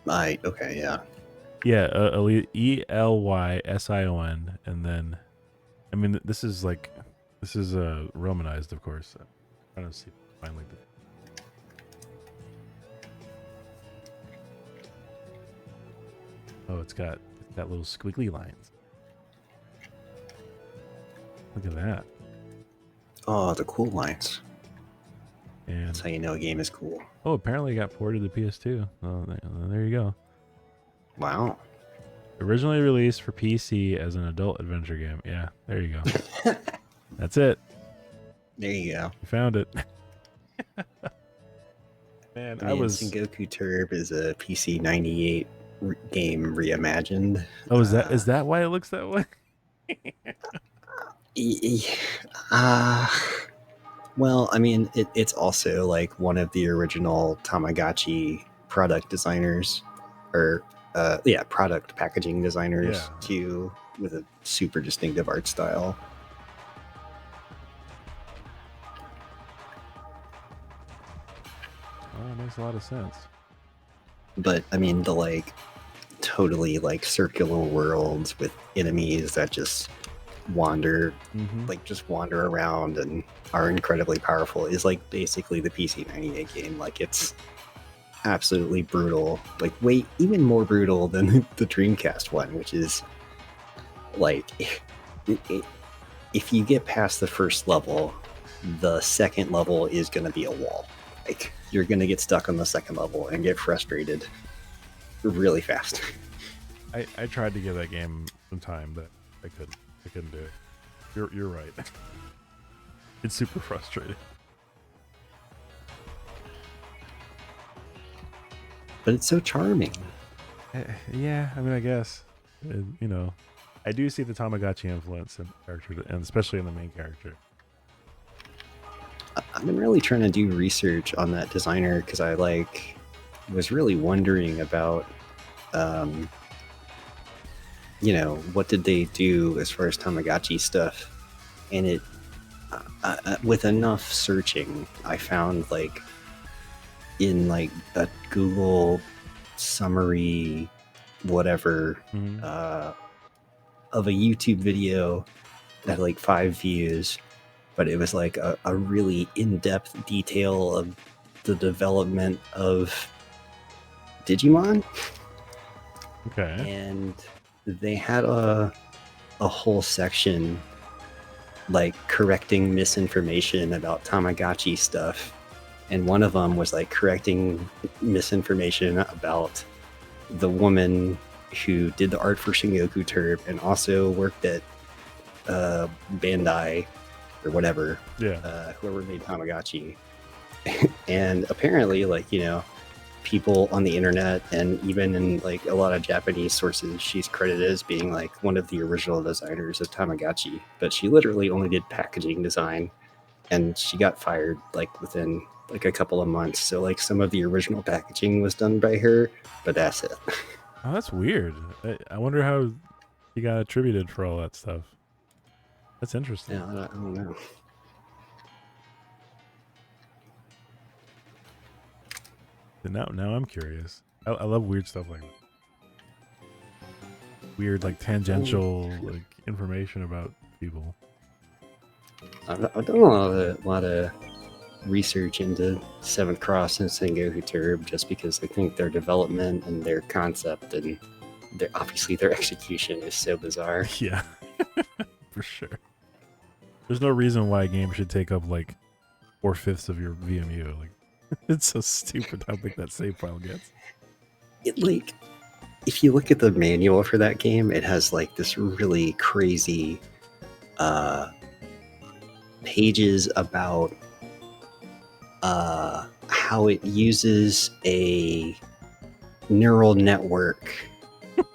Speaker 2: Okay, yeah.
Speaker 1: Yeah, ELYSION, and then, I mean, this is Romanized, of course. I'm trying to see finally. Oh, it's got little squiggly lines. Look at that.
Speaker 2: Oh, the cool lines.
Speaker 1: And
Speaker 2: That's how you know a game is cool.
Speaker 1: oh, apparently it got ported to PS2. Oh, there you go.
Speaker 2: Wow.
Speaker 1: Originally released for PC as an adult adventure game. Yeah, there you go. That's it.
Speaker 2: There you go.
Speaker 1: You found it. Man, I was.
Speaker 2: Sengoku Turb is a PC 98 game reimagined.
Speaker 1: Oh, is that why it looks that way?
Speaker 2: Well, I mean, it's also like one of the original Tamagotchi product designers, or product packaging designers too, with a super distinctive art style.
Speaker 1: Oh, it makes a lot of sense.
Speaker 2: But I mean, the like totally like circular worlds with enemies that just wander around and are incredibly powerful is like basically the PC 98 game. Like, it's absolutely brutal, like way even more brutal than the Dreamcast one, which is like if you get past the first level, the second level is going to be a wall. Like, you're going to get stuck on the second level and get frustrated really fast.
Speaker 1: I tried to give that game some time, but I couldn't do it. You're right. It's super frustrating.
Speaker 2: But it's so charming.
Speaker 1: Yeah, I mean, I guess you know, I do see the Tamagotchi influence in character, and especially in the main character.
Speaker 2: I've been really trying to do research on that designer because I was really wondering about what did they do as far as Tamagotchi stuff, and it with enough searching I found in a Google summary whatever of a YouTube video that had 5 views, but it was a really in-depth detail of the development of Digimon.
Speaker 1: Okay.
Speaker 2: And they had a whole section correcting misinformation about Tamagotchi stuff, and one of them was correcting misinformation about the woman who did the art for Shengoku Turb and also worked at Bandai or whatever, whoever made Tamagotchi. And apparently people on the internet and even in a lot of Japanese sources, she's credited as being one of the original designers of Tamagotchi, but she literally only did packaging design, and she got fired within a couple of months. So some of the original packaging was done by her, but that's it.
Speaker 1: Oh, that's weird. I wonder how he got attributed for all that stuff. That's interesting.
Speaker 2: Yeah, I don't know.
Speaker 1: Now I'm curious. I love weird stuff like that. Weird, tangential, information about people.
Speaker 2: I've done a lot of research into Seventh Cross and Sengoku Turb just because I think their development and their concept and obviously their execution is so bizarre.
Speaker 1: Yeah, for sure. There's no reason why a game should take up 4/5 of your VMU. It's so stupid how big that save file gets.
Speaker 2: It like, if you look at the manual for that game, it has like this really crazy pages about how it uses a neural network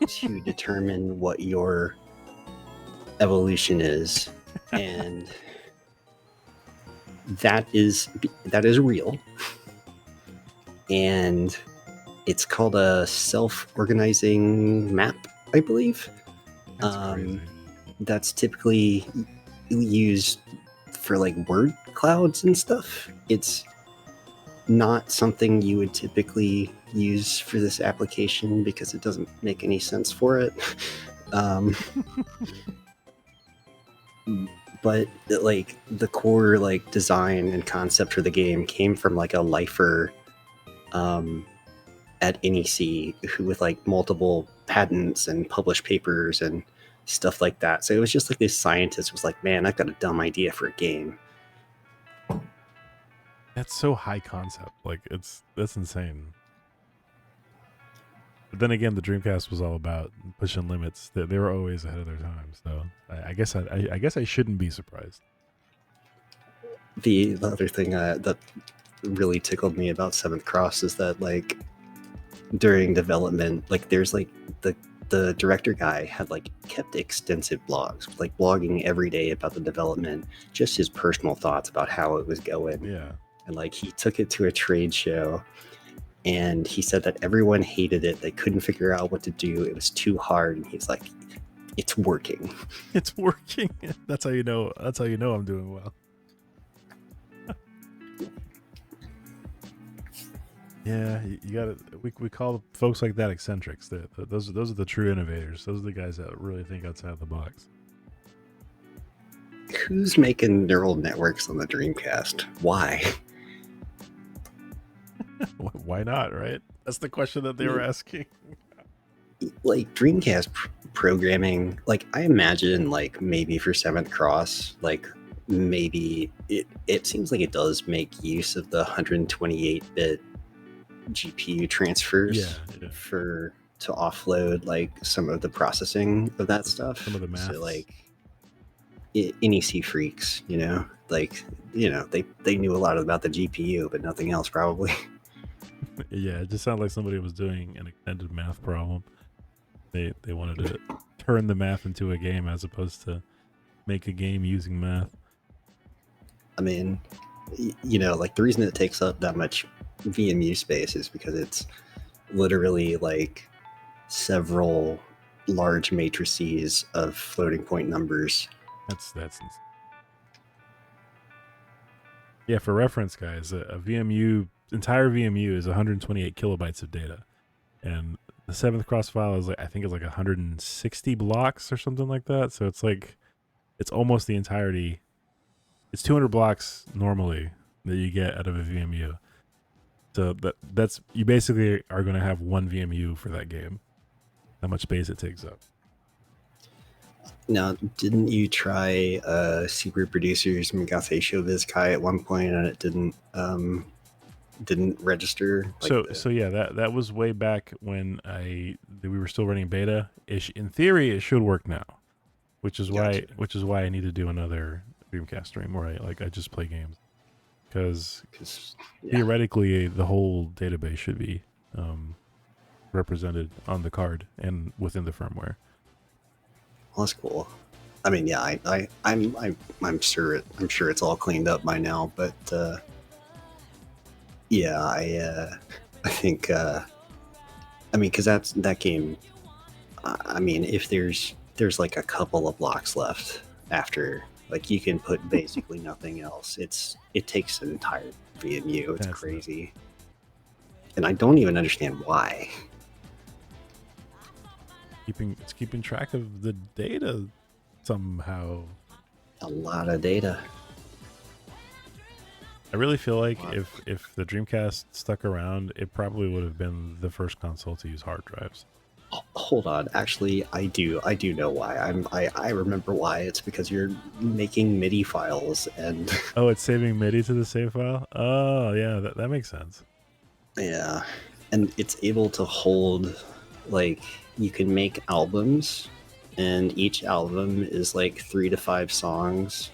Speaker 2: to determine what your evolution is, and that is real, and it's called a self-organizing map, I believe.
Speaker 1: That's crazy.
Speaker 2: That's typically used for like word clouds and stuff. It's not something you would typically use for this application because it doesn't make any sense for it. But like the core like design and concept for the game came from like a lifer at NEC who with like multiple patents and published papers and stuff like that. So it was just like this scientist was like, man, I've got a dumb idea for a game.
Speaker 1: That's so high concept. Like that's insane. But then again, the Dreamcast was all about pushing limits. They were always ahead of their time. So I guess I shouldn't be surprised.
Speaker 2: The other thing that really tickled me about Seventh Cross is that like during development, like there's like the director guy had like kept extensive blogs, like blogging every day about the development, just his personal thoughts about how it was going.
Speaker 1: Yeah.
Speaker 2: And like he took it to a trade show and he said that everyone hated it. They couldn't figure out what to do. It was too hard. And he's like, it's working.
Speaker 1: It's working. That's how you know I'm doing well. Yeah, you gotta. We call folks like that eccentrics. Those are the true innovators. Those are the guys that really think outside the box.
Speaker 2: Who's making neural networks on the Dreamcast? Why?
Speaker 1: Why not? Right? That's the question that they were asking.
Speaker 2: Like Dreamcast programming, like I imagine, like maybe for Seventh Cross, like maybe it seems like it does make use of the 128-bit GPU transfers to offload like some of the processing of that stuff.
Speaker 1: Some of the math.
Speaker 2: So like NEC freaks, like they knew a lot about the GPU, but nothing else probably.
Speaker 1: Yeah, it just sounded like somebody was doing an extended math problem. They wanted to turn the math into a game as opposed to make a game using math.
Speaker 2: I mean, like the reason it takes up that much VMU space is because it's literally like several large matrices of floating point numbers.
Speaker 1: That's insane. Yeah, for reference, guys, a entire VMU is 128 kilobytes of data, and the Seventh Cross file is I think it's like 160 blocks or something like that. So it's almost the entirety. It's 200 blocks normally that you get out of a VMU. So that's you basically are going to have one VMU for that game. How much space it takes up.
Speaker 2: Now, didn't you try Super Producers Megase Showbiz Kai at one point and it didn't register?
Speaker 1: So yeah, that was way back when we were still running beta. In theory, it should work now, which is why I need to do another Dreamcast stream where I just play games, because theoretically the whole database should be represented on the card and within the firmware.
Speaker 2: Well, that's cool. I mean, yeah, I'm sure it's all cleaned up by now, but yeah, I think I mean, because that game. I mean, if there's like a couple of blocks left after, like you can put basically nothing else. It takes an entire VMU. It's crazy, and I don't even understand why.
Speaker 1: It's keeping track of the data somehow.
Speaker 2: A lot of data.
Speaker 1: I really feel like if the Dreamcast stuck around, it probably would have been the first console to use hard drives.
Speaker 2: Hold on. Actually, I do know why. I remember why. It's because you're making MIDI files, and
Speaker 1: Oh, it's saving MIDI to the save file. Oh, yeah, that makes sense.
Speaker 2: yeah, and it's able to hold, like, you can make albums, and each album is like 3 to 5 songs.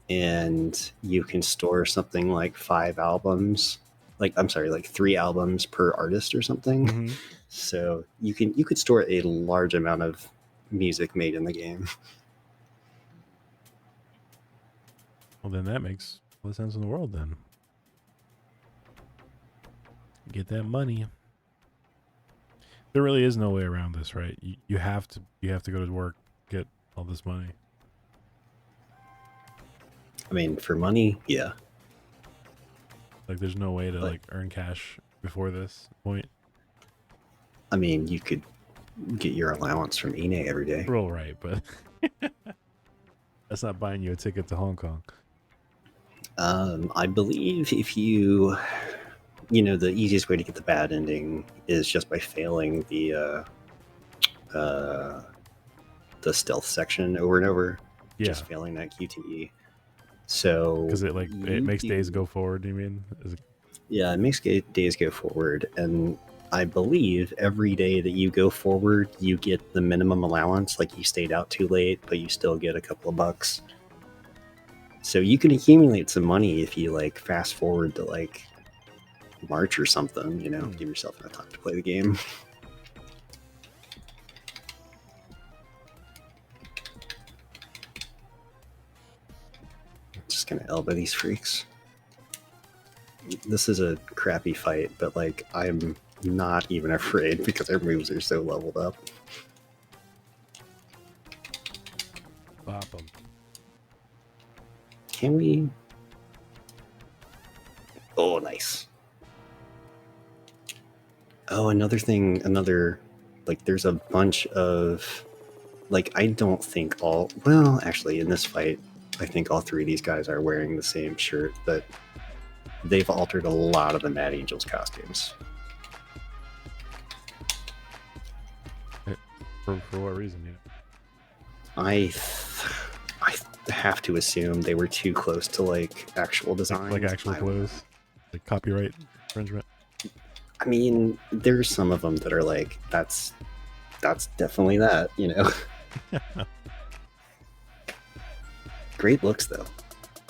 Speaker 2: And you can store something like 5 albums, like, I'm sorry, like 3 albums per artist or something.
Speaker 1: Mm-hmm.
Speaker 2: So you could store a large amount of music made in the game.
Speaker 1: Well, then that makes all the sense in the world. Then get that money. There really is no way around this, right? You have to go to work, get all this money.
Speaker 2: I mean, for money, yeah.
Speaker 1: Like, there's no way to like earn cash before this point.
Speaker 2: I mean, you could get your allowance from Ine every day.
Speaker 1: Well, right, but that's not buying you a ticket to Hong Kong.
Speaker 2: I believe if you know, the easiest way to get the bad ending is just by failing the stealth section over and over.
Speaker 1: Yeah.
Speaker 2: Just failing that QTE. So
Speaker 1: because it makes days go forward. You mean?
Speaker 2: Yeah, it makes days go forward, and I believe every day that you go forward, you get the minimum allowance. Like, you stayed out too late, but you still get a couple of bucks. So you can accumulate some money if you like fast forward to like March or something. You know, give yourself enough time to play the game. Just gonna elbow these freaks. This is a crappy fight, but like, I'm not even afraid because their moves are so leveled up.
Speaker 1: Bop them.
Speaker 2: Can we? Oh, nice. Oh, another thing, like, there's a bunch of, like, I don't think all, well, actually, in this fight, I think all 3 of these guys are wearing the same shirt, but they've altered a lot of the Mad Angels costumes.
Speaker 1: For what reason? Yeah.
Speaker 2: I have to assume they were too close to like actual design,
Speaker 1: like actual clothes, like copyright infringement.
Speaker 2: I mean, there's some of them that are like, that's definitely that, you know. Great looks though.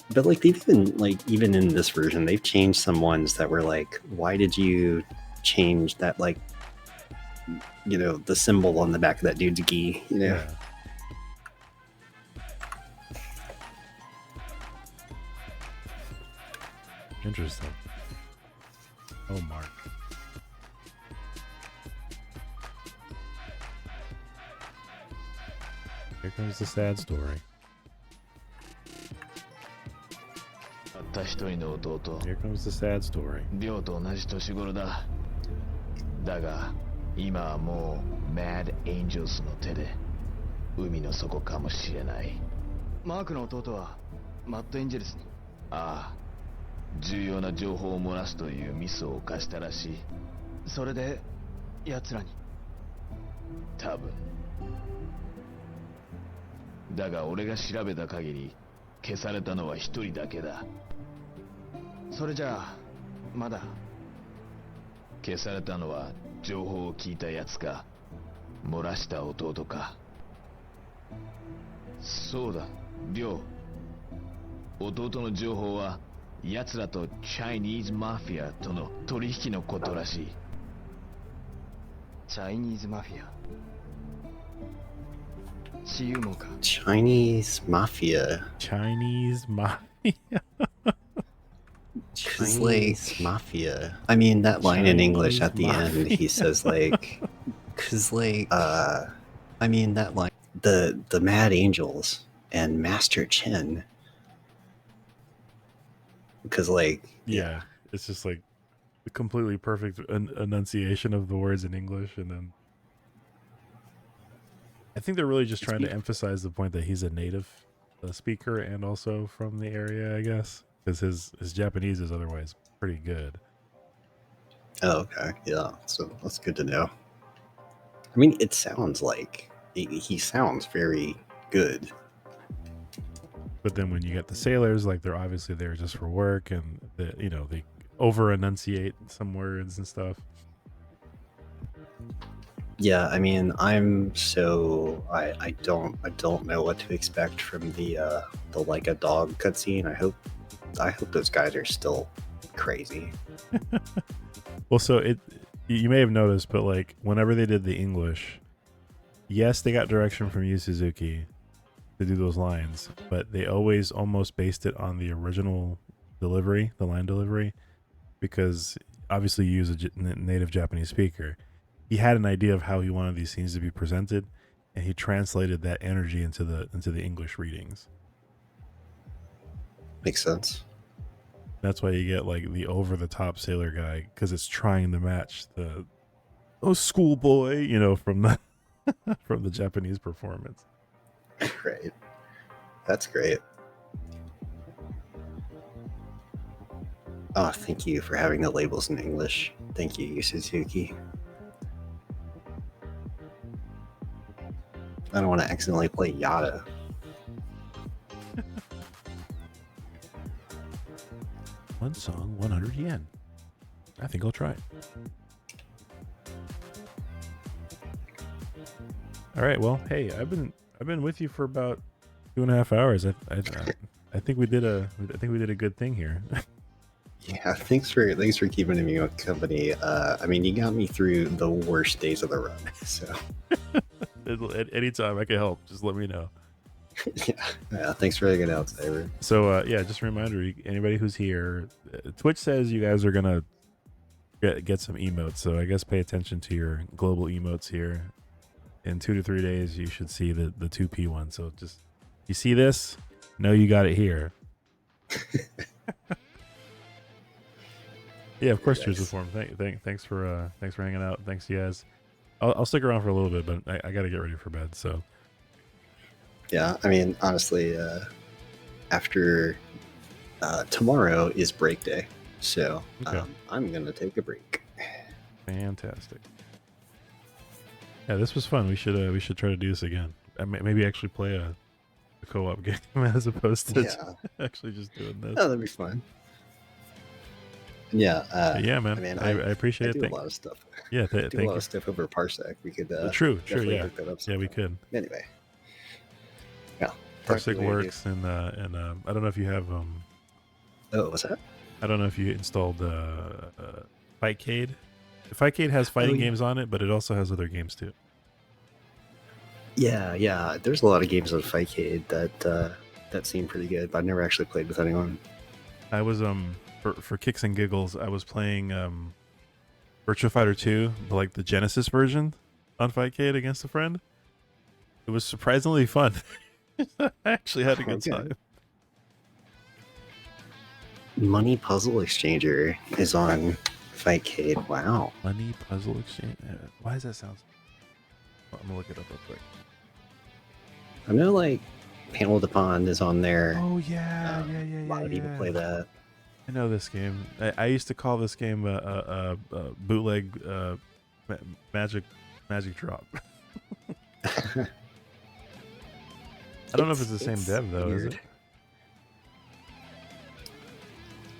Speaker 2: But like, they've even in this version, they've changed some ones that were like, why did you change that, like, you know, the symbol on the back of that dude's gi, you know? Yeah.
Speaker 1: Interesting. Oh, Mark. Here comes the sad story. Here comes the sad story.
Speaker 3: 亮と同じ年頃だ。だが、今はもう Mad Angels の手で海の底かもしれない。マークの弟はマッドエンジェルスに。ああ、重要な情報を漏らすというミスを犯したらしい。それで奴らに。多分。だが俺が調べた限り消されたのは一人だけだ。それじゃあまだ消されたのは情報を聞いたやつか漏らした弟か。そうだ、亮。弟の情報は奴らとチャイニーズマフィアとの取引のことらしい。チャイニーズマフィア。私有もか。
Speaker 2: Chinese mafia.
Speaker 1: Chinese mafia.
Speaker 2: Chinese mafia. I mean, that line in English at the end, he says like, cause like, I mean, that line, the Mad Angels and Master Chen. Because like,
Speaker 1: yeah, it's just like a completely perfect enunciation of the words in English, and then I think they're really just trying to emphasize the point that he's a native speaker and also from the area, I guess, because his Japanese is otherwise pretty good.
Speaker 2: Oh, okay. Yeah. So that's good to know. I mean, it sounds like he sounds very good.
Speaker 1: But then when you get the sailors, like they're obviously there just for work, and they over enunciate some words and stuff.
Speaker 2: Yeah, I mean, I don't know what to expect from the like a dog cutscene. I hope those guys are still crazy.
Speaker 1: Well, so you may have noticed, but like whenever they did the English, yes, they got direction from Yu Suzuki to do those lines, but they always almost based it on the original delivery, the line delivery, because obviously you use a native Japanese speaker. He had an idea of how he wanted these scenes to be presented, and he translated that energy into the English readings.
Speaker 2: Makes sense.
Speaker 1: That's why you get like the over the top sailor guy, because it's trying to match the schoolboy, from the from the Japanese performance.
Speaker 2: Great. That's great. Oh, thank you for having the labels in English. Thank you, Yu Suzuki. I don't want to accidentally play Yada.
Speaker 1: One song, 100 yen. I think I'll try it. All right. Well, hey, I've been with you for about 2.5 hours. I think we did a good thing here.
Speaker 2: Yeah, thanks for keeping me company. I mean, you got me through the worst days of the run. So
Speaker 1: At any time I can help, just let me know.
Speaker 2: yeah. Thanks for hanging out, Cyber.
Speaker 1: So yeah, just a reminder, anybody who's here, Twitch says you guys are gonna get some emotes. So I guess pay attention to your global emotes here. In 2 to 3 days, you should see the 2P one. So just you see this, know you got it here. Yeah, of course. Cheers to form. Thanks for hanging out. Thanks, you guys. I'll stick around for a little bit, but I got to get ready for bed. So
Speaker 2: yeah, I mean, honestly, after tomorrow is break day, so
Speaker 1: okay.
Speaker 2: I'm gonna take a break.
Speaker 1: Fantastic. Yeah, this was fun. We should try to do this again. Maybe actually play a co-op game as opposed to actually just doing this.
Speaker 2: Oh, that'd be fun. Yeah.
Speaker 1: Yeah, man.
Speaker 2: I mean,
Speaker 1: I appreciate
Speaker 2: it.
Speaker 1: it.
Speaker 2: A lot of stuff.
Speaker 1: Yeah,
Speaker 2: do a lot of stuff over Parsec. We could
Speaker 1: true.
Speaker 2: definitely
Speaker 1: Yeah,
Speaker 2: hook that up
Speaker 1: yeah, we could.
Speaker 2: Anyway, yeah.
Speaker 1: Parsec works, and I don't know if you have
Speaker 2: Oh, what's that?
Speaker 1: I don't know if you installed Fightcade. Fightcade has fighting games on it, but it also has other games too.
Speaker 2: Yeah. There's a lot of games on Fightcade that seem pretty good, but I've never actually played with anyone.
Speaker 1: I was for kicks and giggles, I was playing Virtua Fighter 2, like the Genesis version on Fightcade against a friend. It was surprisingly fun. I actually had a good time.
Speaker 2: Money Puzzle Exchanger is on Fightcade. Wow.
Speaker 1: Money Puzzle Exchange. Why does that sound? I'm gonna look it up real quick.
Speaker 2: I know, like, Panel de Pond is on there.
Speaker 1: Oh yeah,
Speaker 2: A lot of people play that.
Speaker 1: I know this game. I used to call this game bootleg magic drop. I don't know if it's the same dev though,
Speaker 2: weird.
Speaker 1: is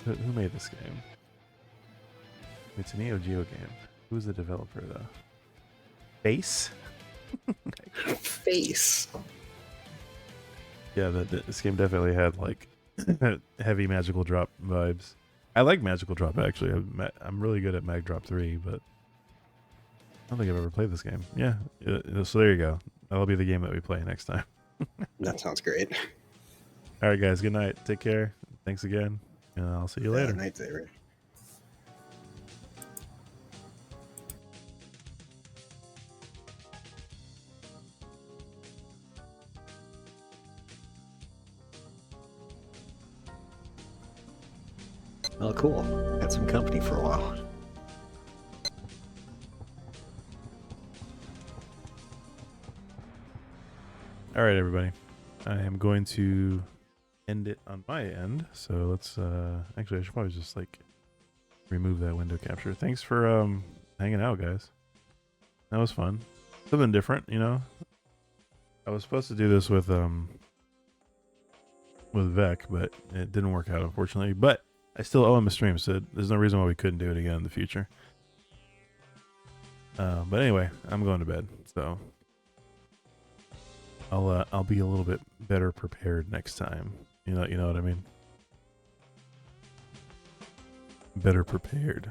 Speaker 1: it? Who made this game? It's a Neo Geo game. Who's the developer though? Face?
Speaker 2: Face.
Speaker 1: Yeah, this game definitely had like heavy magical drop vibes. I like magical drop actually. I'm really good at Mag Drop 3, but I don't think I've ever played this game. Yeah, so there you go. That'll be the game that we play next time.
Speaker 2: That sounds great.
Speaker 1: All right, guys. Good night. Take care. Thanks again, and I'll see you later.
Speaker 2: Night, David. Oh, cool. Had some company for a while.
Speaker 1: All right, everybody. I am going to end it on my end. So let's actually I should probably just like remove that window capture. Thanks for hanging out, guys. That was fun. Something different, you know. I was supposed to do this with Vec, but it didn't work out, unfortunately. But I still owe him a stream, so there's no reason why we couldn't do it again in the future. But anyway, I'm going to bed, so I'll be a little bit better prepared next time. You know what I mean? Better prepared.